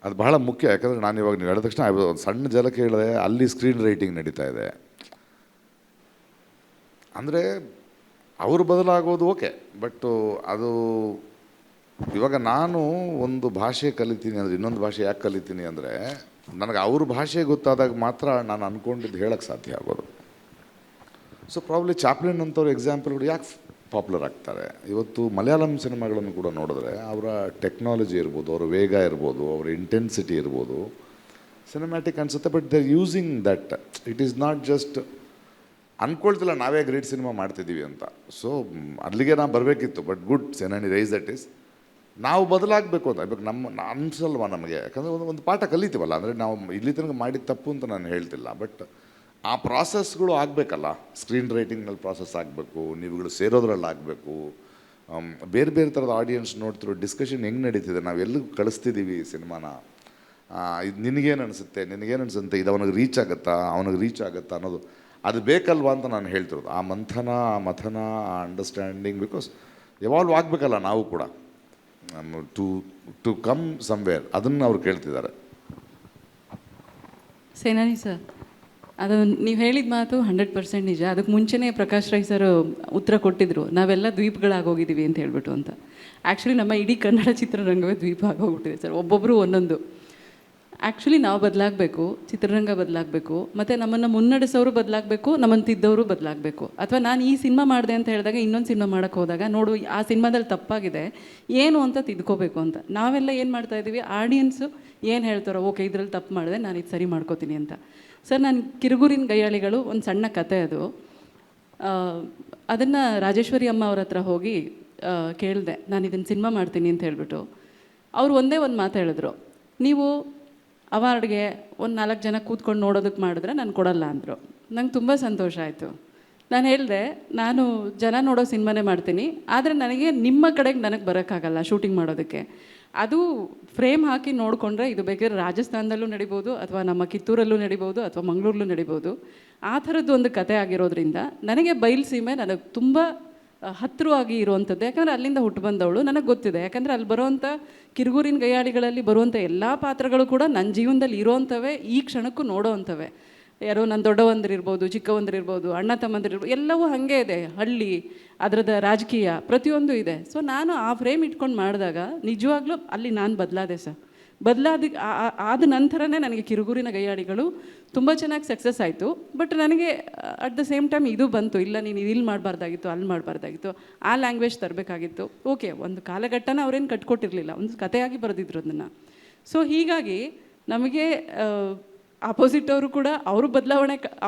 ಅದು ಬಹಳ ಮುಖ್ಯ. ಯಾಕಂದರೆ ನಾನು ಇವಾಗ ನೀವು ಹೇಳಿದ ತಕ್ಷಣ ಒಂದು ಸಣ್ಣ ಜಲಕ್ಕೆ ಹೇಳಿದೆ, ಅಲ್ಲಿ ಸ್ಕ್ರೀನ್ ರೈಟಿಂಗ್ ನಡೀತಾ ಇದೆ ಅಂದರೆ ಅವರು ಬದಲಾಗೋದು ಓಕೆ. ಬಟ್ ಅದು ಇವಾಗ ನಾನು ಒಂದು ಭಾಷೆ ಕಲಿತೀನಿ ಅಂದರೆ ಇನ್ನೊಂದು ಭಾಷೆ ಯಾಕೆ ಕಲಿತೀನಿ ಅಂದರೆ, ನನಗೆ ಅವ್ರ ಭಾಷೆ ಗೊತ್ತಾದಾಗ ಮಾತ್ರ ನಾನು ಅಂದ್ಕೊಂಡಿದ್ದು ಹೇಳೋಕ್ಕೆ ಸಾಧ್ಯ ಆಗೋದು. ಸೊ ಪ್ರಾಬ್ಲಿ ಚಾಪ್ಲಿನ್ ಅಂಥವ್ರು ಎಕ್ಸಾಂಪಲ್ಗಳು ಯಾಕೆ ಪಾಪ್ಯುಲರ್ ಆಗ್ತಾರೆ. ಇವತ್ತು ಮಲಯಾಳಂ ಸಿನಿಮಾಗಳನ್ನು ಕೂಡ ನೋಡಿದ್ರೆ ಅವರ ಟೆಕ್ನಾಲಜಿ ಇರ್ಬೋದು, ಅವರ ವೇಗ ಇರ್ಬೋದು, ಅವರ ಇಂಟೆನ್ಸಿಟಿ ಇರ್ಬೋದು, ಸಿನಿಮ್ಯಾಟಿಕ್ ಅನಿಸುತ್ತೆ. But they are using that. It is not just ಅಂದ್ಕೊಳ್ತಿಲ್ಲ ನಾವೇ ಗ್ರೇಟ್ ಸಿನಿಮಾ ಮಾಡ್ತಿದ್ದೀವಿ ಅಂತ. ಸೊ ಅಲ್ಲಿಗೆ ನಾವು ಬರಬೇಕಿತ್ತು. ಬಟ್ ಗುಡ್ ಸೆನಾನಿ ರೈಸ್ ದಟ್ ಈಸ್. ನಾವು ಬದಲಾಗಬೇಕು ಅಂತ ಇವಾಗ ಅನ್ಸಲ್ವ ನಮಗೆ? ಯಾಕಂದರೆ ಒಂದು ಪಾಠ ಕಲಿತೀವಲ್ಲ. ಅಂದರೆ ನಾವು ಇಲ್ಲಿ ತನಕ ಮಾಡಿದ ತಪ್ಪು ಅಂತ ನಾನು ಹೇಳ್ತಿಲ್ಲ. ಬಟ್ ಆ ಪ್ರಾಸೆಸ್ಗಳು ಆಗಬೇಕಲ್ಲ. ಸ್ಕ್ರೀನ್ ರೈಟಿಂಗ್ನಲ್ಲಿ ಪ್ರಾಸೆಸ್ ಆಗಬೇಕು, ನೀವುಗಳು ಸೇರೋದ್ರಲ್ಲಿ ಆಗಬೇಕು, ಬೇರೆ ಬೇರೆ ಥರದ ಆಡಿಯನ್ಸ್ ನೋಡ್ತಿರೋ ಡಿಸ್ಕಷನ್ ಹೆಂಗೆ ನಡೀತಿದೆ, ನಾವು ಎಲ್ಲಿಗೆ ಕಳಿಸ್ತಿದ್ದೀವಿ ಸಿನಿಮಾನ, ಇದು ನಿನಗೇನು ಅನಿಸುತ್ತೆ, ಇದು ಅವನಿಗೆ ರೀಚ್ ಆಗುತ್ತಾ ಅನ್ನೋದು ಅದು ಬೇಕಲ್ವಾ ಅಂತ ನಾನು ಹೇಳ್ತಿರೋದು. ಆ ಮಥನ ಆ ಅಂಡರ್ಸ್ಟ್ಯಾಂಡಿಂಗ್, ಬಿಕಾಸ್ ಎವಾಲ್ವ್ ಆಗಬೇಕಲ್ಲ ನಾವು ಕೂಡ ಟು ಕಮ್ ಸಮ್ವೇರ್. ಅದನ್ನು ಅವ್ರು ಕೇಳ್ತಿದ್ದಾರೆ. ಸೇನಾನಿ ಸರ್, ಅದು ನೀವು ಹೇಳಿದ ಮಾತು 100% ನಿಜ. ಅದಕ್ಕೆ ಮುಂಚೆನೇ ಪ್ರಕಾಶ್ ರೈ ಸರ್ ಉತ್ತರ ಕೊಟ್ಟಿದ್ರು, ನಾವೆಲ್ಲ ದ್ವೀಪಗಳಾಗೋಗಿದ್ದೀವಿ ಅಂತ ಹೇಳ್ಬಿಟ್ಟು ಅಂತ. ಆ್ಯಕ್ಚುಲಿ ನಮ್ಮ ಇಡೀ ಕನ್ನಡ ಚಿತ್ರರಂಗವೇ ದ್ವೀಪ ಆಗೋಗ್ಬಿಟ್ಟಿದೆ ಸರ್, ಒಬ್ಬೊಬ್ಬರು ಒಂದೊಂದು. ಆ್ಯಕ್ಚುಲಿ ನಾವು ಬದಲಾಗಬೇಕು, ಚಿತ್ರರಂಗ ಬದಲಾಗಬೇಕು, ಮತ್ತು ನಮ್ಮನ್ನು ಮುನ್ನಡೆಸೋರು ಬದಲಾಗಬೇಕು, ನಮ್ಮನ್ನು ತಿದ್ದವರು ಬದಲಾಗಬೇಕು. ಅಥವಾ ನಾನು ಈ ಸಿನಿಮಾ ಮಾಡಿದೆ ಅಂತ ಹೇಳಿದಾಗ ಇನ್ನೊಂದು ಸಿನಿಮಾ ಮಾಡೋಕ್ಕೆ ಹೋದಾಗ ನೋಡು ಆ ಸಿನಿಮಾದಲ್ಲಿ ತಪ್ಪಾಗಿದೆ ಏನು ಅಂತ ತಿದ್ಕೋಬೇಕು ಅಂತ. ನಾವೆಲ್ಲ ಏನು ಮಾಡ್ತಾಯಿದ್ದೀವಿ, ಆಡಿಯನ್ಸು ಏನು ಹೇಳ್ತಾರೋ, ಓಕೆ ಇದರಲ್ಲಿ ತಪ್ಪು ಮಾಡಿದೆ, ನಾನು ಇದು ಸರಿ ಮಾಡ್ಕೋತೀನಿ ಅಂತ. ಸರ್, ನಾನು ಕಿರುಗೂರಿನ ಗಯ್ಯಾಳಿಗಳು ಒಂದು ಸಣ್ಣ ಕತೆ ಅದು. ಅದನ್ನು ರಾಜೇಶ್ವರಿ ಅಮ್ಮ ಅವ್ರ ಹತ್ರ ಹೋಗಿ ಕೇಳಿದೆ, ನಾನು ಇದನ್ನು ಸಿನಿಮಾ ಮಾಡ್ತೀನಿ ಅಂತ ಹೇಳ್ಬಿಟ್ಟು. ಅವರು ಒಂದೇ ಒಂದು ಮಾತು ಹೇಳಿದ್ರು, ನೀವು ಅವಾರ್ಡ್ಗೆ ಒಂದು 4 ಜನ ಕೂತ್ಕೊಂಡು ನೋಡೋದಕ್ಕೆ ಮಾಡಿದ್ರೆ ನಾನು ಕೊಡಲ್ಲ ಅಂದರು. ನಂಗೆ ತುಂಬ ಸಂತೋಷ ಆಯಿತು. ನಾನು ಹೇಳಿದೆ, ನಾನು ಜನ ನೋಡೋ ಸಿನಿಮಾನೇ ಮಾಡ್ತೀನಿ, ಆದರೆ ನನಗೆ ನಿಮ್ಮ ಕಡೆಗೆ ನನಗೆ ಬರೋಕ್ಕಾಗಲ್ಲ ಶೂಟಿಂಗ್ ಮಾಡೋದಕ್ಕೆ. ಅದು ಫ್ರೇಮ್ ಹಾಕಿ ನೋಡಿಕೊಂಡ್ರೆ ಇದು ಬೇಕಾದ್ರೆ ರಾಜಸ್ಥಾನದಲ್ಲೂ ನಡಿಬೋದು, ಅಥವಾ ನಮ್ಮ ಕಿತ್ತೂರಲ್ಲೂ ನಡಿಬೋದು, ಅಥವಾ ಮಂಗಳೂರಲ್ಲೂ ನಡಿಬೋದು. ಆ ಥರದ್ದು ಒಂದು ಕತೆ ಆಗಿರೋದ್ರಿಂದ ನನಗೆ ಬಯಲುಸೀಮೆ ನನಗೆ ತುಂಬ ಹತ್ತಿರವಾಗಿ ಇರುವಂಥದ್ದು. ಯಾಕಂದರೆ ಅಲ್ಲಿಂದ ಹುಟ್ಟು ಬಂದವಳು, ನನಗೆ ಗೊತ್ತಿದೆ. ಯಾಕಂದರೆ ಅಲ್ಲಿ ಬರುವಂಥ ಕಿರುಗೂರಿನ ಗಯ್ಯಾಳಿಗಳಲ್ಲಿ ಬರುವಂಥ ಎಲ್ಲ ಪಾತ್ರಗಳು ಕೂಡ ನನ್ನ ಜೀವನದಲ್ಲಿ ಇರೋವಂಥವೇ, ಈ ಕ್ಷಣಕ್ಕೂ ನೋಡೋವಂಥವೇ. ಯಾರೋ ನನ್ನ ದೊಡ್ಡವಂದ್ರಿರ್ಬೋದು, ಚಿಕ್ಕವಂದ್ರಿರ್ಬೋದು, ಅಣ್ಣ ತಮ್ಮಂದಿರ್ಬೋದು, ಎಲ್ಲವೂ ಹಾಗೆ ಇದೆ. ಹಳ್ಳಿ, ಅದರದ ರಾಜಕೀಯ ಪ್ರತಿಯೊಂದು ಇದೆ. ಸೊ ನಾನು ಆ ಫ್ರೇಮ್ ಇಟ್ಕೊಂಡು ಮಾಡಿದಾಗ ನಿಜವಾಗ್ಲೂ ಅಲ್ಲಿ ನಾನು ಬದಲಾದೆ ಸರ್. ಆದ ನಂತರನೇ ನನಗೆ ಕಿರುಗೂರಿನ ಗಯ್ಯಾಳಿಗಳು ತುಂಬ ಚೆನ್ನಾಗಿ ಸಕ್ಸಸ್ ಆಯಿತು. ಬಟ್ ನನಗೆ ಅಟ್ ದ ಸೇಮ್ ಟೈಮ್ ಇದು ಬಂತು, ಇಲ್ಲ ನೀನು ಇಲ್ಲಿ ಮಾಡಬಾರ್ದಾಗಿತ್ತು, ಅಲ್ಲಿ ಮಾಡಬಾರ್ದಾಗಿತ್ತು, ಆ ಲ್ಯಾಂಗ್ವೇಜ್ ತರಬೇಕಾಗಿತ್ತು. ಓಕೆ, ಒಂದು ಕಾಲಘಟ್ಟನ ಅವ್ರೇನು ಕಟ್ಕೊಟ್ಟಿರಲಿಲ್ಲ, ಒಂದು ಕಥೆಯಾಗಿ ಬರೆದಿದ್ರು ಅದನ್ನು. ಸೊ ಹೀಗಾಗಿ ನಮಗೆ ಆಪೋಸಿಟ್ ಅವರು ಕೂಡ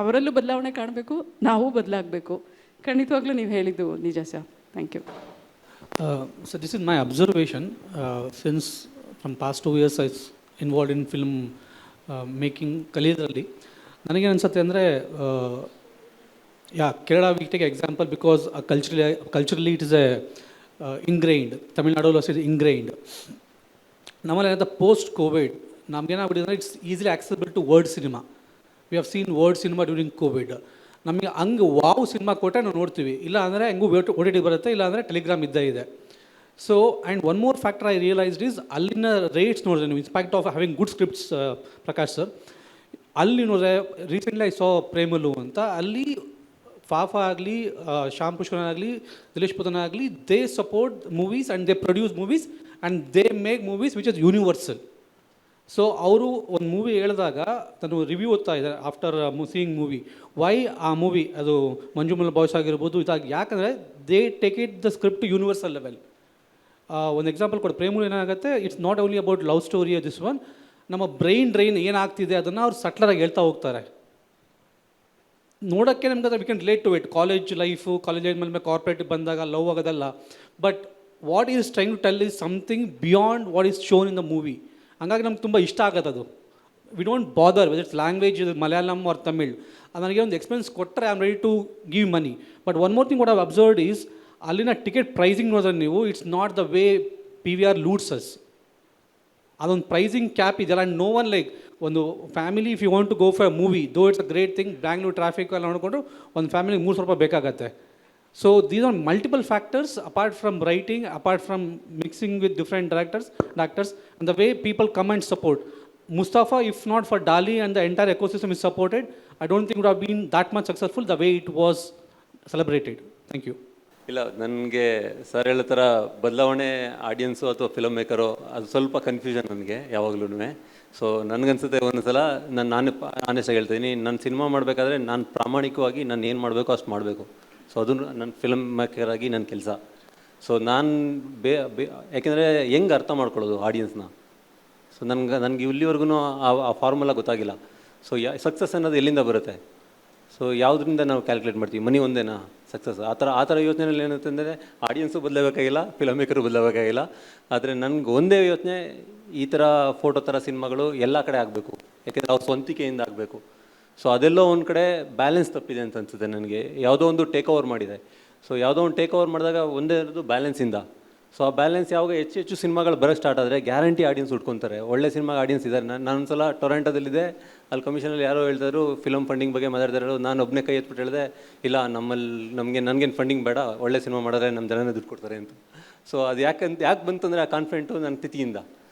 ಅವರಲ್ಲೂ ಬದಲಾವಣೆ ಕಾಣಬೇಕು, ನಾವು ಬದಲಾಗಬೇಕು. ಖಂಡಿತವಾಗ್ಲೂ ನೀವು ಹೇಳಿದ್ದು ನಿಜ sir. Thank you. So this is my observation. Since from past 2 years I was involved in film making ಕಲಿಯೋದ್ರಲ್ಲಿ ನನಗೇನು ಅನಿಸುತ್ತೆ ಅಂದರೆ, Kerala we take example because culturally it is ingrained. Tamil Nadu also is ingrained. ನಮ್ಮಲ್ಲಿ ಏನಾದ ಪೋಸ್ಟ್ ಕೋವಿಡ್ ನಮಗೇನಾಗ್ಬಿಟ್ಟಿದೆ ಅಂದರೆ it's easily accessible to world cinema. We have seen world cinema during Covid. ನಮಗೆ ಹಂಗೆ ವಾವ್ ಸಿನಿಮಾ ಕೊಟ್ಟರೆ ನಾವು ನೋಡ್ತೀವಿ, ಇಲ್ಲ ಅಂದರೆ ಹೆಂಗೂ OTT ಬರುತ್ತೆ, ಇಲ್ಲ ಅಂದರೆ ಟೆಲಿಗ್ರಾಮ್ ಇದ್ದೇ ಇದೆ. So and one more factor I realised is ಅಲ್ಲಿನ ರೇಟ್ಸ್ ನೋಡಿದ್ರೆ ನೀವು, in spite of having good scripts Prakash sir, ಅಲ್ಲಿ ನೋಡಿದ್ರೆ ರೀಸೆಂಟ್ಲಿ ಐ ಸಾ ಪ್ರೇಮಲು ಅಂತ, ಅಲ್ಲಿ ಫಾಫಾ ಆಗಲಿ, ಶ್ಯಾಮ್ ಪುಷ್ಕರನ್ ಆಗಲಿ, ದಿಲೇಶ್ ಪುತನ ಆಗಲಿ, they support movies and they produce movies and they make movies which is universal. So ಅವರು ಒಂದು ಮೂವಿ ಹೇಳಿದಾಗ ನಾನು ರಿವ್ಯೂ ಓದ್ತಾ ಇದ್ದಾರೆ ಆಫ್ಟರ್ ಸೀಯಿಂಗ್ ಮೂವಿ, ವೈ ಆ ಮೂವಿ ಅದು ಮಂಜುಮಲ್ ಬಾಯ್ಸ್ ಆಗಿರ್ಬೋದು ಇದಾಗಿ, ಯಾಕಂದರೆ they take it the script universal level. ಒಂದು ಎಕ್ಸಾಂಪಲ್ ಕೊಡಿ, ಪ್ರೇಮಲು ಏನಾಗುತ್ತೆ, it's not only about love story this one, ನಮ್ಮ ಬ್ರೈನ್ ಡ್ರೈನ್ ಏನಾಗ್ತಿದೆ ಅದನ್ನು ಅವ್ರು ಸಟ್ಲರಾಗಿ ಹೇಳ್ತಾ ಹೋಗ್ತಾರೆ. ನೋಡೋಕ್ಕೆ ನಮ್ಗೆ V can relate to it. College life, college ಮೇಲೆ ಕಾರ್ಪೊರೇಟ್ ಬಂದಾಗ ಲವ್ ಆಗೋದಲ್ಲ, but what is trying to tell is something beyond what is shown in the movie. ಹಂಗಾಗಿ ನಮ್ಗೆ ತುಂಬ ಇಷ್ಟ ಆಗುತ್ತೆ ಅದು. We don't bother whether it's language Malayalam or Tamil. ನನಗೆ ಒಂದು ಎಕ್ಸ್ಪೀರಿಯನ್ಸ್ ಕೊಟ್ಟರೆ I am ready to give money. But one more thing what I've observed is, ಅಲ್ಲಿನ ಟಿಕೆಟ್ ಪ್ರೈಸಿಂಗ್ ನೋಡಿದ್ರೆ ನೀವು, it's not the way PVR loots us. ಅದೊಂದು pricing cap ಇದೆಯಲ್ಲ, and no one like ಒಂದು family if you want to go for movie, though it's a great thing, Bangalore traffic ಎಲ್ಲ ನೋಡಿಕೊಂಡು ಒಂದು ಫ್ಯಾಮಿಲಿಗೆ 300 ರೂಪಾಯಿ ಬೇಕಾಗತ್ತೆ. So these are multiple factors apart from writing, apart from mixing with different directors and actors, and the way people come and support. Mustafa, if not for Dali and the entire ecosystem is supported, I don't think it would have been that much successful the way it was celebrated. Thank you. ಇಲ್ಲ, ನನಗೆ sir ಹೇಳೋ ಥರ ಬದಲಾವಣೆ audience ಅಥವಾ film maker ಅದು ಸ್ವಲ್ಪ confusion ನನಗೆ ಯಾವಾಗಲೂ. ಸೊ ನನಗನ್ಸುತ್ತೆ ಒಂದು ಸಲ ನಾನೇ ಆನೆಸ್ಟಾಗಿ ಹೇಳ್ತೀನಿ, ನಾನು ಸಿನಿಮಾ ಮಾಡಬೇಕಾದ್ರೆ ನಾನು ಪ್ರಾಮಾಣಿಕವಾಗಿ ನಾನು ಏನು ಮಾಡಬೇಕು ಅಷ್ಟು ಮಾಡಬೇಕು. ಸೊ ಅದು ನನ್ನ ಫಿಲ್ಮ್ ಮೇಕರ್ ಆಗಿ ನನ್ನ ಕೆಲಸ. ಸೊ ನಾನು ಯಾಕೆಂದರೆ ಹೆಂಗೆ ಅರ್ಥ ಮಾಡ್ಕೊಳ್ಳೋದು ಆಡಿಯನ್ಸ್ನ. ಸೊ ನನಗೆ ಇಲ್ಲಿವರೆಗೂ ಆ ಫಾರ್ಮುಲಾ ಗೊತ್ತಾಗಿಲ್ಲ. ಸೊ ಸಕ್ಸಸ್ ಅನ್ನೋದು ಎಲ್ಲಿಂದ ಬರುತ್ತೆ? ಸೊ ಯಾವುದರಿಂದ ನಾವು ಕ್ಯಾಲ್ಕುಲೇಟ್ ಮಾಡ್ತೀವಿ? ಮನಿ ಒಂದೇನಾ ಸಕ್ಸಸ್? ಆ ಥರ ಯೋಚನೆಯಲ್ಲಿ ಏನಂತಂದರೆ ಆಡಿಯನ್ಸು ಬದಲಾಗಬೇಕಾಗಿಲ್ಲ, ಫಿಲಮ್ ಮೇಕರು ಬದಲಾಗಬೇಕಾಗಿಲ್ಲ. ಆದರೆ ನನಗೆ ಒಂದೇ ಯೋಚನೆ, ಈ ಥರ ಫೋಟೋ ಥರ ಸಿನಿಮಾಗಳು ಎಲ್ಲ ಕಡೆ ಆಗಬೇಕು, ಯಾಕೆಂದರೆ ಅವ್ರ ಸ್ವಂತಿಕೆಯಿಂದ ಆಗಬೇಕು. ಸೊ ಅದೆಲ್ಲೋ ಒಂದು ಕಡೆ ಬ್ಯಾಲೆನ್ಸ್ ತಪ್ಪಿದೆ ಅಂತ ಅನಿಸುತ್ತೆ ನನಗೆ. ಯಾವುದೋ ಒಂದು ಟೇಕ್ ಓವರ್ ಮಾಡಿದೆ. ಸೊ ಯಾವುದೋ ಒಂದು ಟೇಕ್ ಓವರ್ ಮಾಡಿದಾಗ ಒಂದೇ ಇರೋದು ಬ್ಯಾಲೆನ್ಸಿಂದ. ಸೊ ಆ ಬ್ಯಾಲೆನ್ಸ್ ಯಾವಾಗ ಹೆಚ್ಚು ಸಿನಿಮಾಗಳು ಬರೋಕ್ಕೆ ಸ್ಟಾರ್ಟ್ ಆದರೆ ಗ್ಯಾರಂಟಿ ಆಡಿಯನ್ಸ್ ಉಟ್ಕೊತಾರೆ. ಒಳ್ಳೆ ಸಿನಿಮಾಗೆ ಆಡಿಯನ್ಸ್ ಇದ್ದಾರೆ. ನಾನೊಂದು ಸಲ ಟೊರೆಂಟೋದಲ್ಲಿದೆ, ಅಲ್ಲಿ ಕಮಿಷನಲ್ಲಿ ಯಾರೋ ಹೇಳ್ತಾರು ಫಿಲಮ್ ಫಂಡಿಂಗ್ ಬಗ್ಗೆ ಮಾತಾಡ್ತಾರೋ. ನಾನು ಒಬ್ಬನೇ ಕೈ ಎತ್ಬಿಟ್ಟು ಹೇಳಿದೆ, ಇಲ್ಲ ನನಗೇನು ಫಂಡಿಂಗ್ ಬೇಡ, ಒಳ್ಳೆ ಸಿನಿಮಾ ಮಾಡಿದ್ರೆ ನಮ್ಮ ಜನನೇ ದುಡ್ಡು ಕೊಡ್ತಾರೆ ಅಂತ. ಸೊ ಅದು ಯಾಕೆ ಬಂತಂದರೆ ಆ ಕಾನ್ಫಿಡೆಂಟು ನನ್ನ ತಿಥಿಯಿಂದ.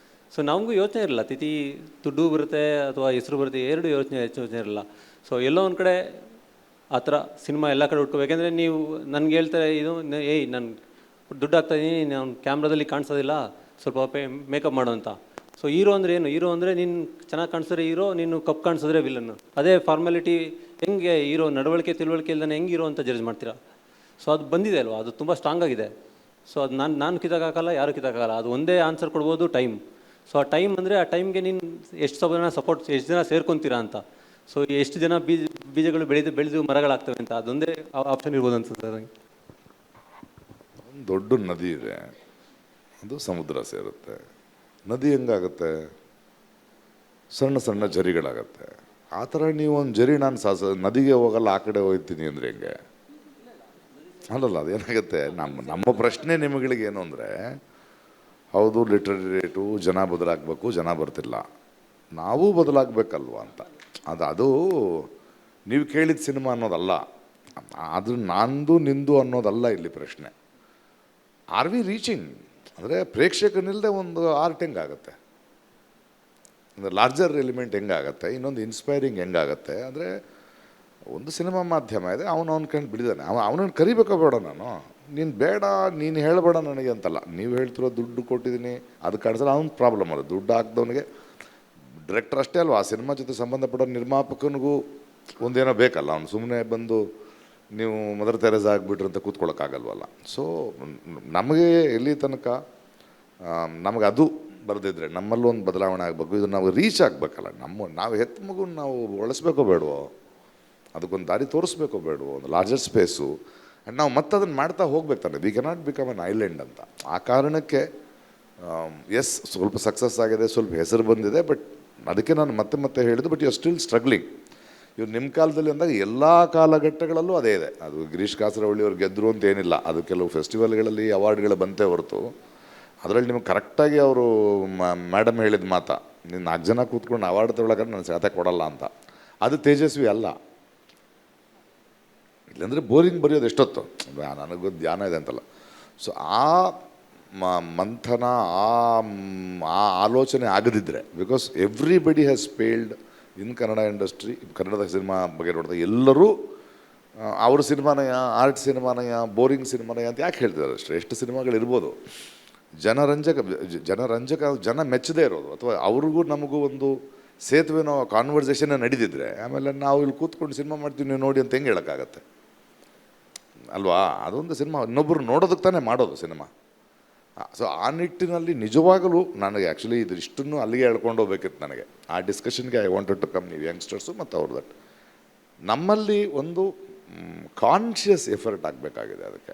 ಸೊ ನಮಗೂ ಯೋಚನೆ ಇರಲ್ಲ, ತಿಥಿ ದುಡ್ಡು ಬರುತ್ತೆ ಅಥವಾ ಹೆಸರು ಬರುತ್ತೆ, ಎರಡು ಯೋಚನೆ ಇರಲ್ಲ. ಸೊ ಎಲ್ಲೋ ಒಂದು ಕಡೆ ಆ ಥರ ಸಿನಿಮಾ ಎಲ್ಲ ಕಡೆ ಉಟ್ಕೋಬೇಕು. ಯಾಕೆಂದರೆ ನೀವು ನನಗೆ ಹೇಳ್ತಾರೆ, ಇದು ನಾನು ದುಡ್ಡು ಹಾಕ್ತಾಯಿದ್ದೀನಿ, ನಾನು ಕ್ಯಾಮ್ರಾದಲ್ಲಿ ಕಾಣಿಸೋದಿಲ್ಲ, ಸ್ವಲ್ಪ ಮೇಕಪ್ ಮಾಡೋ ಅಂತ. ಸೊ ಹೀರೋ ಅಂದರೆ ಏನು? ಹೀರೋ ಅಂದರೆ ನೀನು ಚೆನ್ನಾಗಿ ಕಾಣಿಸಿದ್ರೆ ಹೀರೋ, ನೀನು ಕಪ್ ಕಾಣಿಸಿದ್ರೆ ವಿಲನ್ನು. ಅದೇ ಫಾರ್ಮಾಲಿಟಿ. ಹೆಂಗೆ ಹೀರೋ ನಡವಳಿಕೆ ತಿಳುವಳಿಕೆ ಇಲ್ದಾನೆ ಹೆಂಗೆ ಹೀರೋ ಅಂತ ಜಡ್ಜ್ ಮಾಡ್ತೀರಾ? ಸೊ ಅದು ಬಂದಿದೆ ಅಲ್ವಾ, ಅದು ತುಂಬ ಸ್ಟ್ರಾಂಗ್ ಆಗಿದೆ. ಸೊ ಅದು ನಾನು ಕಿತ್ತಾಗಲ್ಲ, ಯಾರು ಕಿತ್ತಾಗಲ್ಲ. ಅದು ಒಂದೇ ಆನ್ಸರ್ ಕೊಡ್ಬೋದು, ಟೈಮ್. ಸೊ ಆ ಟೈಮ್ ಅಂದರೆ ಆ ಟೈಮ್ಗೆ ನೀನು ಎಷ್ಟು ಎಷ್ಟು ಜನ ಸೇರ್ಕೊತೀರಾ ಅಂತ. ಸೊ ಎಷ್ಟು ಜನ ಬೀಜಗಳು ಬೆಳೆದು ಮರಗಳಾಗ್ತವೆ ಅಂತ, ಅದೊಂದೇ ಆಪ್ಷನ್ ಇರ್ಬೋದು ಅನ್ಸುತ್ತೆ ನನಗೆ. ಒಂದು ದೊಡ್ಡ ನದಿ ಇದೆ, ಅದು ಸಮುದ್ರ ಸೇರುತ್ತೆ. ನದಿ ಹೆಂಗಾಗುತ್ತೆ? ಸಣ್ಣ ಸಣ್ಣ ಜರಿಗಳಾಗತ್ತೆ. ಆ ಥರ ನೀವು ಒಂದು ಜರಿ ನಾನು ನದಿಗೆ ಹೋಗಲ್ಲ, ಆ ಕಡೆ ಹೋಗ್ತೀನಿ ಅಂದರೆ ಹೆಂಗೆ? ಅಲ್ಲಲ್ಲ, ಅದೇನಾಗುತ್ತೆ, ನಮ್ಮ ಪ್ರಶ್ನೆ ನಿಮಗಳಿಗೆ ಏನು ಅಂದರೆ, ಹೌದು ಲಿಟ್ರರಿ ರೇಟು, ಜನ ಬದಲಾಗಬೇಕು, ಜನ ಬರ್ತಿಲ್ಲ, ನಾವು ಬದಲಾಗಬೇಕಲ್ವ ಅಂತ. ಅದು ನೀವು ಕೇಳಿದ ಸಿನಿಮಾ ಅನ್ನೋದಲ್ಲ, ಅದು ನಂದು ನಿಂದು ಅನ್ನೋದಲ್ಲ ಇಲ್ಲಿ ಪ್ರಶ್ನೆ. ಆರ್ ವಿ ರೀಚಿಂಗ್ ಅಂದರೆ ಪ್ರೇಕ್ಷಕನಿಲ್ಲದೆ ಒಂದು ಆರ್ಟ್ ಹೆಂಗಾಗತ್ತೆ, ಅಂದರೆ ಲಾರ್ಜರ್ ಎಲಿಮೆಂಟ್ ಹೆಂಗಾಗತ್ತೆ, ಇನ್ನೊಂದು ಇನ್ಸ್ಪೈರಿಂಗ್ ಹೆಂಗಾಗತ್ತೆ. ಅಂದರೆ ಒಂದು ಸಿನಿಮಾ ಮಾಧ್ಯಮ ಇದೆ, ಅವನು ಕಂಡು ಬಿಡಿದಾನೆ, ಅವನನ್ನು ಕರಿಬೇಕೋ ಬೇಡ ನಾನು? ನೀನು ಬೇಡ, ನೀನು ಹೇಳಬೇಡ ನನಗೆ ಅಂತಲ್ಲ, ನೀವು ಹೇಳ್ತಿರೋ ದುಡ್ಡು ಕೊಟ್ಟಿದ್ದೀನಿ ಅದು ಕಾಣಿಸಲ್ಲ, ಅವ್ನ ಪ್ರಾಬ್ಲಮ್. ಅದು ದುಡ್ಡು ಹಾಕ್ದವನಿಗೆ ಡೈರೆಕ್ಟರ್ ಅಷ್ಟೇ ಅಲ್ವಾ, ಆ ಸಿನಿಮಾ ಜೊತೆ ಸಂಬಂಧಪಡೋ ನಿರ್ಮಾಪಕನಿಗೂ ಒಂದೇನೋ ಬೇಕಲ್ಲ. ಅವ್ನು ಸುಮ್ಮನೆ ಬಂದು ನೀವು ಮದರ್ ತೆರೇಸಾ ಆಗಿಬಿಟ್ರು ಅಂತ ಕೂತ್ಕೊಳ್ಳೋಕ್ಕಾಗಲ್ವಲ್ಲ. ಸೊ ನಮಗೆ ಎಲ್ಲಿ ತನಕ ನಮಗೆ ಅದು ಬರೆದಿದ್ರೆ ನಮ್ಮಲ್ಲೂ ಒಂದು ಬದಲಾವಣೆ ಆಗಬೇಕು, ಇದು ನಾವು ರೀಚ್ ಆಗಬೇಕಲ್ಲ. ನಾವು ಹೆತ್ತ ಮಗುನ ನಾವು ಬಳಸಬೇಕೋ ಬೇಡವೋ, ಅದಕ್ಕೊಂದು ದಾರಿ ತೋರಿಸ್ಬೇಕೋ ಬೇಡವೋ, ಒಂದು ಲಾರ್ಜರ್ ಸ್ಪೇಸು. ಆ್ಯಂಡ್ ನಾವು ಮತ್ತೆ ಅದನ್ನು ಮಾಡ್ತಾ ಹೋಗ್ಬೇಕು ತಾನೆ. We cannot become an island ಅಂತ. ಆ ಕಾರಣಕ್ಕೆ ಎಸ್, ಸ್ವಲ್ಪ ಸಕ್ಸಸ್ ಆಗಿದೆ, ಸ್ವಲ್ಪ ಹೆಸರು ಬಂದಿದೆ, ಬಟ್ ಅದಕ್ಕೆ ನಾನು ಮತ್ತೆ ಹೇಳಿದ್ದು, but you are still struggling. ಇವ್ರು ನಿಮ್ಮ ಕಾಲದಲ್ಲಿ ಅಂದಾಗ ಎಲ್ಲ ಕಾಲಘಟ್ಟಗಳಲ್ಲೂ ಅದೇ ಇದೆ. ಅದು ಗಿರೀಶ್ ಕಾಸರವಳ್ಳಿ ಅವ್ರು ಗೆದ್ದರು ಅಂತ ಏನಿಲ್ಲ, ಅದು ಕೆಲವು ಫೆಸ್ಟಿವಲ್ಗಳಲ್ಲಿ ಅವಾರ್ಡ್ಗಳು ಬಂತೇ ಹೊರತು ಅದರಲ್ಲಿ ನಿಮಗೆ ಕರೆಕ್ಟಾಗಿ ಅವರು ಮೇಡಮ್ ಹೇಳಿದ ಮಾತಾ, ನೀನು 4 ಜನ ಕೂತ್ಕೊಂಡು ಅವಾರ್ಡ್ ತೊಗೊಳಕ್ಕೆ ನಾನು ಸಾಥೆ ಕೊಡಲ್ಲ ಅಂತ, ಅದು ತೇಜಸ್ವಿ ಅಲ್ಲ. ಇಲ್ಲಾಂದರೆ ಬೋರಿಂಗ್ ಬರೆಯೋದು ಎಷ್ಟೊತ್ತು, ನನಗೊಂದು ಧ್ಯಾನ ಇದೆ ಅಂತಲ್ಲ. ಸೊ ಆ ಮಂಥನ, ಆ ಆಲೋಚನೆ ಆಗದಿದ್ದರೆ, because everybody has failed in Kannada industry. ಕನ್ನಡದ ಸಿನಿಮಾ ಬಗ್ಗೆ ನೋಡಿದಾಗ ಎಲ್ಲರೂ ಅವ್ರ ಸಿನಿಮಾನಯ, ಆರ್ಟ್ ಸಿನಿಮಾನಯ, ಬೋರಿಂಗ್ ಸಿನಿಮಾನಯ ಅಂತ ಯಾಕೆ ಹೇಳ್ತಿದ್ದಾರೆ ಅಷ್ಟೇ? ಎಷ್ಟು ಸಿನಿಮಾಗಳಿರ್ಬೋದು ಜನ ಮೆಚ್ಚದೇ ಇರೋದು, ಅಥವಾ ಅವ್ರಿಗೂ ನಮಗೂ ಒಂದು ಸೇತುವೆನೋ ಕಾನ್ವರ್ಸೇಷನ್ ನಡೆದಿದ್ರೆ ಆಮೇಲೆ ನಾವು ಇಲ್ಲಿ ಕೂತ್ಕೊಂಡು ಸಿನಿಮಾ ಮಾಡ್ತೀವಿ ನೀವು ನೋಡಿ ಅಂತ ಹೆಂಗೆ ಹೇಳೋಕ್ಕಾಗತ್ತೆ ಅಲ್ವಾ? ಅದೊಂದು ಸಿನಿಮಾ ಇನ್ನೊಬ್ಬರು ನೋಡೋದಕ್ಕೆ ತಾನೇ ಮಾಡೋದು ಸಿನಿಮಾ. ಸೊ ಆ ನಿಟ್ಟಿನಲ್ಲಿ ನಿಜವಾಗಲೂ ನನಗೆ ಆ್ಯಕ್ಚುಲಿ ಇಷ್ಟನ್ನು ಅಲ್ಲಿಗೆ ಹೇಳ್ಕೊಂಡು ಹೋಗ್ಬೇಕಿತ್ತು ನನಗೆ. ಆ ಡಿಸ್ಕಷನ್ಗೆ ಐ ವಾಂಟೆಡ್ ಟು ಕಮ್, ನೀವು ಯಂಗ್ಸ್ಟರ್ಸು ಮತ್ತು ಅವ್ರ ದಟ್ ನಮ್ಮಲ್ಲಿ ಒಂದು ಕಾನ್ಷಿಯಸ್ ಎಫರ್ಟ್ ಆಗಬೇಕಾಗಿದೆ. ಅದಕ್ಕೆ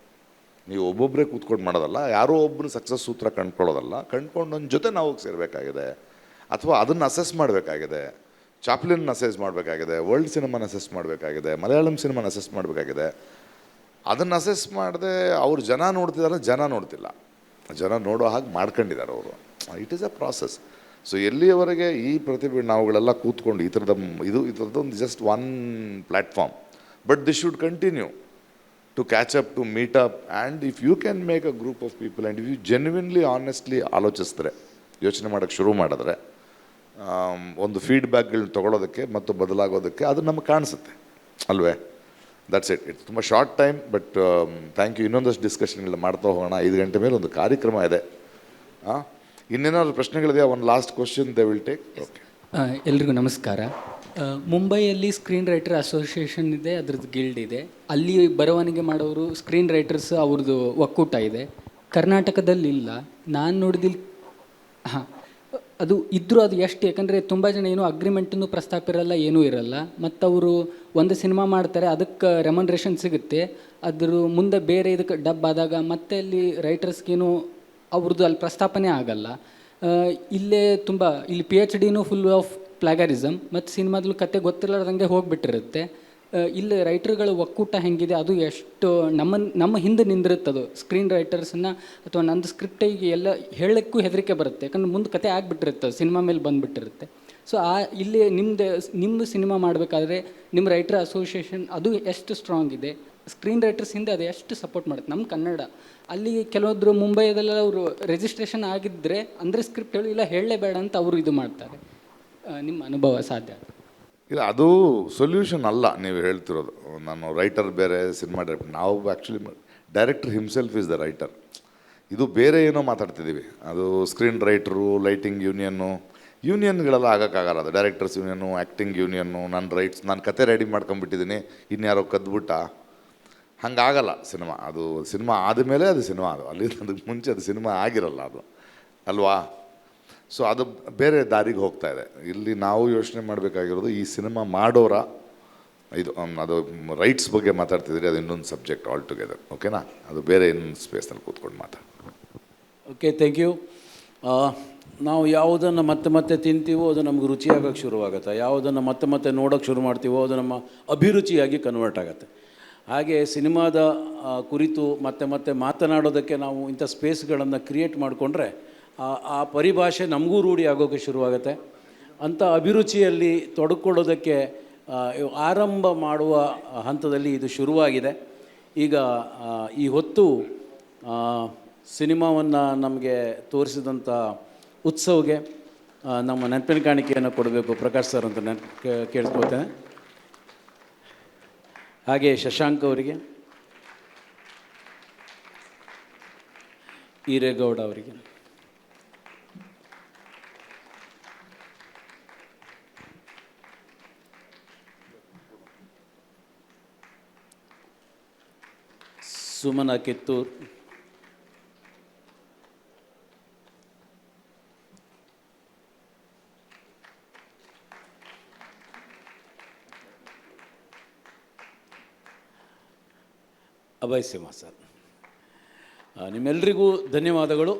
ನೀವು ಒಬ್ಬೊಬ್ಬರೇ ಕೂತ್ಕೊಂಡು ಮಾಡೋದಲ್ಲ, ಯಾರೋ ಒಬ್ಬರು ಸಕ್ಸಸ್ ಸೂತ್ರ ಕಂಡ್ಕೊಳ್ಳೋದಲ್ಲ, ಕಂಡ್ಕೊಂಡೊಂದು ಜೊತೆ ನಾವು ಸೇರಬೇಕಾಗಿದೆ, ಅಥವಾ ಅದನ್ನು ಅಸೆಸ್ ಮಾಡಬೇಕಾಗಿದೆ. ಚಾಪ್ಲಿನ್ ಅಸೆಸ್ ಮಾಡಬೇಕಾಗಿದೆ, ವರ್ಲ್ಡ್ ಸಿನಿಮಾನ ಅಸೆಸ್ ಮಾಡಬೇಕಾಗಿದೆ, ಮಲಯಾಳಂ ಸಿನಿಮಾನ ಅಸೆಸ್ ಮಾಡಬೇಕಾಗಿದೆ. ಅದನ್ನು ಅಸೆಸ್ ಮಾಡದೆ ಅವ್ರು ಜನ ನೋಡ್ತಿದ್ದಾರೆ, ಜನ ನೋಡ್ತಿಲ್ಲ, ಜನ ನೋಡೋ ಹಾಗೆ ಮಾಡ್ಕೊಂಡಿದ್ದಾರೆ ಅವರು. It is a process. So ಎಲ್ಲಿಯವರೆಗೆ ಈ ಪ್ರತಿಭೆ ನಾವುಗಳೆಲ್ಲ ಕೂತ್ಕೊಂಡು ಈ ಥರದ್ದೊಂದು just one platform, but this should continue to catch up, to meet up. And if you can make a group of people and if you genuinely honestly ಆಲೋಚಿಸಿದ್ರೆ, ಯೋಚನೆ ಮಾಡೋಕ್ಕೆ ಶುರು ಮಾಡಿದ್ರೆ, ಒಂದು ಫೀಡ್ಬ್ಯಾಕ್ಗಳನ್ನ ತೊಗೊಳೋದಕ್ಕೆ ಮತ್ತು ಬದಲಾಗೋದಕ್ಕೆ ಅದು ನಮಗೆ ಕಾಣಿಸುತ್ತೆ ಅಲ್ವೇ? That's it. ಇಟ್ಸ್ ತುಂಬ short time, but thank you. ಇನ್ನೊಂದಷ್ಟು ಡಿಸ್ಕಷನ್ಗಳನ್ನ ಮಾಡ್ತಾ ಹೋಗೋಣ. 5 ಗಂಟೆ ಮೇಲೆ ಒಂದು ಕಾರ್ಯಕ್ರಮ ಇದೆ. ಇನ್ನೇನಾದ್ರು ಪ್ರಶ್ನೆಗಳಿದೆಯಾ? ಒಂದು last question they will take. Okay, ಎಲ್ರಿಗೂ ನಮಸ್ಕಾರ. ಮುಂಬೈಯಲ್ಲಿ ಸ್ಕ್ರೀನ್ ರೈಟರ್ ಅಸೋಸಿಯೇಷನ್ ಇದೆ, ಅದ್ರದ್ದು ಗಿಲ್ಡ್ ಇದೆ. ಅಲ್ಲಿ ಬರವಣಿಗೆ ಮಾಡೋರು ಸ್ಕ್ರೀನ್ ರೈಟರ್ಸ್ ಅವ್ರದ್ದು ಒಕ್ಕೂಟ ಇದೆ. ಕರ್ನಾಟಕದಲ್ಲಿ ಇಲ್ಲ. ನಾನು ನೋಡಿದಿಲ್ಲಿ ಹಾಂ, ಅದು ಇದ್ದರೂ ಅದು ಎಷ್ಟು, ಯಾಕಂದರೆ ತುಂಬ ಜನ ಏನೂ ಅಗ್ರಿಮೆಂಟನ್ನು ಪ್ರಸ್ತಾಪ ಇರಲ್ಲ, ಏನೂ ಇರಲ್ಲ. ಮತ್ತು ಅವರು ಒಂದು ಸಿನಿಮಾ ಮಾಡ್ತಾರೆ, ಅದಕ್ಕೆ ರೆಮನ್ರೇಷನ್ ಸಿಗುತ್ತೆ. ಅದ್ರ ಮುಂದೆ ಬೇರೆ ಇದಕ್ಕೆ ಡಬ್ ಆದಾಗ ಮತ್ತೆ ಅಲ್ಲಿ ರೈಟರ್ಸ್ಗೇನು ಅವ್ರದ್ದು ಅಲ್ಲಿ ಪ್ರಸ್ತಾಪನೆ ಆಗಲ್ಲ. ಇಲ್ಲೇ ತುಂಬ ಇಲ್ಲಿ PhDನೂ ಫುಲ್ ಆಫ್ ಪ್ಲಾಗರಿಸಮ್, ಮತ್ತು ಸಿನಿಮಾದಲ್ಲಿ ಕತೆ ಗೊತ್ತಿರಲಾರ್ದಂಗೆ ಹೋಗಿಬಿಟ್ಟಿರುತ್ತೆ. ಇಲ್ಲಿ ರೈಟರ್ಗಳ ಒಕ್ಕೂಟ ಹೆಂಗಿದೆ, ಅದು ಎಷ್ಟು ನಮ್ಮ ಹಿಂದೆ ನಿಂದಿರುತ್ತದು ಸ್ಕ್ರೀನ್ ರೈಟರ್ಸನ್ನು, ಅಥವಾ ನಂದು ಸ್ಕ್ರಿಪ್ಟಿಗೆ ಎಲ್ಲ ಹೇಳೋಕ್ಕೂ ಹೆದರಿಕೆ ಬರುತ್ತೆ, ಯಾಕಂದ್ರೆ ಮುಂದೆ ಕತೆ ಆಗಿಬಿಟ್ಟಿರುತ್ತೆ, ಸಿನಿಮಾ ಮೇಲೆ ಬಂದುಬಿಟ್ಟಿರುತ್ತೆ. ಸೊ ಇಲ್ಲಿ ನಿಮ್ಮದು ಸಿನಿಮಾ ಮಾಡಬೇಕಾದ್ರೆ ನಿಮ್ಮ ರೈಟರ್ ಅಸೋಸಿಯೇಷನ್ ಅದು ಎಷ್ಟು ಸ್ಟ್ರಾಂಗ್ ಇದೆ, ಸ್ಕ್ರೀನ್ ರೈಟರ್ಸ್ ಹಿಂದೆ ಅದು ಎಷ್ಟು ಸಪೋರ್ಟ್ ಮಾಡುತ್ತೆ. ನಮ್ಮ ಕನ್ನಡ ಅಲ್ಲಿ ಕೆಲವೊಬ್ಬರು ಮುಂಬೈದಲ್ಲೆಲ್ಲ ಅವರು ರಿಜಿಸ್ಟ್ರೇಷನ್ ಆಗಿದ್ದರೆ ಅಂದರೆ ಸ್ಕ್ರಿಪ್ಟ್ ಹೇಳಿ ಇಲ್ಲ ಹೇಳಲೇಬೇಡ ಅಂತ ಅವರು ಇದು ಮಾಡ್ತಾರೆ. ನಿಮ್ಮ ಅನುಭವ ಸಾಧ್ಯ? ಇಲ್ಲ, ಅದು ಸೊಲ್ಯೂಷನ್ ಅಲ್ಲ ನೀವು ಹೇಳ್ತಿರೋದು. ನಾನು ರೈಟರ್ ಬೇರೆ, ಸಿನಿಮಾ ಡೈರೆಕ್ಟರ್. ನಾವು actually director himself is the writer. ಇದು ಬೇರೆ ಏನೋ ಮಾತಾಡ್ತಿದ್ದೀವಿ. ಅದು ಸ್ಕ್ರೀನ್ ರೈಟ್ರು, ಲೈಟಿಂಗ್ ಯೂನಿಯನ್ಗಳೆಲ್ಲ ಆಗೋಕ್ಕಾಗಲ್ಲ. ಅದು ಡೈರೆಕ್ಟರ್ಸ್ ಯೂನಿಯನ್ನು, ಆ್ಯಕ್ಟಿಂಗ್ ಯೂನಿಯನ್ನು, ನಾನು ಕತೆ ರೆಡಿ ಮಾಡ್ಕೊಂಬಿಟ್ಟಿದ್ದೀನಿ, ಇನ್ಯಾರೋ ಕದ್ಬಿಟ್ಟ, ಹಂಗಾಗಲ್ಲ ಸಿನಿಮಾ. ಅದು ಸಿನಿಮಾ ಆದಮೇಲೆ ಅದು ಸಿನಿಮಾ. ಅದಕ್ಕೆ ಮುಂಚೆ ಅದು ಸಿನಿಮಾ ಆಗಿರಲ್ಲ ಅದು, ಅಲ್ವಾ? ಸೊ ಅದು ಬೇರೆ ದಾರಿಗೆ ಹೋಗ್ತಾ ಇದೆ. ಇಲ್ಲಿ ನಾವು ಯೋಚನೆ ಮಾಡಬೇಕಾಗಿರೋದು ಈ ಸಿನಿಮಾ ಮಾಡೋರ ಇದು ಅದು ರೈಟ್ಸ್ ಬಗ್ಗೆ ಮಾತಾಡ್ತಿದ್ರಿ, ಅದು ಇನ್ನೊಂದು ಸಬ್ಜೆಕ್ಟ್ ಆಲ್ ಟುಗೆದರ್. ಓಕೆನಾ? ಅದು ಬೇರೆ ಇನ್ನೊಂದು ಸ್ಪೇಸ್ನಲ್ಲಿ ಕೂತ್ಕೊಂಡು ಮಾತಾಡಿ. Okay, thank you. ನಾವು ಯಾವುದನ್ನು ಮತ್ತೆ ಮತ್ತೆ ತಿಂತೀವೋ ಅದು ನಮ್ಗೆ ರುಚಿಯಾಗೋಕ್ಕೆ ಶುರುವಾಗುತ್ತೆ. ಯಾವುದನ್ನು ಮತ್ತೆ ಮತ್ತೆ ನೋಡೋಕ್ಕೆ ಶುರು ಮಾಡ್ತೀವೋ ಅದು ನಮ್ಮ ಅಭಿರುಚಿಯಾಗಿ ಕನ್ವರ್ಟ್ ಆಗುತ್ತೆ. ಹಾಗೆ ಸಿನಿಮಾದ ಕುರಿತು ಮತ್ತೆ ಮತ್ತೆ ಮಾತನಾಡೋದಕ್ಕೆ ನಾವು ಇಂಥ ಸ್ಪೇಸ್ಗಳನ್ನು ಕ್ರಿಯೇಟ್ ಮಾಡಿಕೊಂಡ್ರೆ ಆ ಪರಿಭಾಷೆ ನಮಗೂ ರೂಢಿ ಆಗೋಕ್ಕೆ ಶುರುವಾಗುತ್ತೆ. ಅಂಥ ಅಭಿರುಚಿಯಲ್ಲಿ ತೊಡಕೊಳ್ಳೋದಕ್ಕೆ ಆರಂಭ ಮಾಡುವ ಹಂತದಲ್ಲಿ ಇದು ಶುರುವಾಗಿದೆ. ಈಗ ಈ ಹೊತ್ತು ಸಿನಿಮಾವನ್ನು ನಮಗೆ ತೋರಿಸಿದಂಥ ಉತ್ಸವ್ಗೆ ನಮ್ಮ ನೆನಪಿನ ಕಾಣಿಕೆಯನ್ನು ಕೊಡಬೇಕು ಪ್ರಕಾಶ್ ಸರ್ ಅಂತ ಕೇಳ್ಕೊಳ್ತೇನೆ. ಹಾಗೆ ಶಶಾಂಕ್ ಅವರಿಗೆ, ಈರೇಗೌಡ ಅವರಿಗೆ, ಸುಮನ ಕಿತ್ತೂರ್, ಅಭಯ್ ಸಿಂಹ ಸರ್, ನಿಮ್ಮೆಲ್ಲರಿಗೂ ಧನ್ಯವಾದಗಳು.